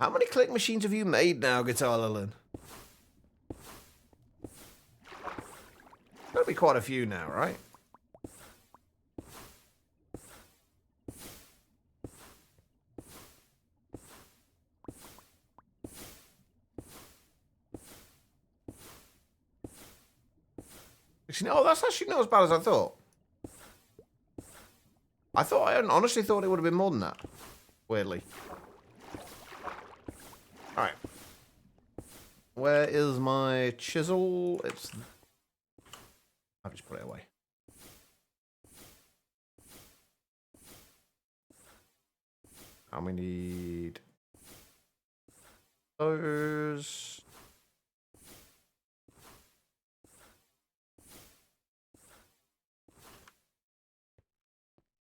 How many click machines have you made now, Guitar Lilin? Gotta be quite a few now, right? Oh, that's actually not as bad as I thought. I honestly thought it would have been more than that. Weirdly. Alright. Where is my chisel? I'll just put it away. And we need those.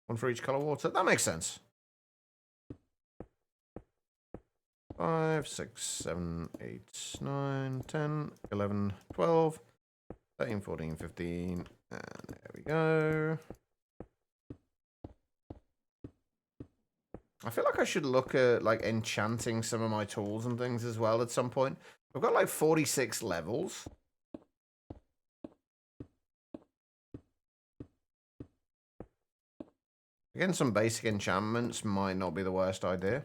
One for each color water. That makes sense. 5, 6, 7, 8, 9, 10, 11, 12, 13, 14, 15. And there we go. I feel like I should look at like enchanting some of my tools and things as well at some point. I've got like 46 levels. Again, some basic enchantments might not be the worst idea.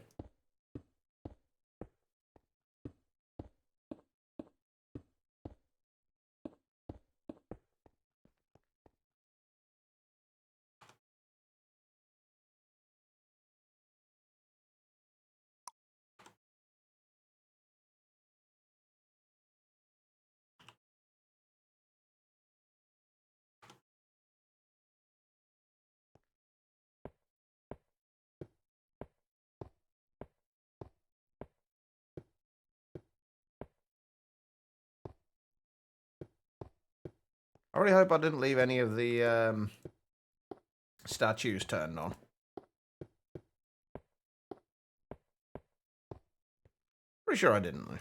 I really hope I didn't leave any of the statues turned on. Pretty sure I didn't, though.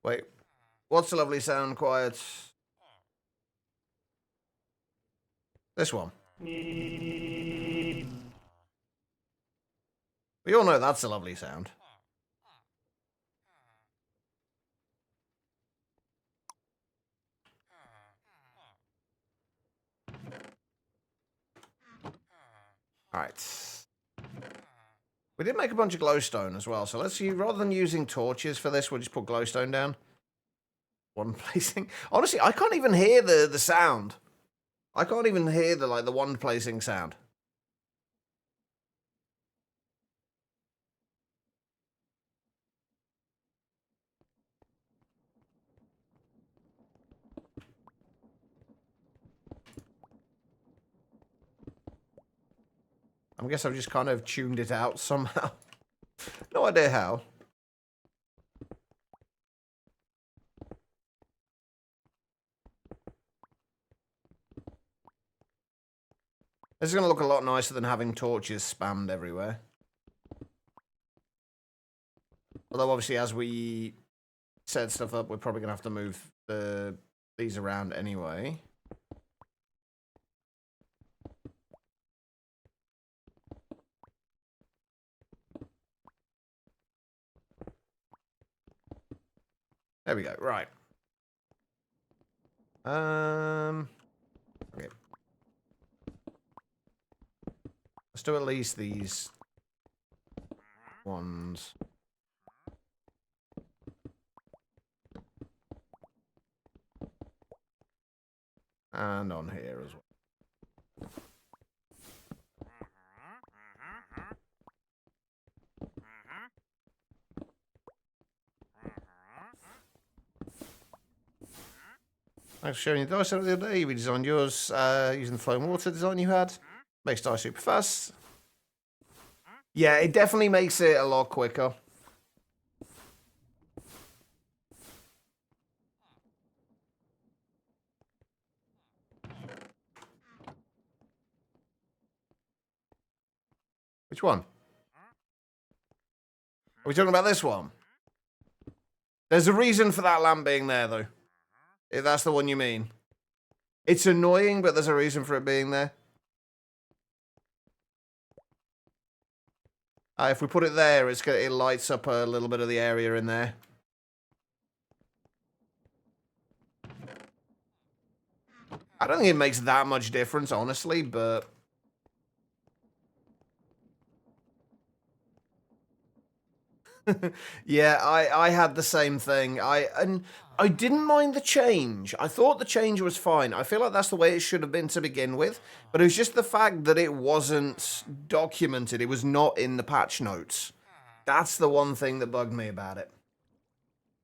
Wait. What's the lovely sound, quiet? This one. We all know that's a lovely sound. Alright. We did make a bunch of glowstone as well, so let's see, rather than using torches for this, we'll just put glowstone down. One placing. Honestly, I can't even hear the sound. I can't even hear the one placing sound. I guess I've just kind of tuned it out somehow. No idea how. This is going to look a lot nicer than having torches spammed everywhere. Although, obviously, as we set stuff up, we're probably going to have to move these around anyway. There we go. Right. Okay. Let's do at least these ones. And on here as well. Thanks for sharing your dice over the other day. You redesigned yours using the flowing water design you had. Makes dice super fast. Yeah, it definitely makes it a lot quicker. Which one? Are we talking about this one? There's a reason for that lamp being there, though. If that's the one you mean. It's annoying, but there's a reason for it being there. If we put it there, it lights up a little bit of the area in there. I don't think it makes that much difference, honestly, but... Yeah, I had the same thing. I didn't mind the change. I thought the change was fine. I feel like that's the way it should have been to begin with. But it was just the fact that it wasn't documented. It was not in the patch notes. That's the one thing that bugged me about it.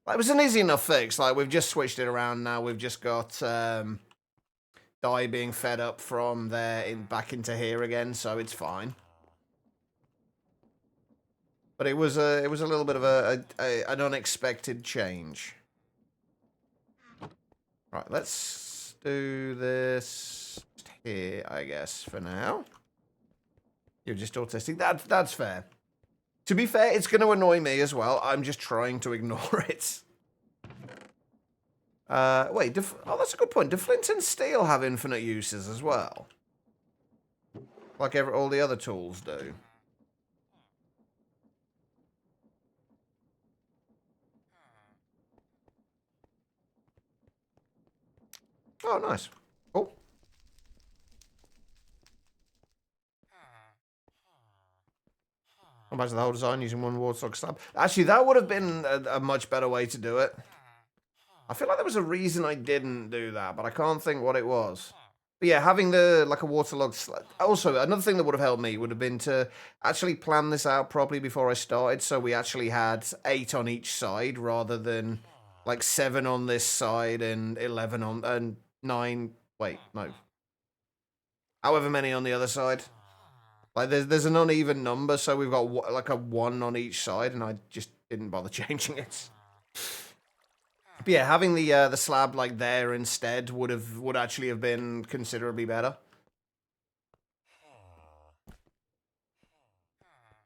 Like, it was an easy enough fix. Like, we've just switched it around now. We've just got dye being fed up from there back into here again, so it's fine. But it was a little bit of an unexpected change. Right, let's do this here, I guess, for now. You're just autistic. That's fair. To be fair, it's going to annoy me as well. I'm just trying to ignore it. Wait, oh, that's a good point. Do flint and steel have infinite uses as well? Like all the other tools do. Oh, nice. Oh. Imagine the whole design using one warthog slab. Actually, that would have been a much better way to do it. I feel like there was a reason I didn't do that, but I can't think what it was. But yeah, having like a waterlogged slab. Also, another thing that would have helped me would have been to actually plan this out properly before I started, so we actually had 8 on each side rather than like 7 on this side and 11 on and 9. Wait, no. However many on the other side. Like, there's an uneven number, so we've got like a 1 on each side, and I just didn't bother changing it. But yeah, having the slab like there instead would actually have been considerably better.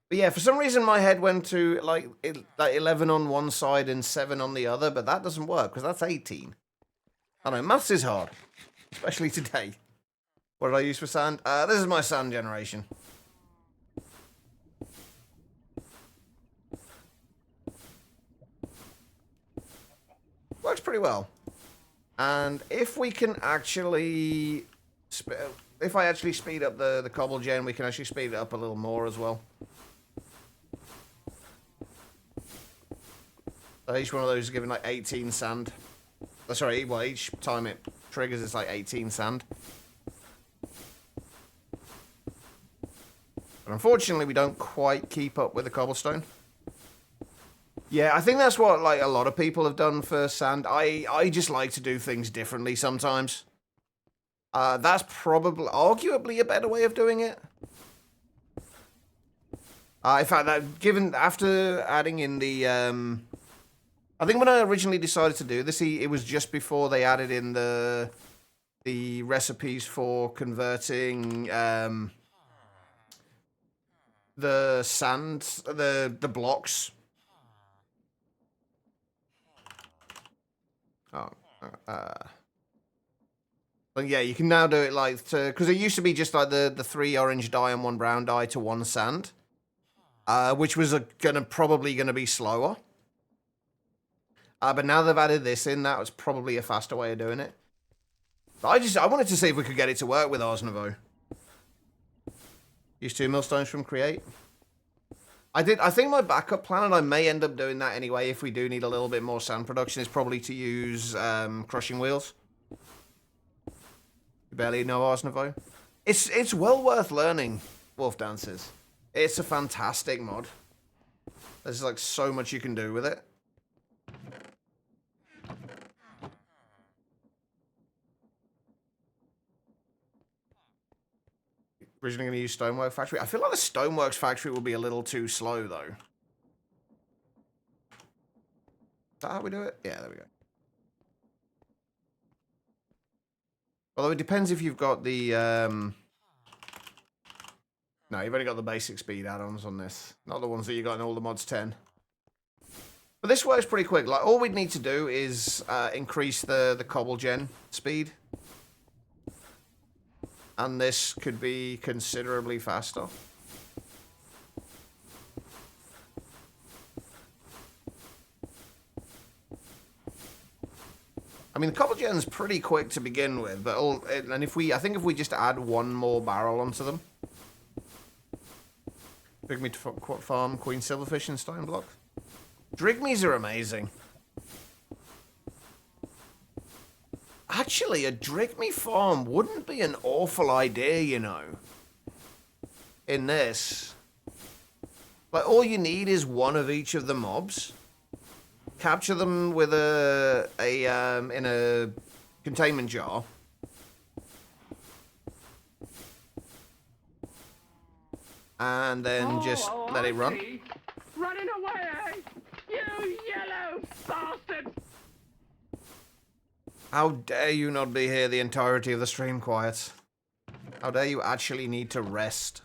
But yeah, for some reason my head went to like 11 on one side and 7 on the other, but that doesn't work because that's 18. I know, maths is hard, especially today. What did I use for sand? This is my sand generation. Works pretty well. And if we can actually... If I actually speed up the cobble gen, we can actually speed it up a little more as well. So each one of those is giving like 18 sand. Oh, sorry, well, each time it triggers, it's like 18 sand. But unfortunately, we don't quite keep up with the cobblestone. Yeah, I think that's what like a lot of people have done for sand. I just like to do things differently sometimes. That's probably, arguably, a better way of doing it. In fact, given after adding in the, I think when I originally decided to do this, it was just before they added in the recipes for converting the sand, the blocks. Oh, but yeah, you can now do it like because it used to be just like the 3 orange dye and 1 brown dye to 1 sand, which was probably gonna be slower. But now they've added this in, that was probably a faster way of doing it. But I wanted to see if we could get it to work with Ars Nouveau. Use 2 millstones from Create. I think my backup plan, and I may end up doing that anyway if we do need a little bit more sand production, is probably to use crushing wheels. You barely know Ars Nouveau. It's well worth learning Wolf Dances. It's a fantastic mod. There's like so much you can do with it. Originally going to use Stonework Factory. I feel like the Stoneworks Factory will be a little too slow, though. Is that how we do it? Yeah, there we go. Although it depends if you've got the... No, you've only got the basic speed add-ons on this. Not the ones that you got in all the mods 10. But this works pretty quick. Like, all we'd need to do is increase the cobble gen speed. And this could be considerably faster. I mean, the cobble gen's pretty quick to begin with, but I think if we just add 1 more barrel onto them, Drigme farm, Queen Silverfish, and Stone Block. Drigmes are amazing. Actually, a Drigme farm wouldn't be an awful idea, you know. In this. Like, all you need is 1 of each of the mobs. Capture them with in a containment jar. And then just let it run. Running away, eh? You yellow bastard! How dare you not be here the entirety of the stream, Quiet? How dare you actually need to rest?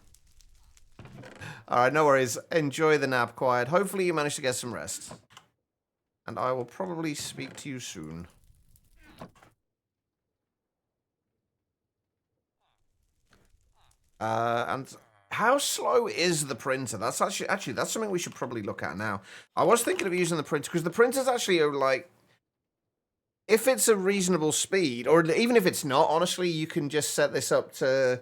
Alright, no worries. Enjoy the nap, Quiet. Hopefully you manage to get some rest. And I will probably speak to you soon. And how slow is the printer? That's actually that's something we should probably look at now. I was thinking of using the printer because the printers actually are like, if it's a reasonable speed, or even if it's not, honestly, you can just set this up to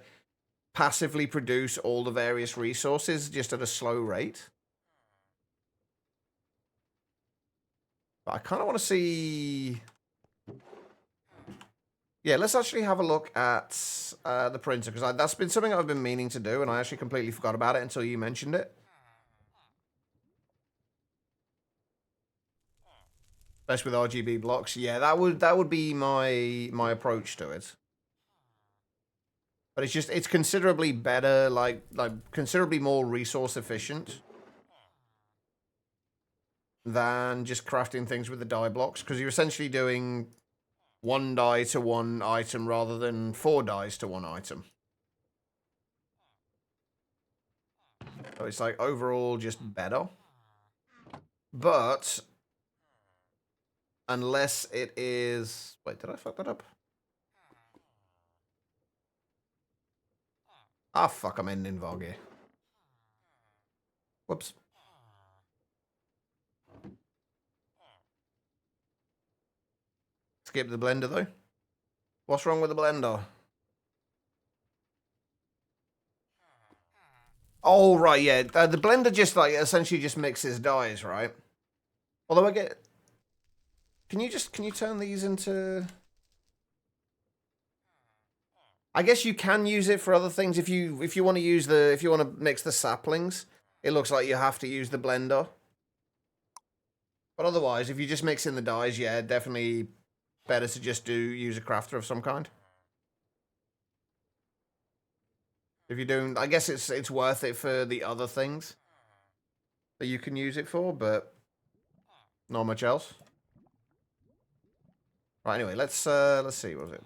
passively produce all the various resources just at a slow rate. But I kind of want to see... Yeah, let's actually have a look at the printer, because that's been something I've been meaning to do, and I actually completely forgot about it until you mentioned it. Especially with RGB blocks. Yeah, that would be my approach to it. But it's considerably better, like considerably more resource efficient than just crafting things with the dye blocks, because you're essentially doing 1 dye to 1 item rather than 4 dyes to 1 item. So it's like overall just better. But unless it is... Wait, did I fuck that up? Ah, fuck, I'm ending Vog here. Whoops. Skip the blender, though. What's wrong with the blender? Oh, right, yeah. The blender just, like, essentially just mixes dyes, right? Although I get... Can you turn these into... I guess you can use it for other things if you want to mix the saplings. It looks like you have to use the blender. But otherwise, if you just mix in the dyes, yeah, definitely better to just use a crafter of some kind. If you're doing, I guess it's worth it for the other things. that you can use it for, but not much else. Right, anyway, let's see. What was it?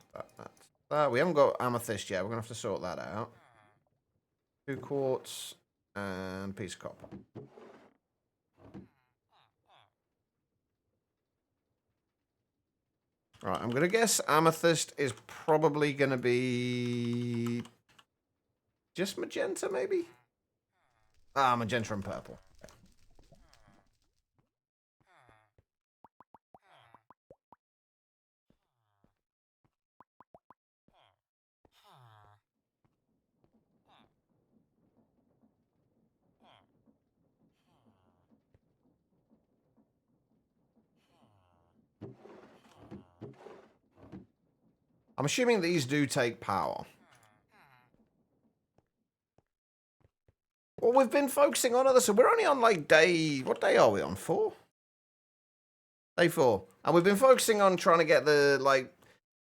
That. We haven't got amethyst yet. We're gonna have to sort that out. 2 quartz and a piece of copper. Right, I'm gonna guess amethyst is probably gonna be just magenta, maybe? Ah, magenta and purple. I'm assuming these do take power. Well, we've been focusing on others, so we're only on like day... What day are we on? 4? Day 4. And we've been focusing on trying to get the, like,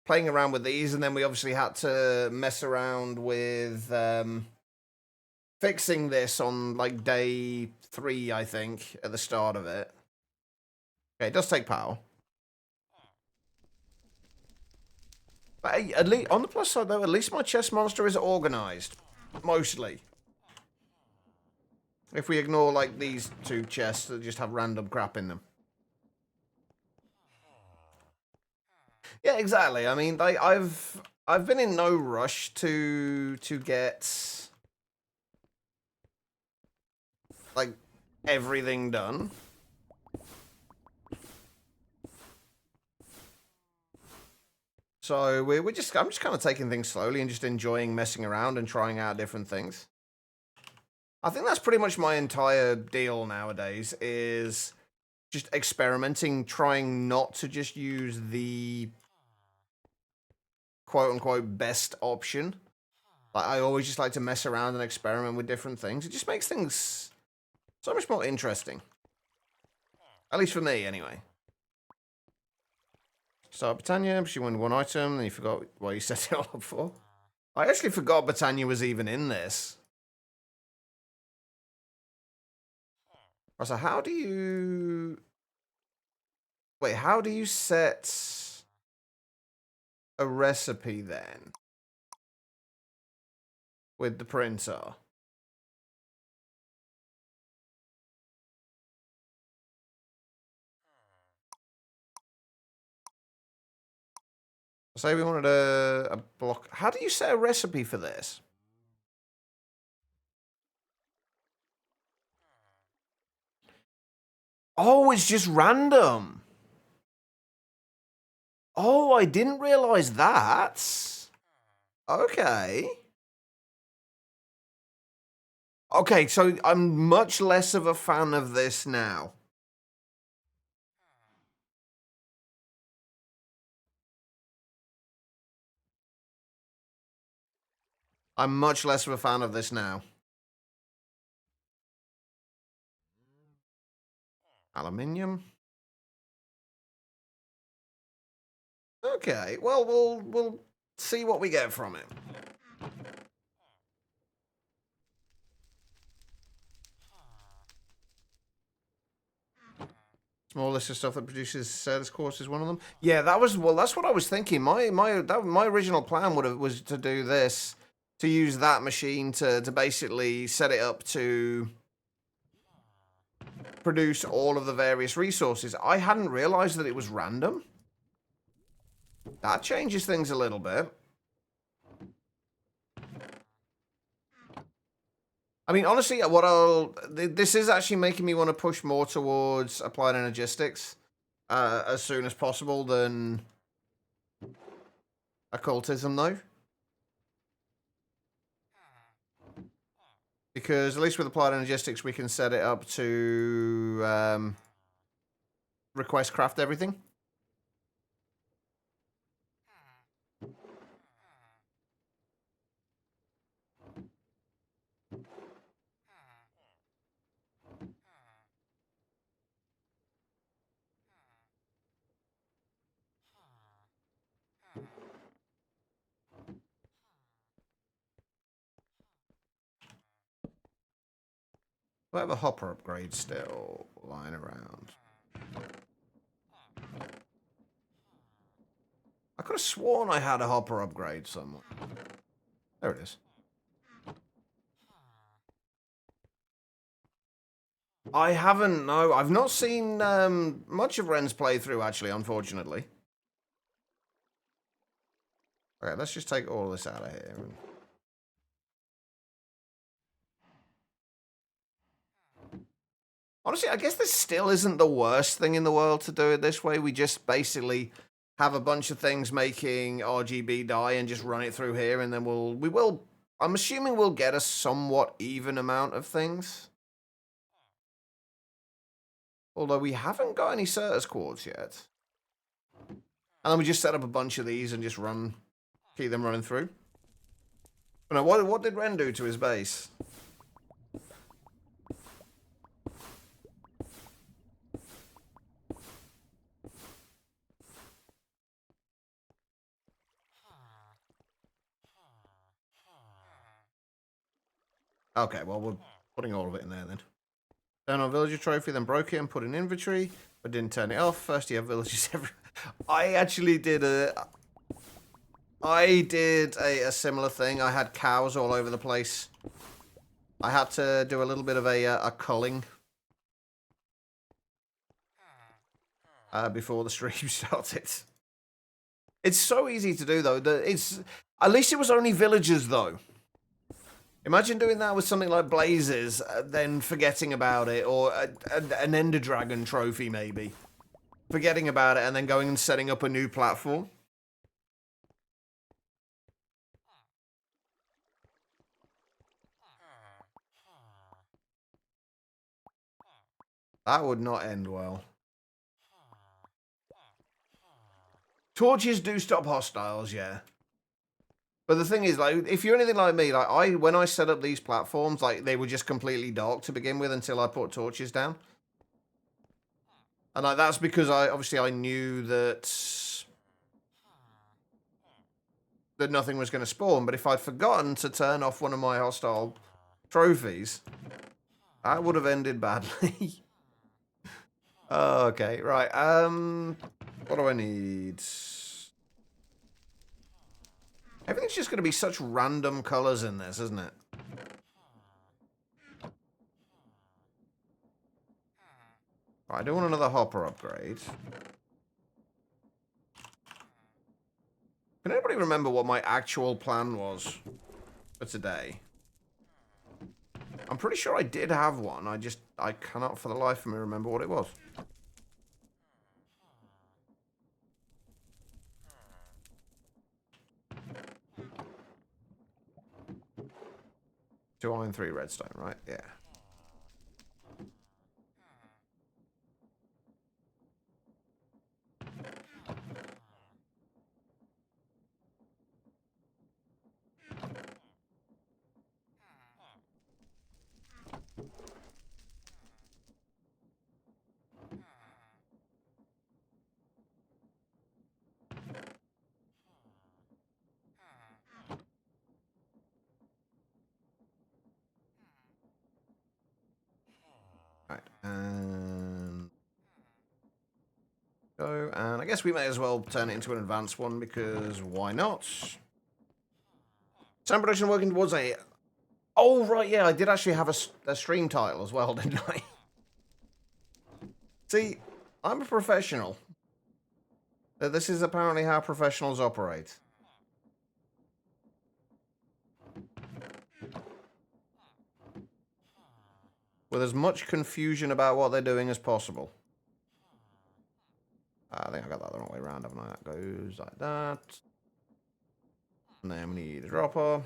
playing around with these, and then we obviously had to mess around with fixing this on, like, day 3, I think, at the start of it. Okay, it does take power. But hey, at least, on the plus side, though, at least my chess monster is organized. Mostly. If we ignore, like, these 2 chests that just have random crap in them. Yeah, exactly. I mean, I've been in no rush to get, like, everything done. So I'm just kind of taking things slowly and just enjoying messing around and trying out different things. I think that's pretty much my entire deal nowadays, is just experimenting, trying not to just use the quote-unquote best option. Like, I always just like to mess around and experiment with different things. It just makes things so much more interesting. At least for me, anyway. Start Britannia, she won 1 item, then you forgot what you set it all up for. I actually forgot Britannia was even in this. So how do you... Wait, how do you set a recipe then? With the printer? Say we wanted a block. How do you set a recipe for this? Oh, it's just random. Oh, I didn't realize that. Okay. Okay, so I'm much less of a fan of this now. I'm much less of a fan of this now. Aluminium. Okay, well, we'll see what we get from it. Small list of stuff that produces service course is one of them. Yeah, that's what I was thinking. My original plan was to do this, to use that machine to basically set it up to produce all of the various resources. I hadn't realized that it was random. That changes things a little bit. I mean, honestly, this is actually making me want to push more towards applied energistics as soon as possible than occultism, though. Because at least with applied energistics, we can set it up to request craft everything. I have a hopper upgrade still lying around. I could have sworn I had a hopper upgrade somewhere. There it is. I haven't, no. I've not seen much of Ren's playthrough, actually, unfortunately. Okay, let's just take all this out of here. Honestly, I guess this still isn't the worst thing in the world to do it this way. We just basically have a bunch of things making RGB dye and just run it through here, and then we will, I'm assuming we'll get a somewhat even amount of things. Although we haven't got any Certus quartz yet. And then we just set up a bunch of these and just keep them running through. But no, what did Ren do to his base? Okay, well, we're putting all of it in there then. Turn on villager trophy, then broke it and put in inventory, but didn't turn it off. First, you have villagers everywhere. I actually did a similar thing. I had cows all over the place. I had to do a little bit of a culling before the stream started. It's so easy to do, though. At least it was only villagers, though. Imagine doing that with something like Blazes, then forgetting about it, or an Ender Dragon trophy, maybe. Forgetting about it, and then going and setting up a new platform. That would not end well. Torches do stop hostiles, yeah. But the thing is, like, if you're anything like me, like when I set up these platforms, like they were just completely dark to begin with until I put torches down. And like that's because I knew that nothing was going to spawn. But if I'd forgotten to turn off one of my hostile trophies, that would have ended badly. Okay, right. What do I need? Everything's just going to be such random colors in this, isn't it? Right, I do want another hopper upgrade. Can anybody remember what my actual plan was for today? I'm pretty sure I did have one. I cannot for the life of me remember what it was. Two iron, 3 redstone, right? Yeah. Right, and go, and I guess we may as well turn it into an advanced one because why not? Sound production working towards a... Oh, right, yeah, I did actually have a stream title as well, didn't I? See, I'm a professional. This is apparently how professionals operate. With as much confusion about what they're doing as possible. I think I got that the wrong way around, haven't I? That goes like that. And then we need a dropper.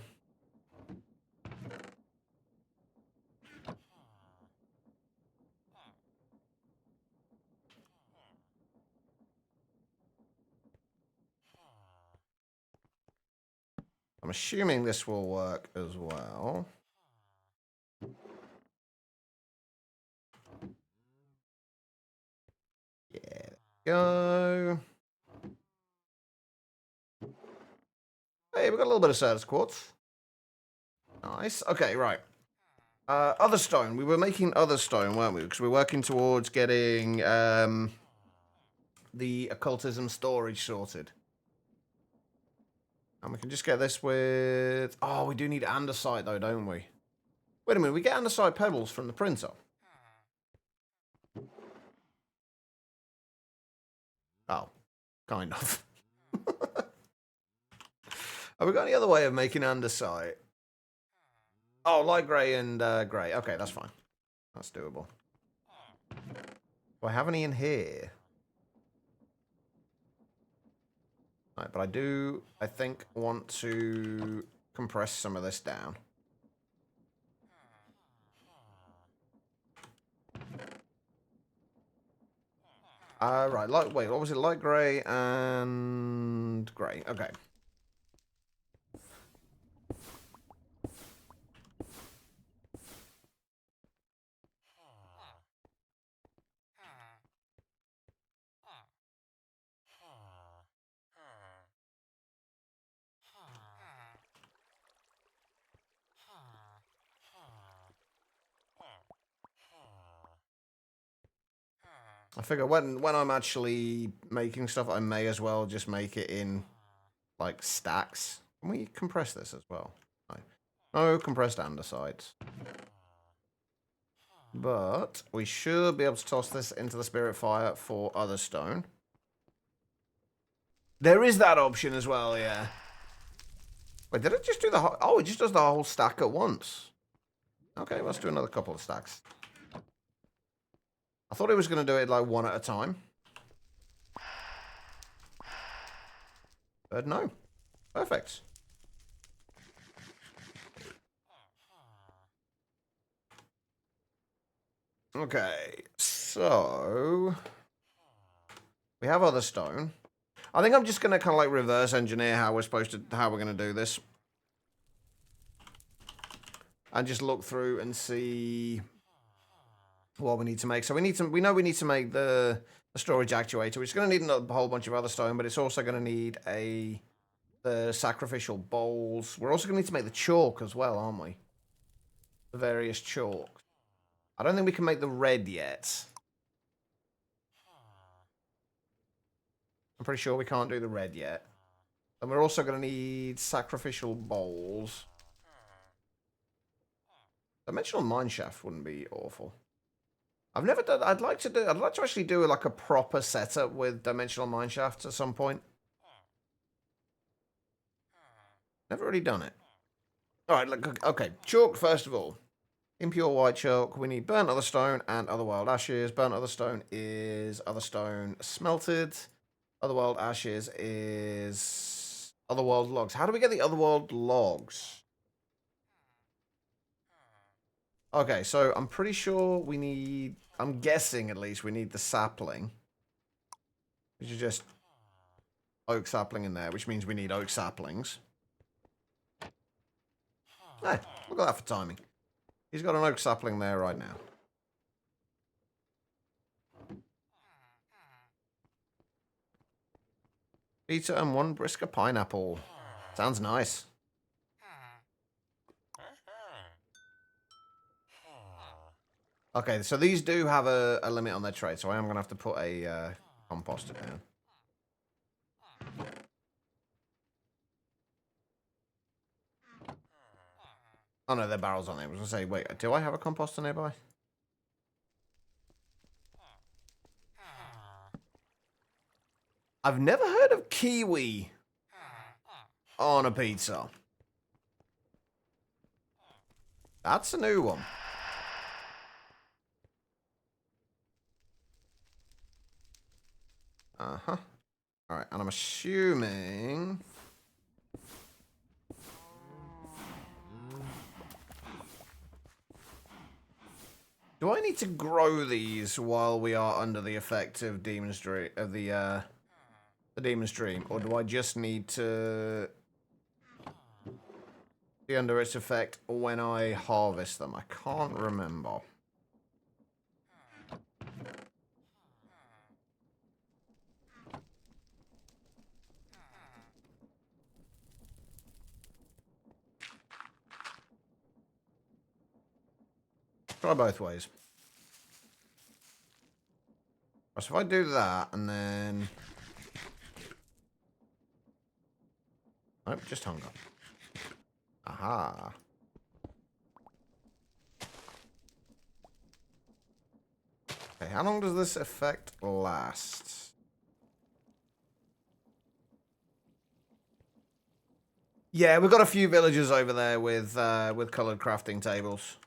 I'm assuming this will work as well. Yeah, there we go. Hey, we got a little bit of Certus quartz. Nice. Okay, right. Other stone. We were making other stone, weren't we? Because we're working towards getting the occultism storage sorted. And we can just get this with... Oh, we do need andesite, though, don't we? Wait a minute, we get andesite pebbles from the printer. Oh, kind of. Have we got any other way of making andesite? Oh, light grey and grey. Okay, that's fine. That's doable. Do I have any in here? Right, but I do, I think, want to compress some of this down. Right, wait, what was it? Light grey and grey. Okay. I figure when I'm actually making stuff, I may as well just make it in, like, stacks. Can we compress this as well? No compressed andesites. But we should be able to toss this into the spirit fire for other stone. There is that option as well, yeah. Wait, did it just do the whole... Oh, it just does the whole stack at once. Okay, let's do another couple of stacks. I thought it was going to do it like one at a time. But no. Perfect. Okay, so... We have other stone. I think I'm just going to kind of like reverse engineer how we're going to do this. And just look through and see what we need to make. So we know we need to make the storage actuator, which is going to need a whole bunch of other stone, but it's also going to need the sacrificial bowls. We're also going to need to make the chalk as well, aren't we? The various chalk. I don't think we can make the red yet. I'm pretty sure we can't do the red yet. And we're also going to need sacrificial bowls. Dimensional mineshaft wouldn't be awful. I've never done... I'd like to actually do like a proper setup with dimensional mineshaft at some point. Never really done it. Alright, look, okay. Chalk, first of all. Impure white chalk. We need burnt other stone and otherworld ashes. Burnt other stone is other stone smelted. Otherworld ashes is otherworld logs. How do we get the otherworld logs? Okay, so I'm pretty sure we need... I'm guessing, at least, we need the sapling. Which is just oak sapling in there, which means we need oak saplings. Hey, look at that for timing. He's got an oak sapling there right now. Pizza and 1 brisker pineapple. Sounds nice. Okay, so these do have a limit on their trade, so I am going to have to put a composter down. Oh no, their barrels on there. I was going to say, wait, do I have a composter nearby? I've never heard of kiwi on a pizza. That's a new one. Uh-huh. Alright, and I'm assuming... Do I need to grow these while we are under the effect of Demon's Dream, of the Demon's Dream, or do I just need to be under its effect when I harvest them? I can't remember. Try both ways. So if I do that and then... Nope, just hung up. Aha. Okay, how long does this effect last? Yeah, we've got a few villagers over there with coloured crafting tables.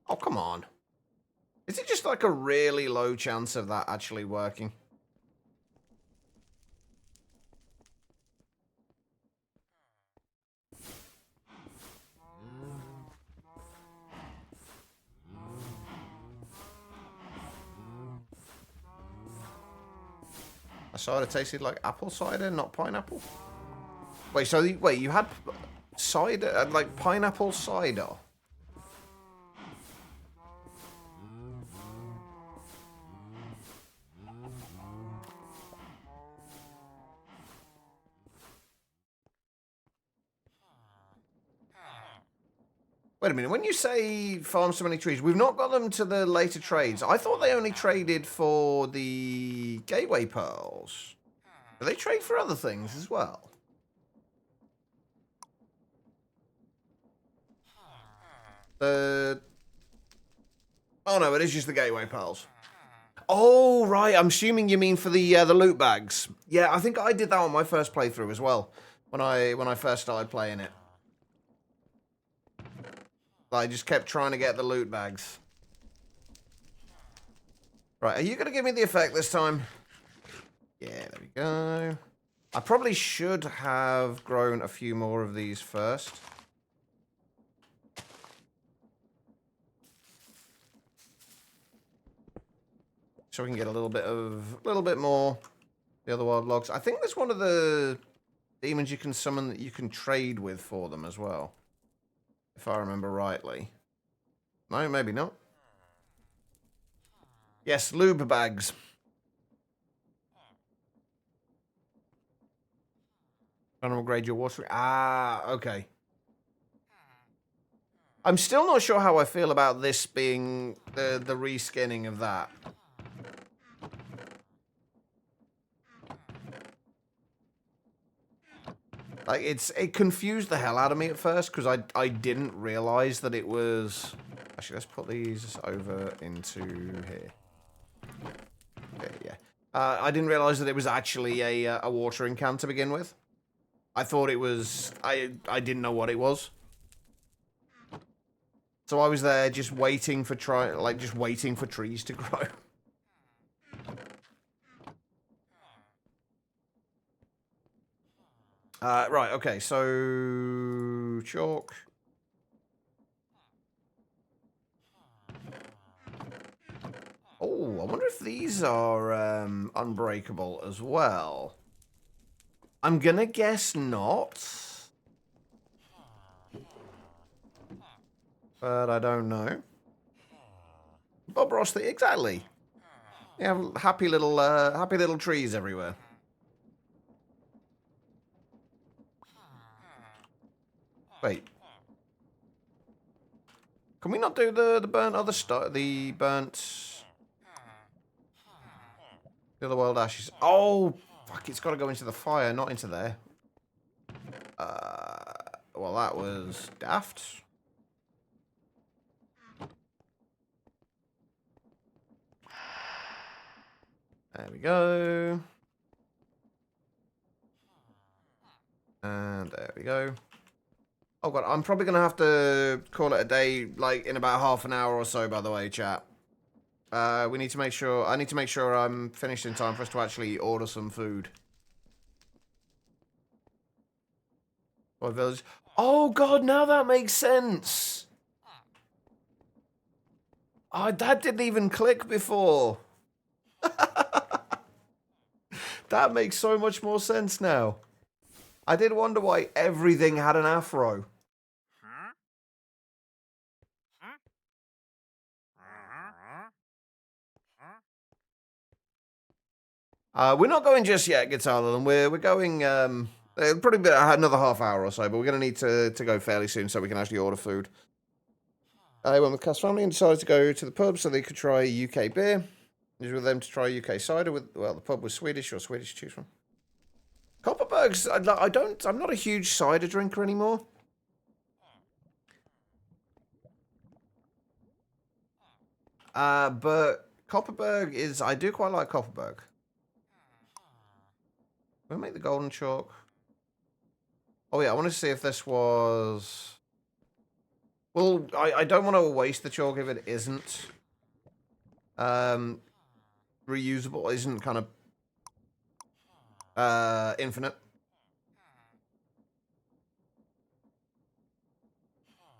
Oh, come on. Is it just like a really low chance of that actually working? A cider tasted like apple cider, not pineapple? Wait, so wait, you had cider, like pineapple cider? Wait a minute, when you say farm so many trees, we've not got them to the later trades. I thought they only traded for the gateway pearls. Do they trade for other things as well? Oh no, it is just the gateway pearls. Oh right, I'm assuming you mean for the loot bags. Yeah, I think I did that on my first playthrough as well. When I first started playing it. I just kept trying to get the loot bags. Right, are you going to give me the effect this time? Yeah, there we go. I probably should have grown a few more of these first. So we can get a little bit more the other wild logs. I think there's one of the demons you can summon that you can trade with for them as well. If I remember rightly. No, maybe not. Yes, lube bags. Trying to upgrade your water. Ah, okay. I'm still not sure how I feel about this being the reskinning of that. Like, it confused the hell out of me at first, because I didn't realise that it was... Actually, let's put these over into here. Okay, yeah. I didn't realise that it was actually a watering can to begin with. I thought it was... I didn't know what it was. So I was there just waiting for waiting for trees to grow. Right, okay, so... Chalk. Oh, I wonder if these are unbreakable as well. I'm gonna guess not. But I don't know. Bob Ross, exactly. You have happy little trees everywhere. Wait. Can we not do the burnt other stuff? The burnt... The other wild ashes. Oh, fuck, it's got to go into the fire, not into there. Well, that was daft. There we go. And there we go. Oh god, I'm probably going to have to call it a day, like, in about half an hour or so, by the way, chat. We need to make sure... I need to make sure I'm finished in time for us to actually order some food. What village? Oh god, now that makes sense! Oh, that didn't even click before. That makes so much more sense now. I did wonder why everything had an afro. We're not going just yet, Guitar Island. We're going, it'll probably be another half hour or so, but we're going to need to go fairly soon so we can actually order food. I went with Cass family and decided to go to the pub so they could try UK beer. It was with them to try UK cider with, well, the pub was Swedish or Swedish to choose from. Copperberg's, I'm not a huge cider drinker anymore. But Copperberg is, I do quite like Copperberg. We'll make the golden chalk. Oh yeah, I want to see if this was... Well, I don't want to waste the chalk if it isn't reusable, isn't kind of infinite.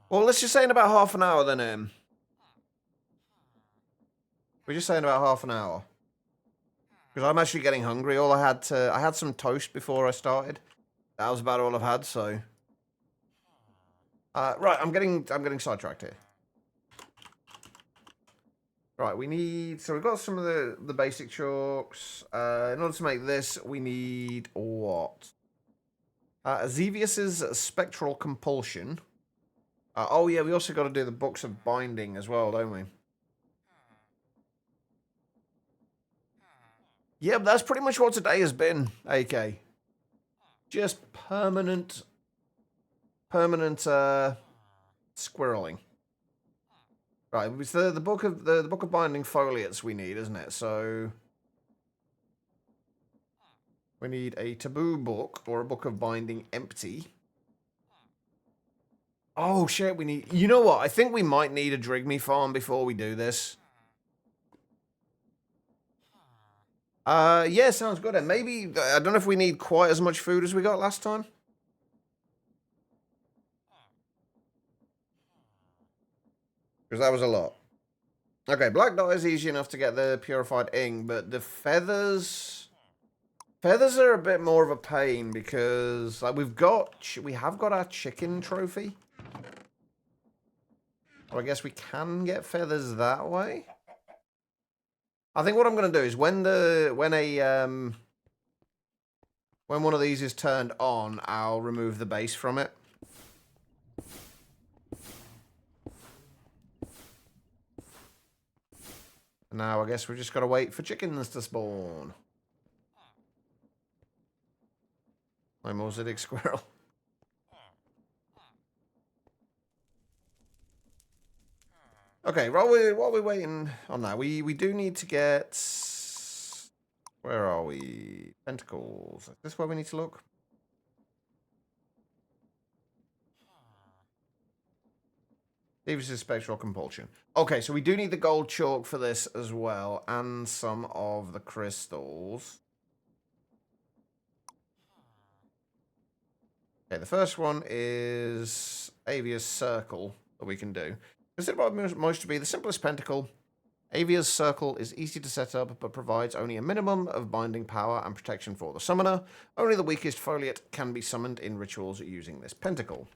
Well, let's just say in about half an hour then, we're just saying about half an hour. Because I'm actually getting hungry. I had some toast before I started. That was about all I've had, so... right, I'm getting sidetracked here. Right, we need... So we've got some of the basic chalks. In order to make this, we need what? Xevius's Spectral Compulsion. Oh yeah, we also got to do the Books of Binding as well, don't we? Yeah, but that's pretty much what today has been, AK. Just permanent squirreling. Right, it's the book of binding foliates we need, isn't it? So we need a taboo book or a book of binding empty. Oh shit, we need... You know what? I think we might need a Drigme farm before we do this. Yeah, sounds good. And maybe, I don't know if we need quite as much food as we got last time. Because that was a lot. Okay, black dye is easy enough to get the purified ink, but the feathers... Feathers are a bit more of a pain because, like, we have got our chicken trophy. Or I guess we can get feathers that way. I think what I'm going to do is when one of these is turned on, I'll remove the base from it. Now I guess we just got to wait for chickens to spawn. My mosaic squirrel. Okay, while we're waiting on that, we do need to get... Where are we? Pentacles. Is this where we need to look? Xevius's Spectral Compulsion. Okay, so we do need the gold chalk for this as well, and some of the crystals. Okay, the first one is Avia's Circle that we can do. Considered by most to be the simplest pentacle, Avia's Circle is easy to set up, but provides only a minimum of binding power and protection for the summoner. Only the weakest foliate can be summoned in rituals using this pentacle.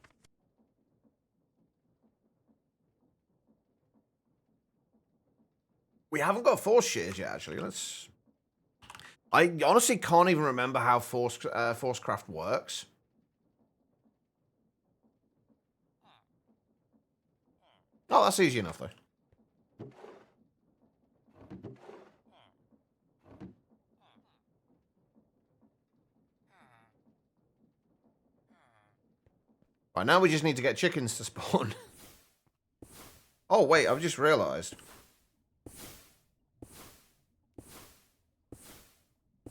We haven't got force shears yet, actually. Let's... I honestly can't even remember how Forcecraft works. Oh, that's easy enough, though. Right, now we just need to get chickens to spawn. Oh, wait, I've just realised.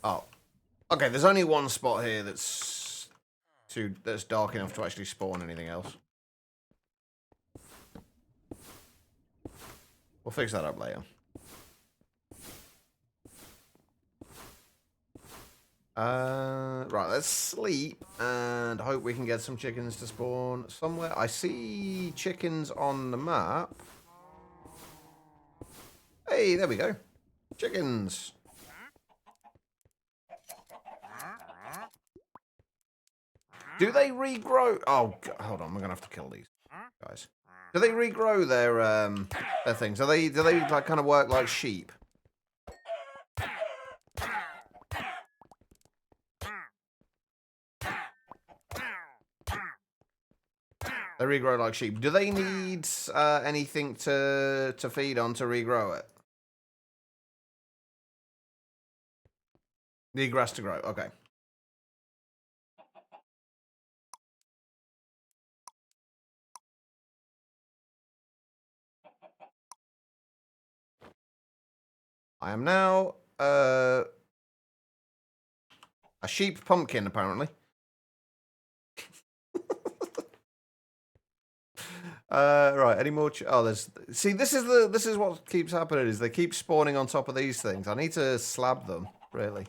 Oh. Okay, there's only one spot here that's dark enough to actually spawn anything else. We'll fix that up later. Right, let's sleep and hope we can get some chickens to spawn somewhere. I see chickens on the map. Hey, there we go. Chickens. Do they regrow? Oh, God, hold on. We're gonna have to kill these guys. Do they regrow their things? Do they like kind of work like sheep? They regrow like sheep. Do they need anything to feed on to regrow it? Need grass to grow. Okay. I am now a sheep pumpkin, apparently. Right. Any more? Oh, there's. See, this is what keeps happening. Is they keep spawning on top of these things. I need to slab them. Really.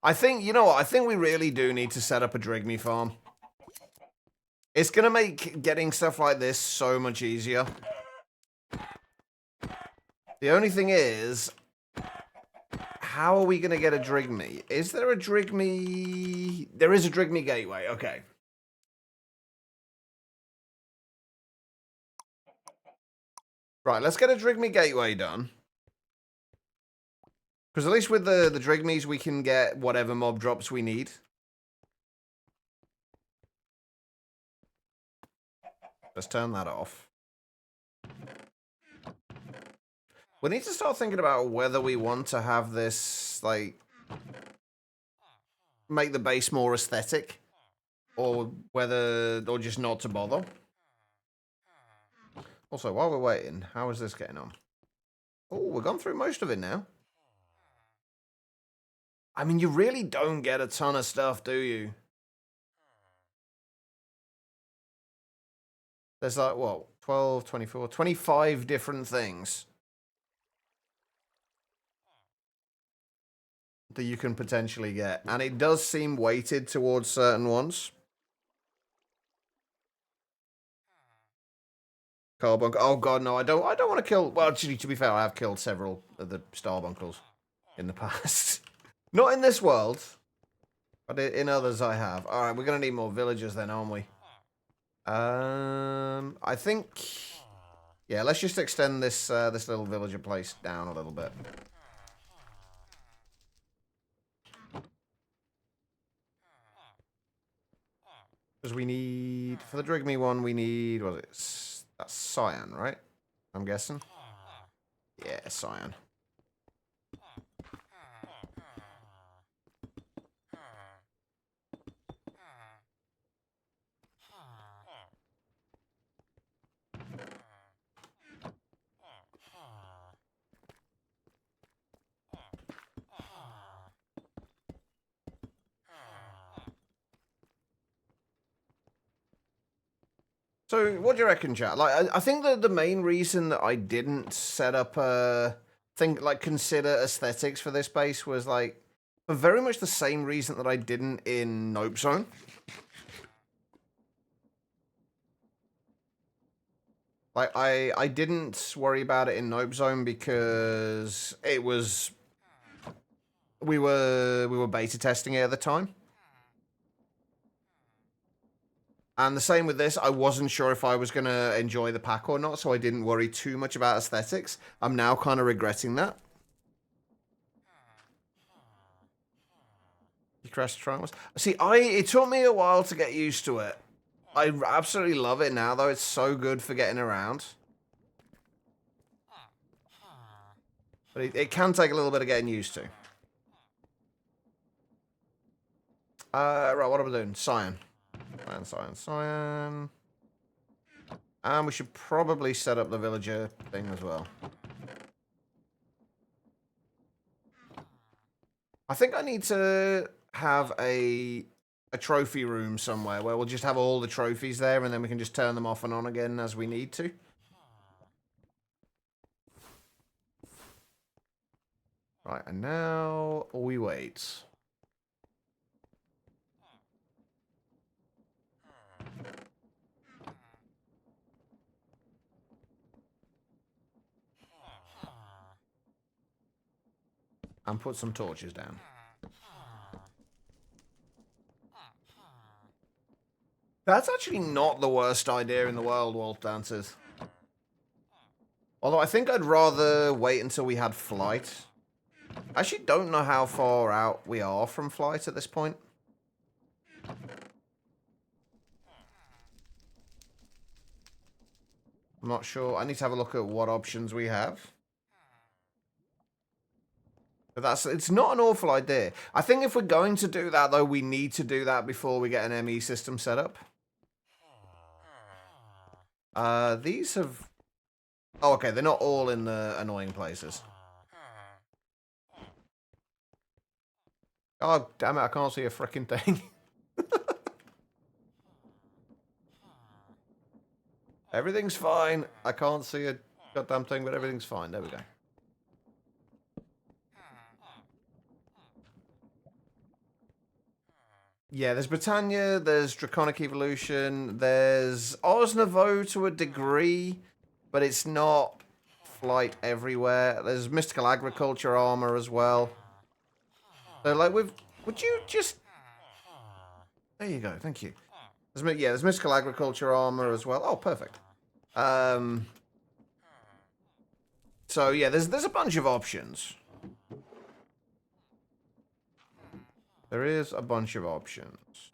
I think you know what. I think we really do need to set up a Drigme farm. It's gonna make getting stuff like this so much easier. The only thing is, how are we going to get a Drigme? Is there a Drigme? There is a Drigme gateway. Okay. Right, let's get a Drigme gateway done. Because at least with the Drigmes, we can get whatever mob drops we need. Let's turn that off. We need to start thinking about whether we want to have this, like, make the base more aesthetic, or just not to bother. Also, while we're waiting, how is this getting on? Oh, we've gone through most of it now. I mean, you really don't get a ton of stuff, do you? There's like, what, 12, 24, 25 different things that you can potentially get. And it does seem weighted towards certain ones. Carbunk. Oh god, no, I don't want to kill. Well, actually, to be fair, I have killed several of the starbunkles in the past. Not in this world, but in others I have. Alright, we're gonna need more villagers then, aren't we? I think, yeah, let's just extend this this little villager place down a little bit. Because we need, for the Drigme one, we need, what is it? That's cyan, right? I'm guessing. Yeah, cyan. So, what do you reckon, chat? Like, I think that the main reason that I didn't set up consider aesthetics for this base was like for very much the same reason that I didn't in Nope Zone. Like, I didn't worry about it in Nope Zone because it was we were beta testing it at the time. And the same with this, I wasn't sure if I was going to enjoy the pack or not, so I didn't worry too much about aesthetics. I'm now kind of regretting that. You crashed triangles. See, it took me a while to get used to it. I absolutely love it now, though. It's so good for getting around. But it can take a little bit of getting used to. Right, what are we doing? Cyan. Cyan. And we should probably set up the villager thing as well. I think I need to have a trophy room somewhere where we'll just have all the trophies there and then we can just turn them off and on again as we need to. Right, and now we wait. And put some torches down. That's actually not the worst idea in the world, Wolf Dancers. Although I think I'd rather wait until we had flight. I actually don't know how far out we are from flight at this point. I'm not sure. I need to have a look at what options we have. But it's not an awful idea. I think if we're going to do that, though, we need to do that before we get an ME system set up. These have... Oh, okay, they're not all in the annoying places. Oh, damn it, I can't see a frickin' thing. Everything's fine. I can't see a goddamn thing, but everything's fine. There we go. Yeah, there's Britannia, there's Draconic Evolution, there's Ars Nouveau to a degree, but it's not flight everywhere. There's Mystical Agriculture armor as well. So, like, would you just... There you go, thank you. There's Mystical Agriculture armor as well. Oh, perfect. So, yeah, there's a bunch of options. There is a bunch of options.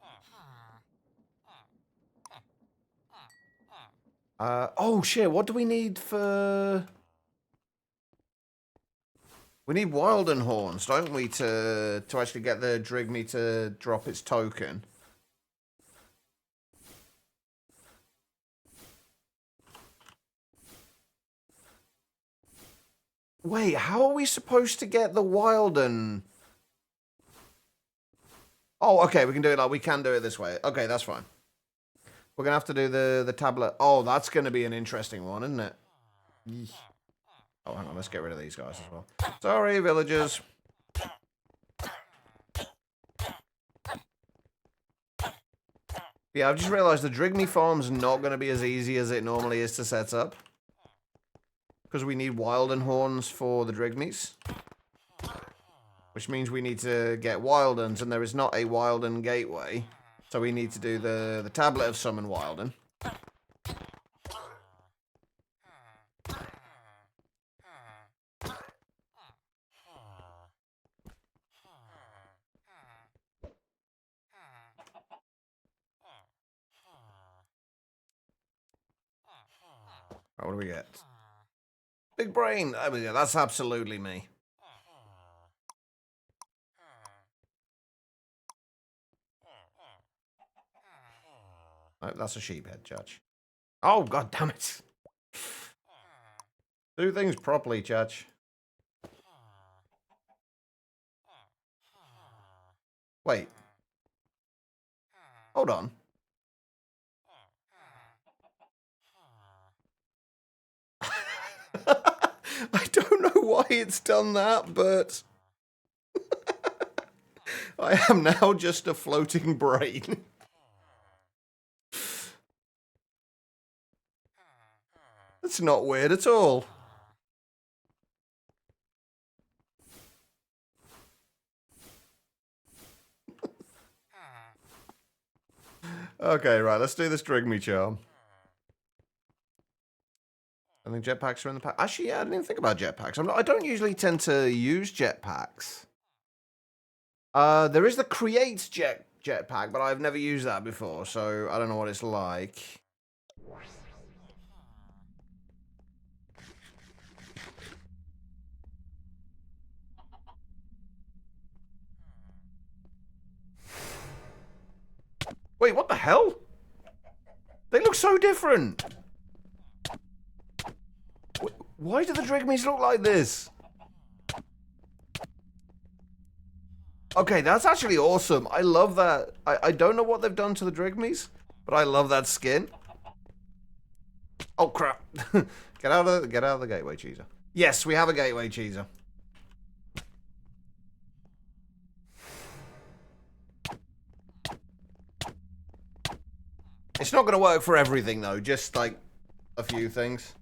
Oh shit, what do we need for... We need Wilden Horns, don't we, to actually get the Drigme to drop its token. Wait, how are we supposed to get the Wilden... Oh, okay, we can do it we can do it this way. Okay, that's fine. We're going to have to do the tablet. Oh, that's going to be an interesting one, isn't it? Oh, hang on, let's get rid of these guys as well. Sorry, villagers. Yeah, I've just realized the Drigme farm's not going to be as easy as it normally is to set up. Because we need Wilden Horns for the Drigmes. Which means we need to get Wildens, and there is not a Wilden gateway. So we need to do the Tablet of Summon Wilden. Right, what do we get? Big brain! Oh, yeah, that's absolutely me. Oh, that's a sheephead, Judge. Oh, god damn it. Do things properly, Judge. Wait. Hold on. I don't know why it's done that, but... I am now just a floating brain. That's not weird at all. Okay, right, let's do this Drigme charm. I think jetpacks are in the pack. Actually, yeah, I didn't even think about jetpacks. I don't usually tend to use jetpacks. There is the Create jetpack, but I've never used that before, so I don't know what it's like. Wait, what the hell? They look so different. Why do the Drigmes look like this? Okay, that's actually awesome. I love that. I don't know what they've done to the Drigmes, but I love that skin. Oh crap! Get out of the gateway, Cheeser. Yes, we have a gateway, Cheeser. It's not going to work for everything, though. Just, like, a few things.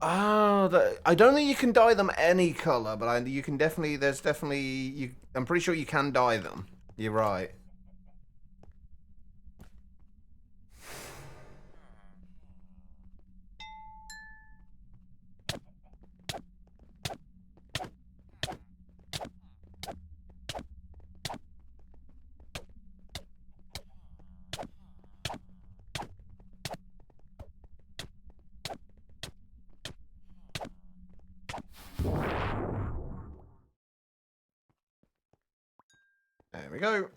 Oh, I don't think you can dye them any color, but you can definitely, I'm pretty sure you can dye them. You're right. There we go.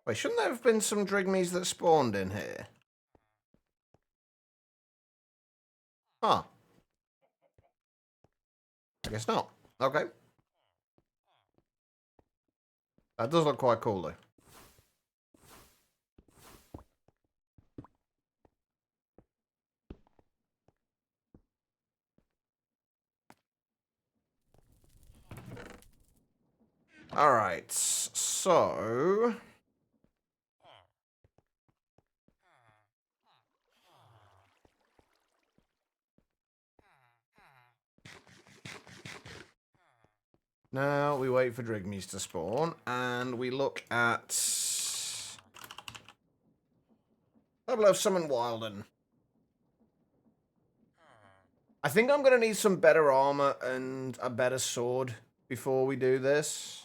Wait, shouldn't there have been some Drigmies that spawned in here? Huh. I guess not. Okay. That does look quite cool, though. Alright, so... Now we wait for Drigmies to spawn, and we look at... Level of Summon Wilden. I think I'm going to need some better armor and a better sword before we do this.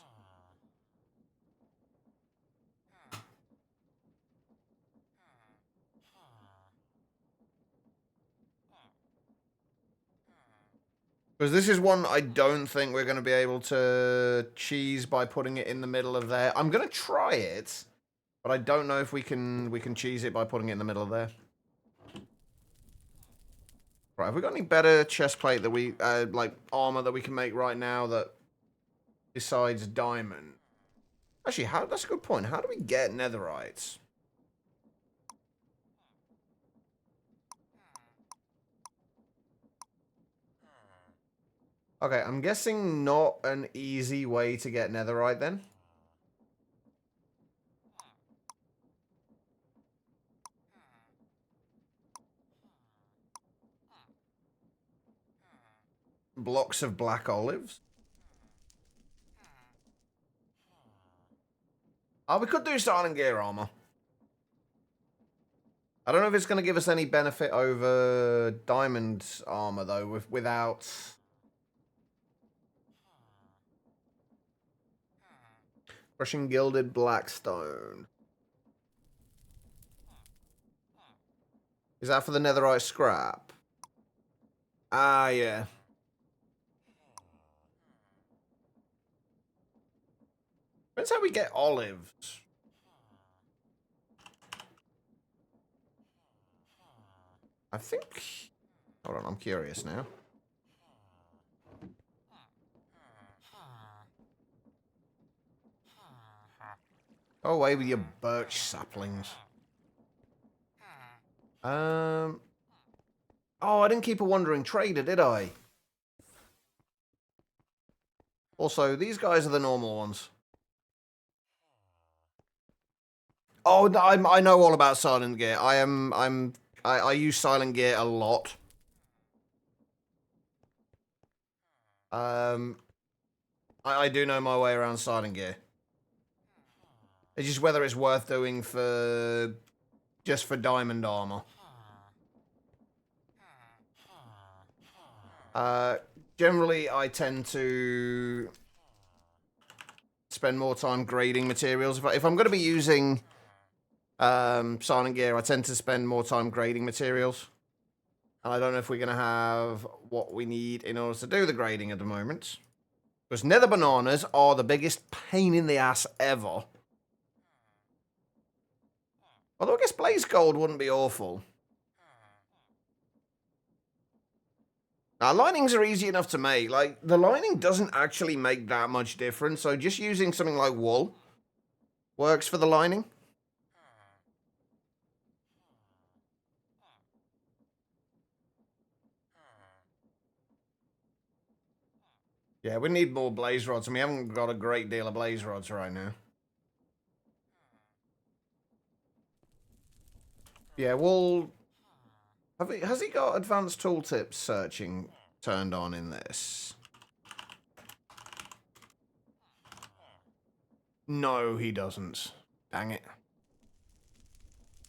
Because this is one I don't think we're going to be able to cheese by putting it in the middle of there. I'm going to try it, but I don't know if we can cheese it by putting it in the middle of there. Right, have we got any better chest plate that we, like, armor that we can make right now that, besides diamond? Actually, that's a good point. How do we get netherites? Okay, I'm guessing not an easy way to get netherite then. Blocks of black olives. Oh, we could do silent gear armor. I don't know if it's going to give us any benefit over diamond armor, though, without... Crushing gilded blackstone. Is that for the netherite scrap? Ah, yeah. Depends how we get olives. I think... Hold on, I'm curious now. Go away with your birch saplings. Oh, I didn't keep a wandering trader, did I? Also, these guys are the normal ones. Oh, no, I know all about silent gear. I use silent gear a lot. I do know my way around silent gear. It's just whether it's worth doing for just for diamond armor. Generally, I tend to spend more time grading materials. If I'm going to be using silent gear, I tend to spend more time grading materials. And I don't know if we're going to have what we need in order to do the grading at the moment. Because nether bananas are the biggest pain in the ass ever. Although I guess blaze gold wouldn't be awful. Now, linings are easy enough to make. Like, the lining doesn't actually make that much difference. So just using something like wool works for the lining. Yeah, we need more blaze rods, and we haven't got a great deal of blaze rods right now. Yeah, well... Has he got advanced tooltip searching turned on in this? No, he doesn't. Dang it.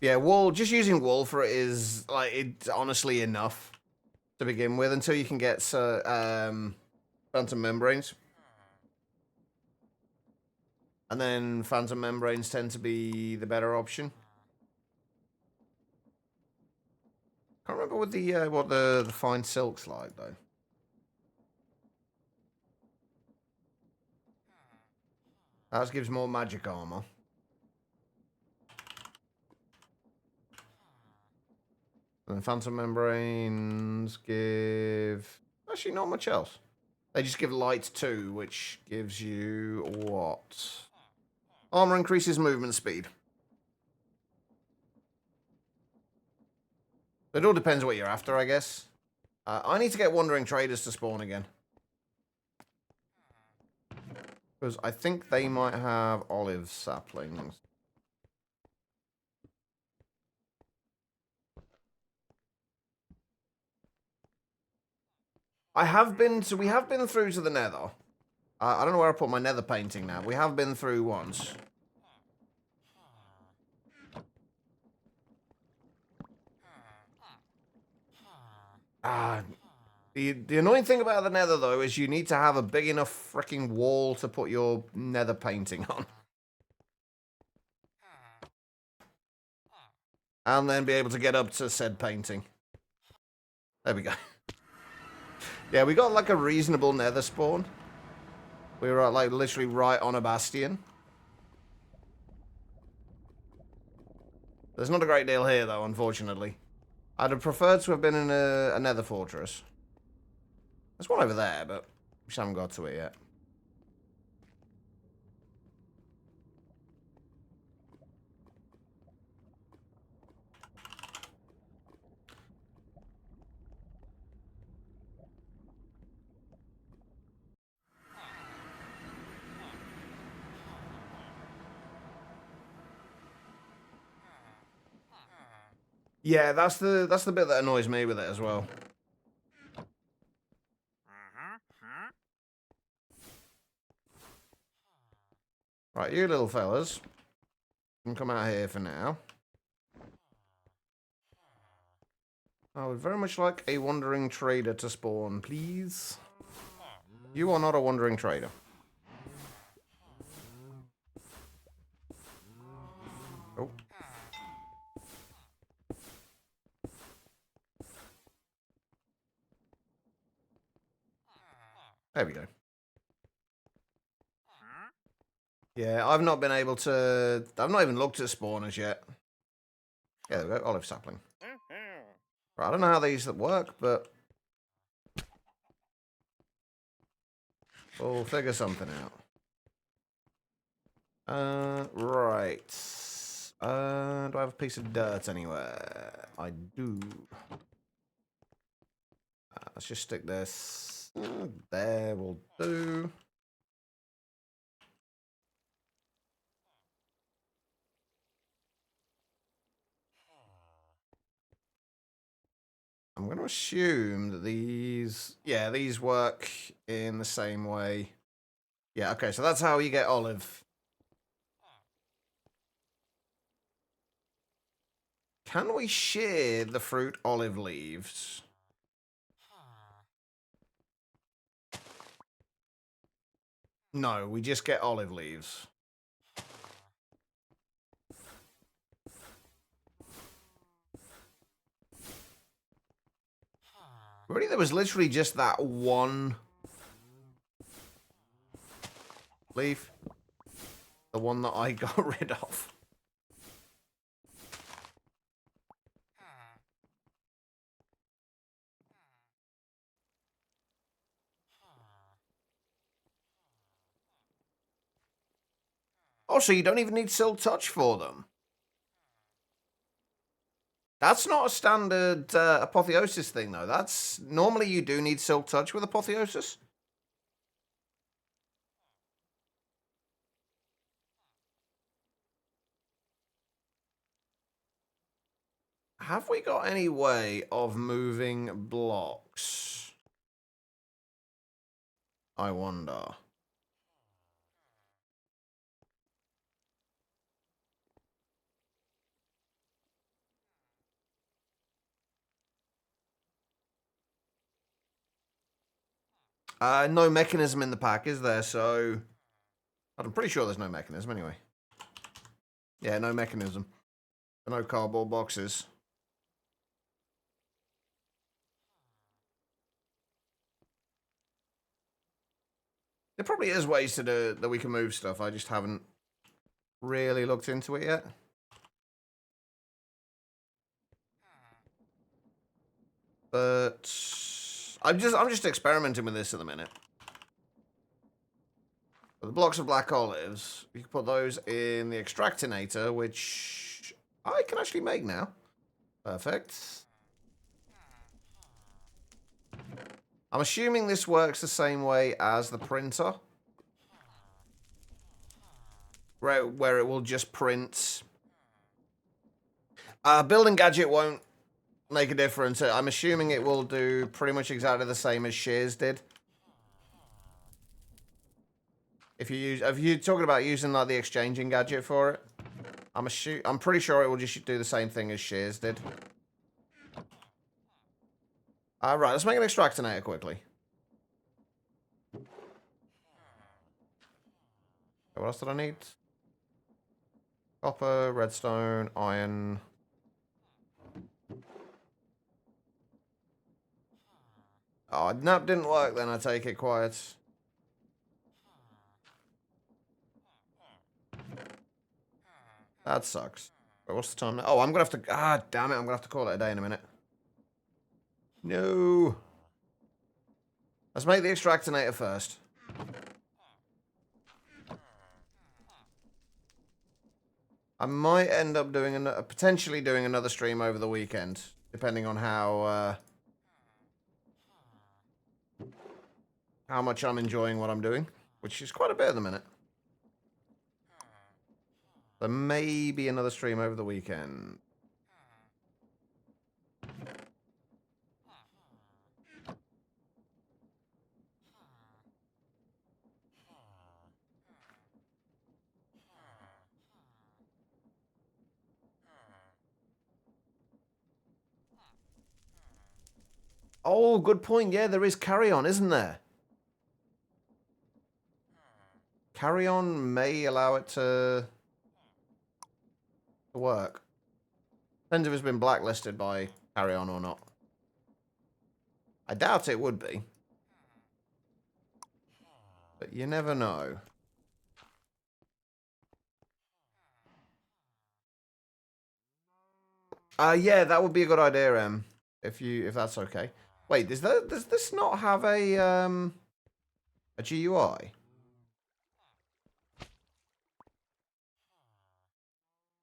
Yeah, wool, just using wool for it is, like, it's honestly enough to begin with until you can get phantom membranes. And then phantom membranes tend to be the better option. Can't remember what the fine silk's like, though. That gives more magic armor. And phantom membranes give... Actually, not much else. They just give light too, which gives you what? Armor increases movement speed. It all depends what you're after, I guess. I need to get Wandering Traders to spawn again. Because I think they might have olive saplings. We have been through to the nether. I don't know where I put my nether painting now. We have been through once. The annoying thing about the nether, though, is you need to have a big enough freaking wall to put your nether painting on. And then be able to get up to said painting. There we go. Yeah, we got like a reasonable nether spawn. We were like literally right on a bastion. There's not a great deal here, though, unfortunately. I'd have preferred to have been in a nether fortress. There's one over there, but we just haven't got to it yet. Yeah, that's the bit that annoys me with it as well. Right, you little fellas can come out here for now. I would very much like a wandering trader to spawn, please. You are not a wandering trader. Oh. There we go. Yeah, I've not been able to... I've not even looked at spawners yet. Yeah, there we go. Olive sapling. Right, I don't know how these work, but... we'll figure something out. Right. Do I have a piece of dirt anywhere? I do. Let's just stick this there. Will do. I'm going to assume that these... yeah, these work in the same way. Yeah, okay, so that's how you get olive. Can we shear the fruit olive leaves? No, we just get olive leaves. Really, there was literally just that one leaf. The one that I got rid of. Oh, so you don't even need Silk Touch for them? That's not a standard Apotheosis thing, though. That's... normally you do need Silk Touch with Apotheosis. Have we got any way of moving blocks? I wonder. No mechanism in the pack, is there? So I'm pretty sure there's no mechanism anyway. Yeah, no mechanism. No cardboard boxes. There probably is ways to do that we can move stuff. I just haven't really looked into it yet. But I'm just experimenting with this at the minute. But the blocks of black olives, you can put those in the extractinator, which I can actually make now. Perfect. I'm assuming this works the same way as the printer. Where it will just print. Building gadget won't make a difference. I'm assuming it will do pretty much exactly the same as Shears did. If you're talking about using like the exchanging gadget for it, I'm pretty sure it will just do the same thing as Shears did. Right, let's make an extractinator quickly. What else did I need? Copper, redstone, iron. Oh, nope, didn't work then, I take it quiet. That sucks. Wait, what's the time now? Oh, I'm gonna have to... Ah, damn it, I'm gonna have to call it a day in a minute. No. Let's make the extractinator first. I might end up doing potentially doing another stream over the weekend, depending on how much I'm enjoying what I'm doing, which is quite a bit at the minute. There may be another stream over the weekend. Oh, good point. Yeah, there is Carry On, isn't there? Carry On may allow it to work. Depends if it's been blacklisted by Carry On or not. I doubt it would be. But you never know. Yeah, that would be a good idea, Em. If that's okay. Wait, does this not have a GUI?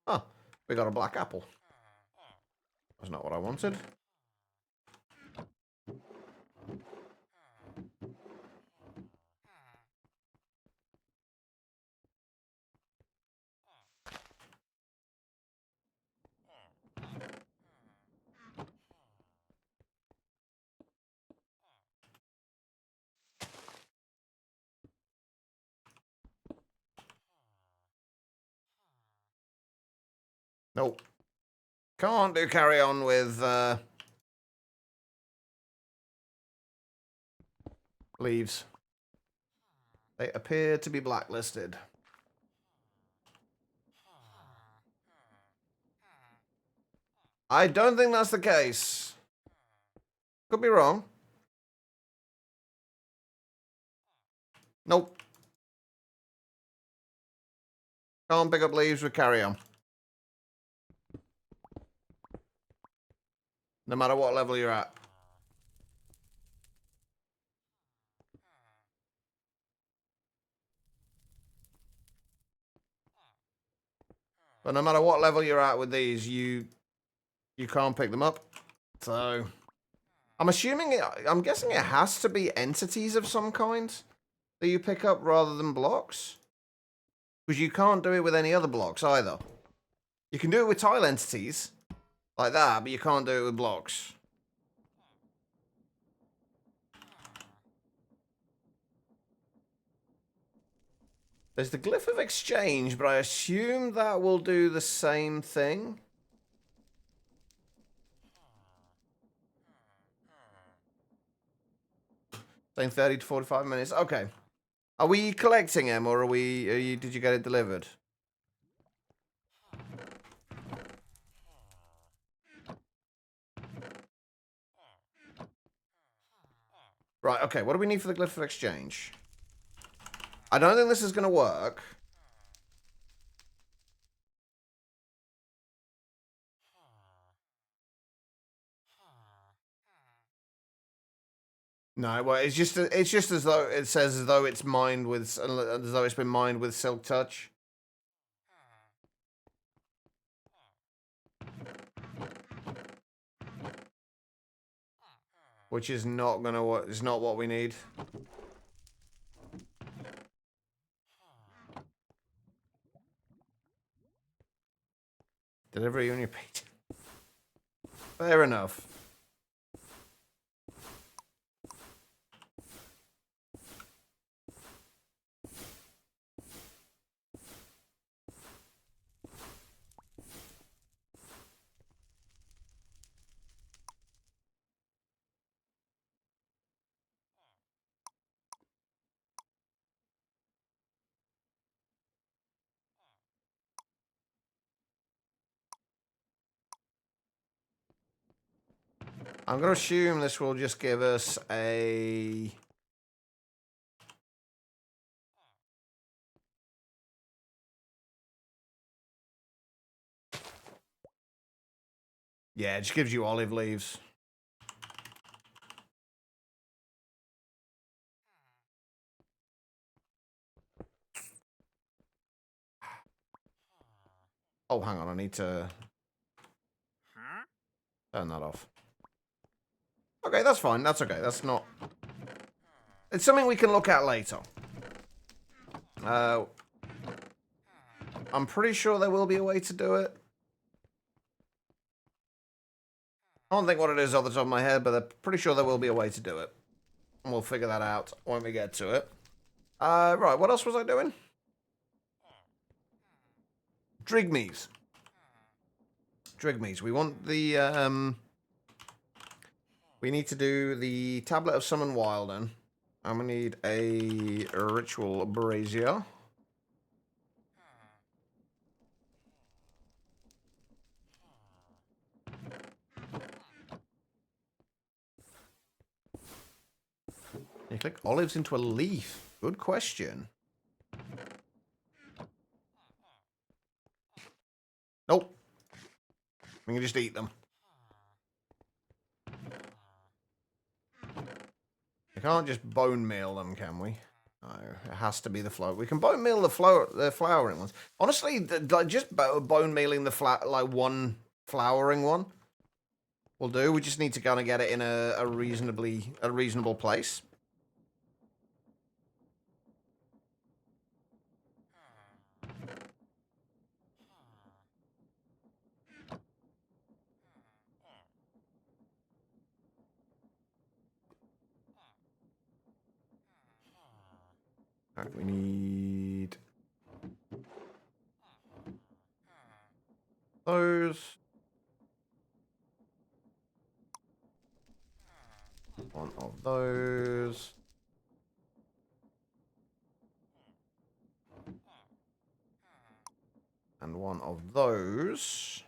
Huh. We got a black apple. That's not what I wanted. Nope. Can't do Carry On with leaves. They appear to be blacklisted. I don't think that's the case. Could be wrong. Nope. Can't pick up leaves with Carry On. No matter what level you're at. But no matter what level you're at with these, you can't pick them up. So I'm guessing it has to be entities of some kind that you pick up rather than blocks. Because you can't do it with any other blocks either. You can do it with tile entities like that, but you can't do it with blocks. There's the glyph of exchange, but I assume that will do the same thing. Saying 30 to 45 minutes. Okay. Are we collecting him, or did you get it delivered? Right, okay. What do we need for the glyph of exchange? I don't think this is going to work. No, well, it's just as though it says as though it's mined with as though it's been mined with Silk Touch. Which is not gonna work. Is not what we need. Delivery on your page. Fair enough. I'm going to assume this will just give us a... Yeah, it just gives you olive leaves. Oh, hang on, I need to turn that off. Okay, that's fine. That's okay. That's not... It's something we can look at later. I'm pretty sure there will be a way to do it. I don't think what it is off the top of my head, but I'm pretty sure there will be a way to do it. And we'll figure that out when we get to it. Right, what else was I doing? Drigmees. Drigmees. We want the, we need to do the Tablet of Summon Wilden. And we need a Ritual Brazier. You click olives into a leaf. Good question. Nope. We can just eat them. We can't just bone meal them, can we? No, it has to be the flour. We can bone meal the flowering ones. Honestly, just bone mealing the one flowering one will do. We just need to kind of get it in a reasonable place. All right, we need those. One of those. And one of those.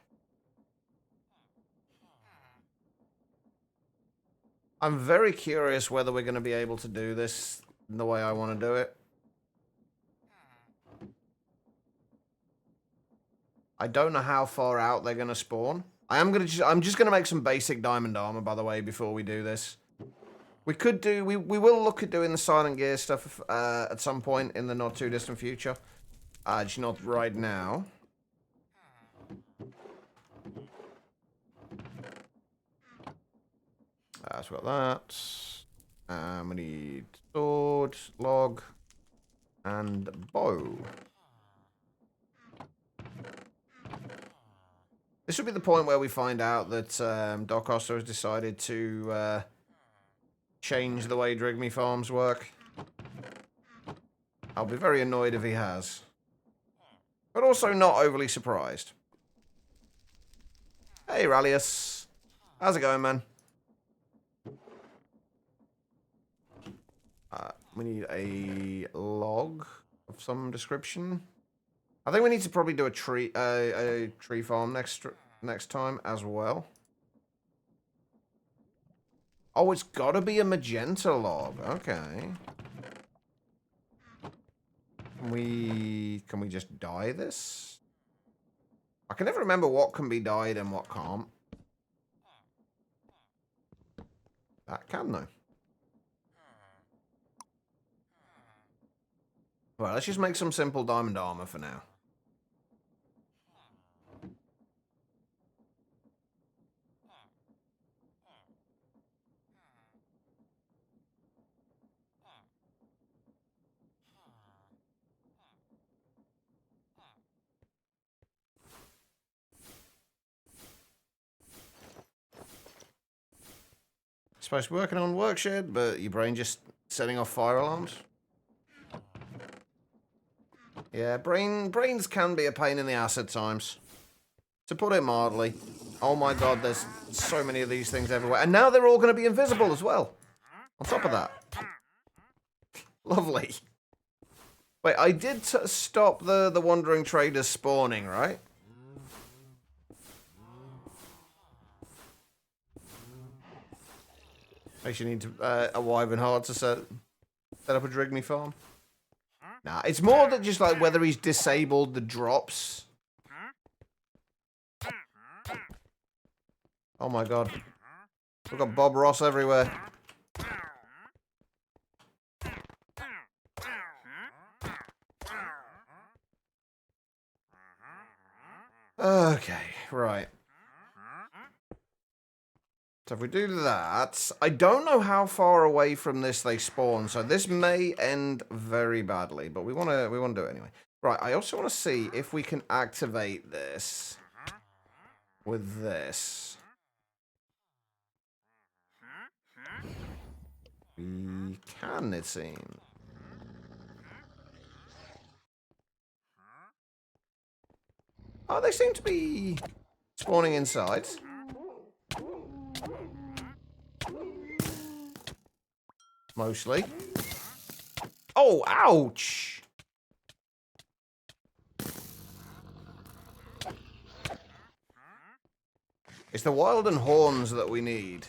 I'm very curious whether we're going to be able to do this the way I want to do it. I don't know how far out they're going to spawn. I'm just going to make some basic diamond armor, by the way, before we do this. We will look at doing the Silent Gear stuff at some point in the not too distant future. Just not right now. So we got that. We need sword, log, and bow. This would be the point where we find out that Doc Oster has decided to change the way Drigme farms work. I'll be very annoyed if he has. But also not overly surprised. Hey, Rallius. How's it going, man? We need a log of some description. I think we need to probably do a tree farm next time as well. Oh, it's got to be a magenta log. Okay. Can we just dye this? I can never remember what can be dyed and what can't. That can though. Well, let's just make some simple diamond armor for now. Supposed to be working on workshed, but your brain just setting off fire alarms. Yeah, brains can be a pain in the ass at times. To put it mildly. Oh my god, there's so many of these things everywhere. And now they're all going to be invisible as well. On top of that. Lovely. Wait, I did stop the wandering traders spawning, right? Makes you need to, a wyvern hard to set up a Drigme farm. Nah, it's more that just like whether he's disabled the drops. Oh my god. We've got Bob Ross everywhere. Okay, right. So if we do that, I don't know how far away from this they spawn, so this may end very badly, but we want to do it anyway. Right, I also want to see if we can activate this with this. We can, it seems. Oh, they seem to be spawning inside. Mostly. Oh, ouch! It's the Wilden horns that we need.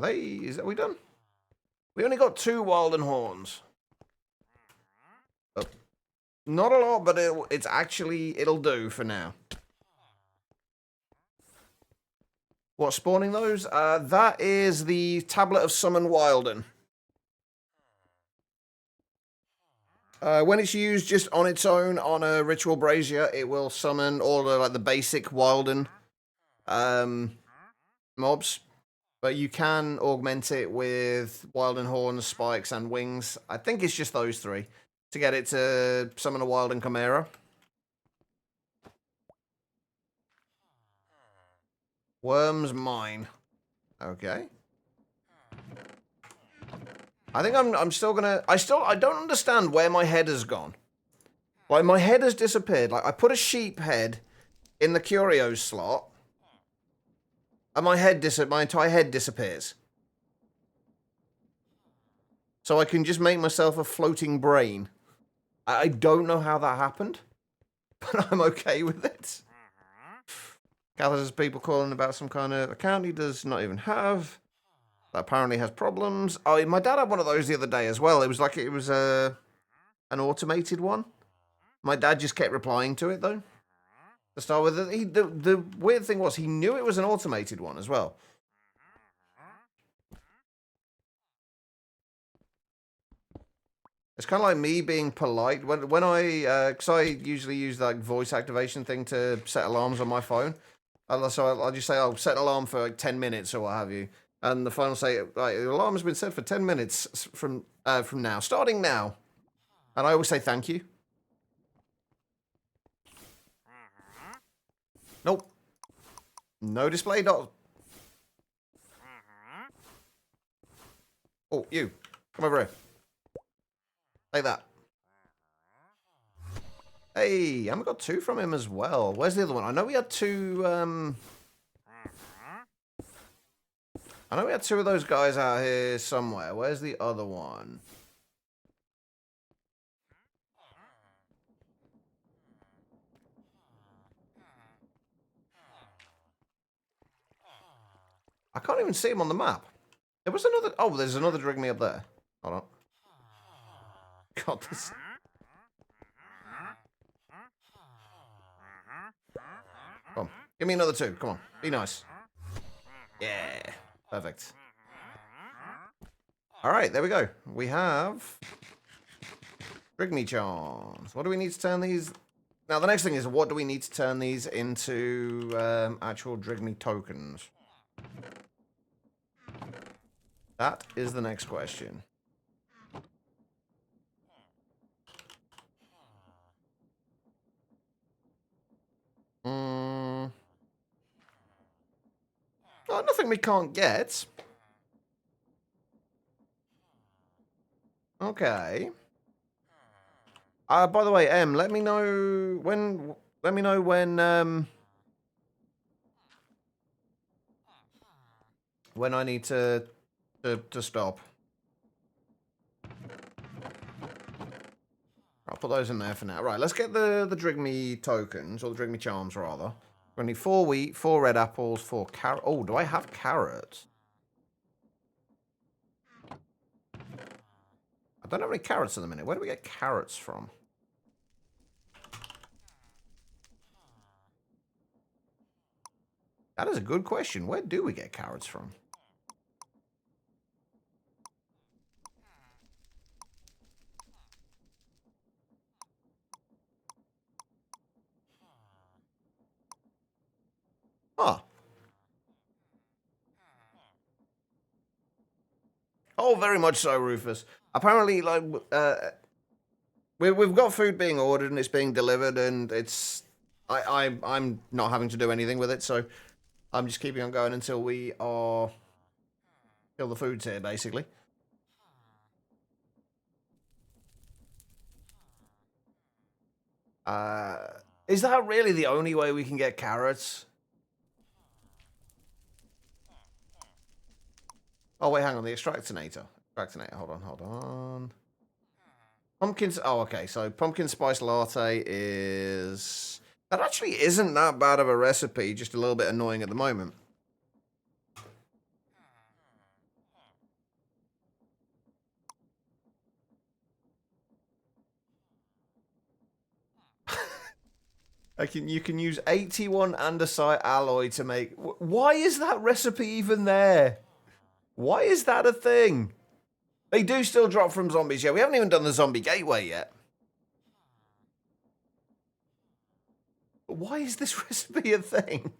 Are we done? We only got 2 Wilden horns. Oh. Not a lot, but it'll do for now. What's spawning those? That is the Tablet of Summon Wilden. When it's used just on its own on a ritual brazier, it will summon all the basic Wilden mobs. But you can augment it with Wilden horns, spikes, and wings. I think it's just those 3 to get it to summon a Wilden Chimera. Worms mine. Okay. I think I'm still gonna. I don't understand where my head has gone. Like my head has disappeared. Like I put a sheep head in the curios slot. And my entire head disappears. So I can just make myself a floating brain. I don't know how that happened, but I'm okay with it. Gathers people calling about some kind of account he does not even have. That apparently has problems. Oh, my dad had one of those the other day as well. It was an automated one. My dad just kept replying to it though. To start with, the weird thing was he knew it was an automated one as well. It's kind of like me being polite when I, because I usually use that voice activation thing to set alarms on my phone. So I'll just say, "Oh, set an alarm for like 10 minutes or what have you," and the phone will say, "Right, the alarm has been set for 10 minutes from now, starting now," and I always say thank you. Nope. No display dot. Oh, you. Come over here. Like that. Hey, and we got 2 from him as well. Where's the other one? I know we had 2, I know we had 2 of those guys out here somewhere. Where's the other one? I can't even see him on the map. There was another... Oh, there's another Drigme up there. Hold on. God, this... Come on. Give me another 2. Come on. Be nice. Yeah. Perfect. Alright, there we go. We have... Drigme charms. What do we need to turn these... Now, the next thing is, what do we need to turn these into actual Drigme tokens? That is the next question. Oh, nothing we can't get. Okay. By the way, Em, let me know when. Let me know when I need to stop. I'll put those in there for now. Right, let's get the Drigme tokens, or the Drigme charms, rather. We're going to need 4 wheat, 4 red apples, 4 carrot. Oh, do I have carrots? I don't have any carrots at the minute. Where do we get carrots from? That is a good question. Where do we get carrots from? Huh. Oh, very much so, Rufus. Apparently, like, we've got food being ordered and it's being delivered, and it's I'm not having to do anything with it, so I'm just keeping on going until we are till the food's here, basically. Is that really the only way we can get carrots? Oh, wait, hang on. The extractinator. Extractinator. Hold on. Pumpkins. Oh, okay. So pumpkin spice latte is... That actually isn't that bad of a recipe. Just a little bit annoying at the moment. You can use 81 andesite alloy to make... Why is that recipe even there? Why is that a thing? They do still drop from zombies. Yeah, we haven't even done the zombie gateway yet. But why is this recipe a thing?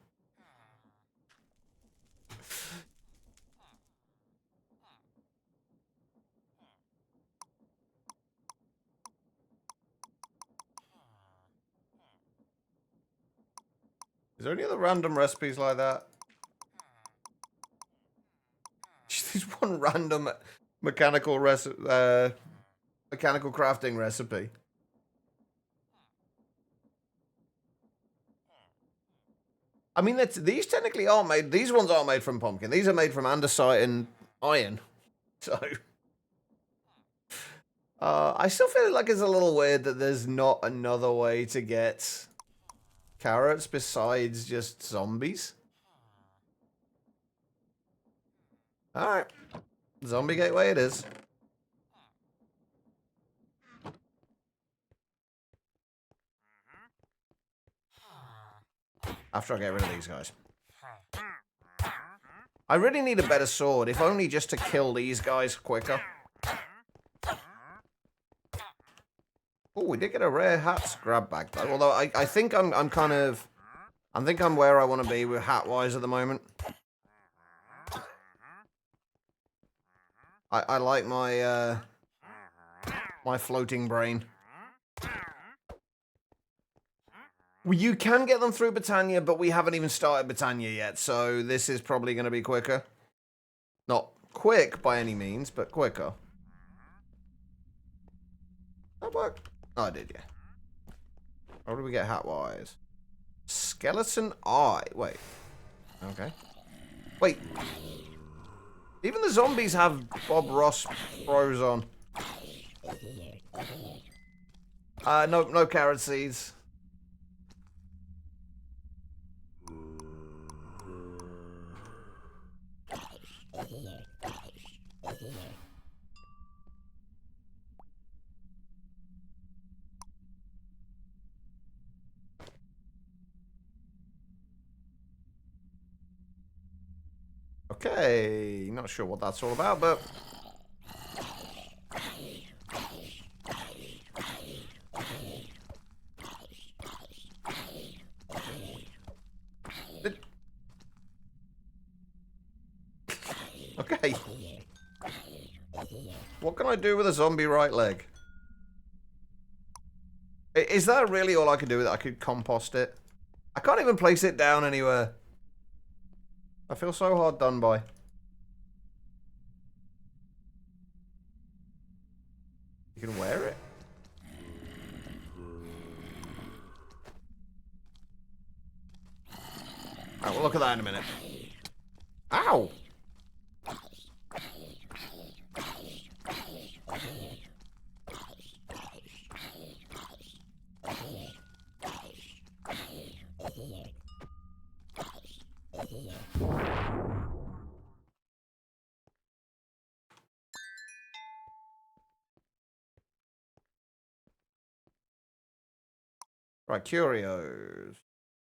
Is there any other random recipes like that? Just one random mechanical crafting recipe. I mean, these technically aren't made. These ones aren't made from pumpkin. These are made from andesite and iron. So, I still feel like it's a little weird that there's not another way to get carrots besides just zombies. Alright. Zombie gateway it is. After I get rid of these guys. I really need a better sword, if only just to kill these guys quicker. Oh, we did get a rare hats grab bag though. Although I think I'm where I want to be with hat wise at the moment. I like my my floating brain. You can get them through Britannia, but we haven't even started Britannia yet, so this is probably going to be quicker. Not quick by any means, but quicker. that work? Oh, I did, yeah. How do we get hat-wise? Skeleton eye. Wait. Okay. Wait. Even the zombies have Bob Ross throws on. No carrot seeds. Okay, not sure what that's all about, but... Okay. What can I do with a zombie right leg? Is that really all I could do with it? I could compost it? I can't even place it down anywhere. I feel so hard done by. You can wear it? Alright, we'll look at that in a minute. Ow! Right, curios.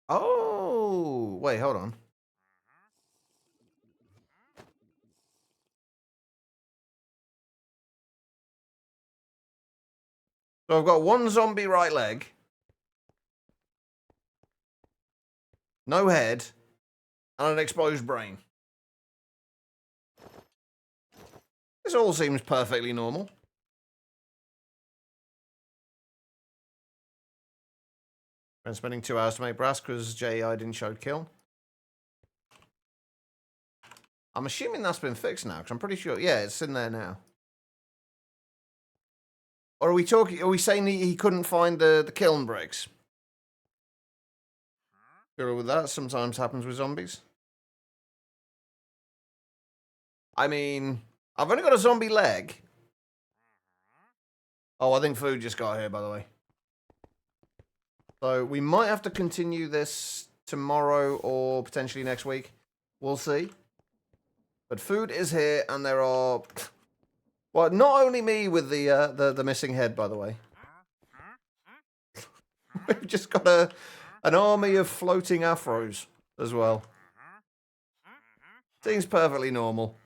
Oh, wait, hold on. So I've got one zombie right leg. No head. And an exposed brain. This all seems perfectly normal. Been spending 2 hours to make brass because JEI didn't show kill. I'm assuming that's been fixed now, because I'm pretty sure, yeah, it's in there now. Or are we saying he couldn't find the kiln bricks? Feel with that, sometimes happens with zombies. I mean, I've only got a zombie leg. Oh, I think food just got here, by the way. So we might have to continue this tomorrow or potentially next week. We'll see. But food is here, and there are... Well, not only me with the missing head, by the way. We've just got an army of floating afros as well. Seems perfectly normal.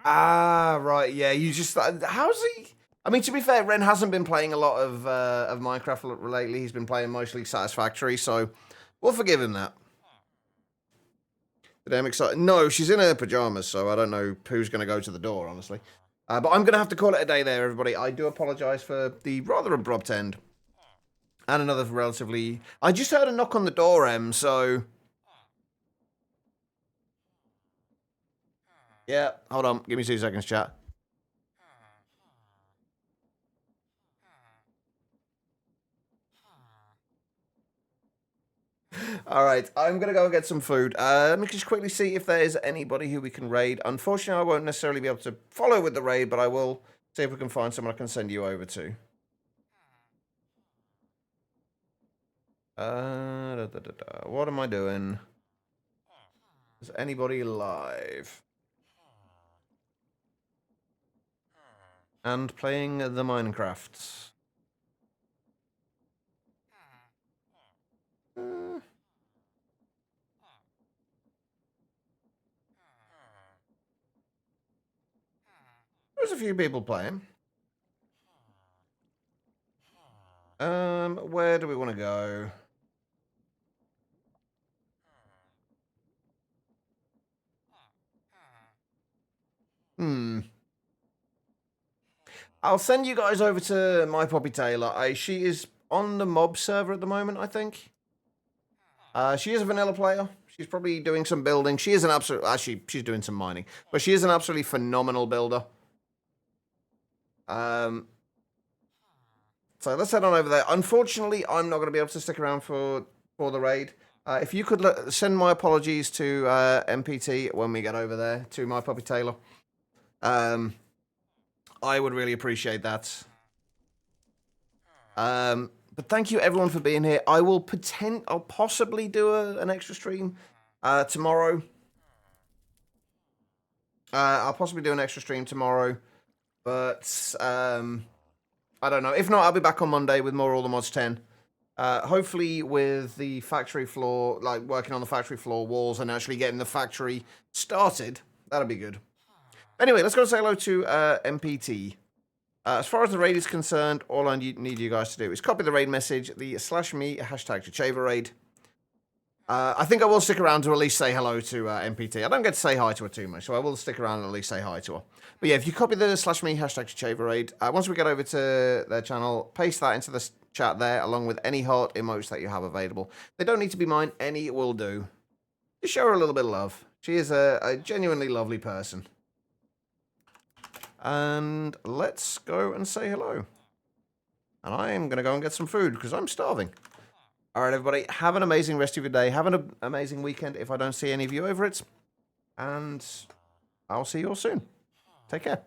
Ah, right, yeah, you just... How's he... I mean, to be fair, Ren hasn't been playing a lot of Minecraft lately. He's been playing mostly Satisfactory, so we'll forgive him that. Today I'm excited. No, she's in her pajamas, so I don't know who's going to go to the door, honestly. But I'm going to have to call it a day there, everybody. I do apologise for the rather abrupt end. And another relatively... I just heard a knock on the door, so... Yeah, hold on. Give me 2 seconds, chat. Alright, I'm going to go and get some food. Let me just quickly see if there is anybody who we can raid. Unfortunately, I won't necessarily be able to follow with the raid, but I will see if we can find someone I can send you over to. What am I doing? Is anybody live? And playing the Minecrafts. There's a few people playing. Where do we want to go? I'll send you guys over to My Poppy Taylor. She is on the mob server at the moment, I think. She is a vanilla player. She's probably doing some building. She is an absolute... Actually, she's doing some mining. But she is an absolutely phenomenal builder. So let's head on over there. Unfortunately, I'm not going to be able to stick around for the raid. If you could send my apologies to MPT when we get over there, to My Puppy Taylor. I would really appreciate that. But thank you everyone for being here. I'll possibly do an extra stream tomorrow. I'll possibly do an extra stream tomorrow, but I don't know. If not, I'll be back on Monday with more All the Mods 10. Hopefully with the factory floor, like working on the factory floor walls and actually getting the factory started. That'll be good. Anyway, let's go say hello to MPT. As far as the raid is concerned, all I need you guys to do is copy the raid message, the /me #Chacheva raid. I think I will stick around to at least say hello to MPT. I don't get to say hi to her too much, so I will stick around and at least say hi to her. But yeah, if you copy the /me #Chacheva raid, once we get over to their channel, paste that into the chat there, along with any heart emotes that you have available. They don't need to be mine, any will do. Just show her a little bit of love. She is a genuinely lovely person. And let's go and say hello. And I am going to go and get some food because I'm starving. All right, everybody, have an amazing rest of your day. Have an amazing weekend if I don't see any of you over it. And I'll see you all soon. Take care.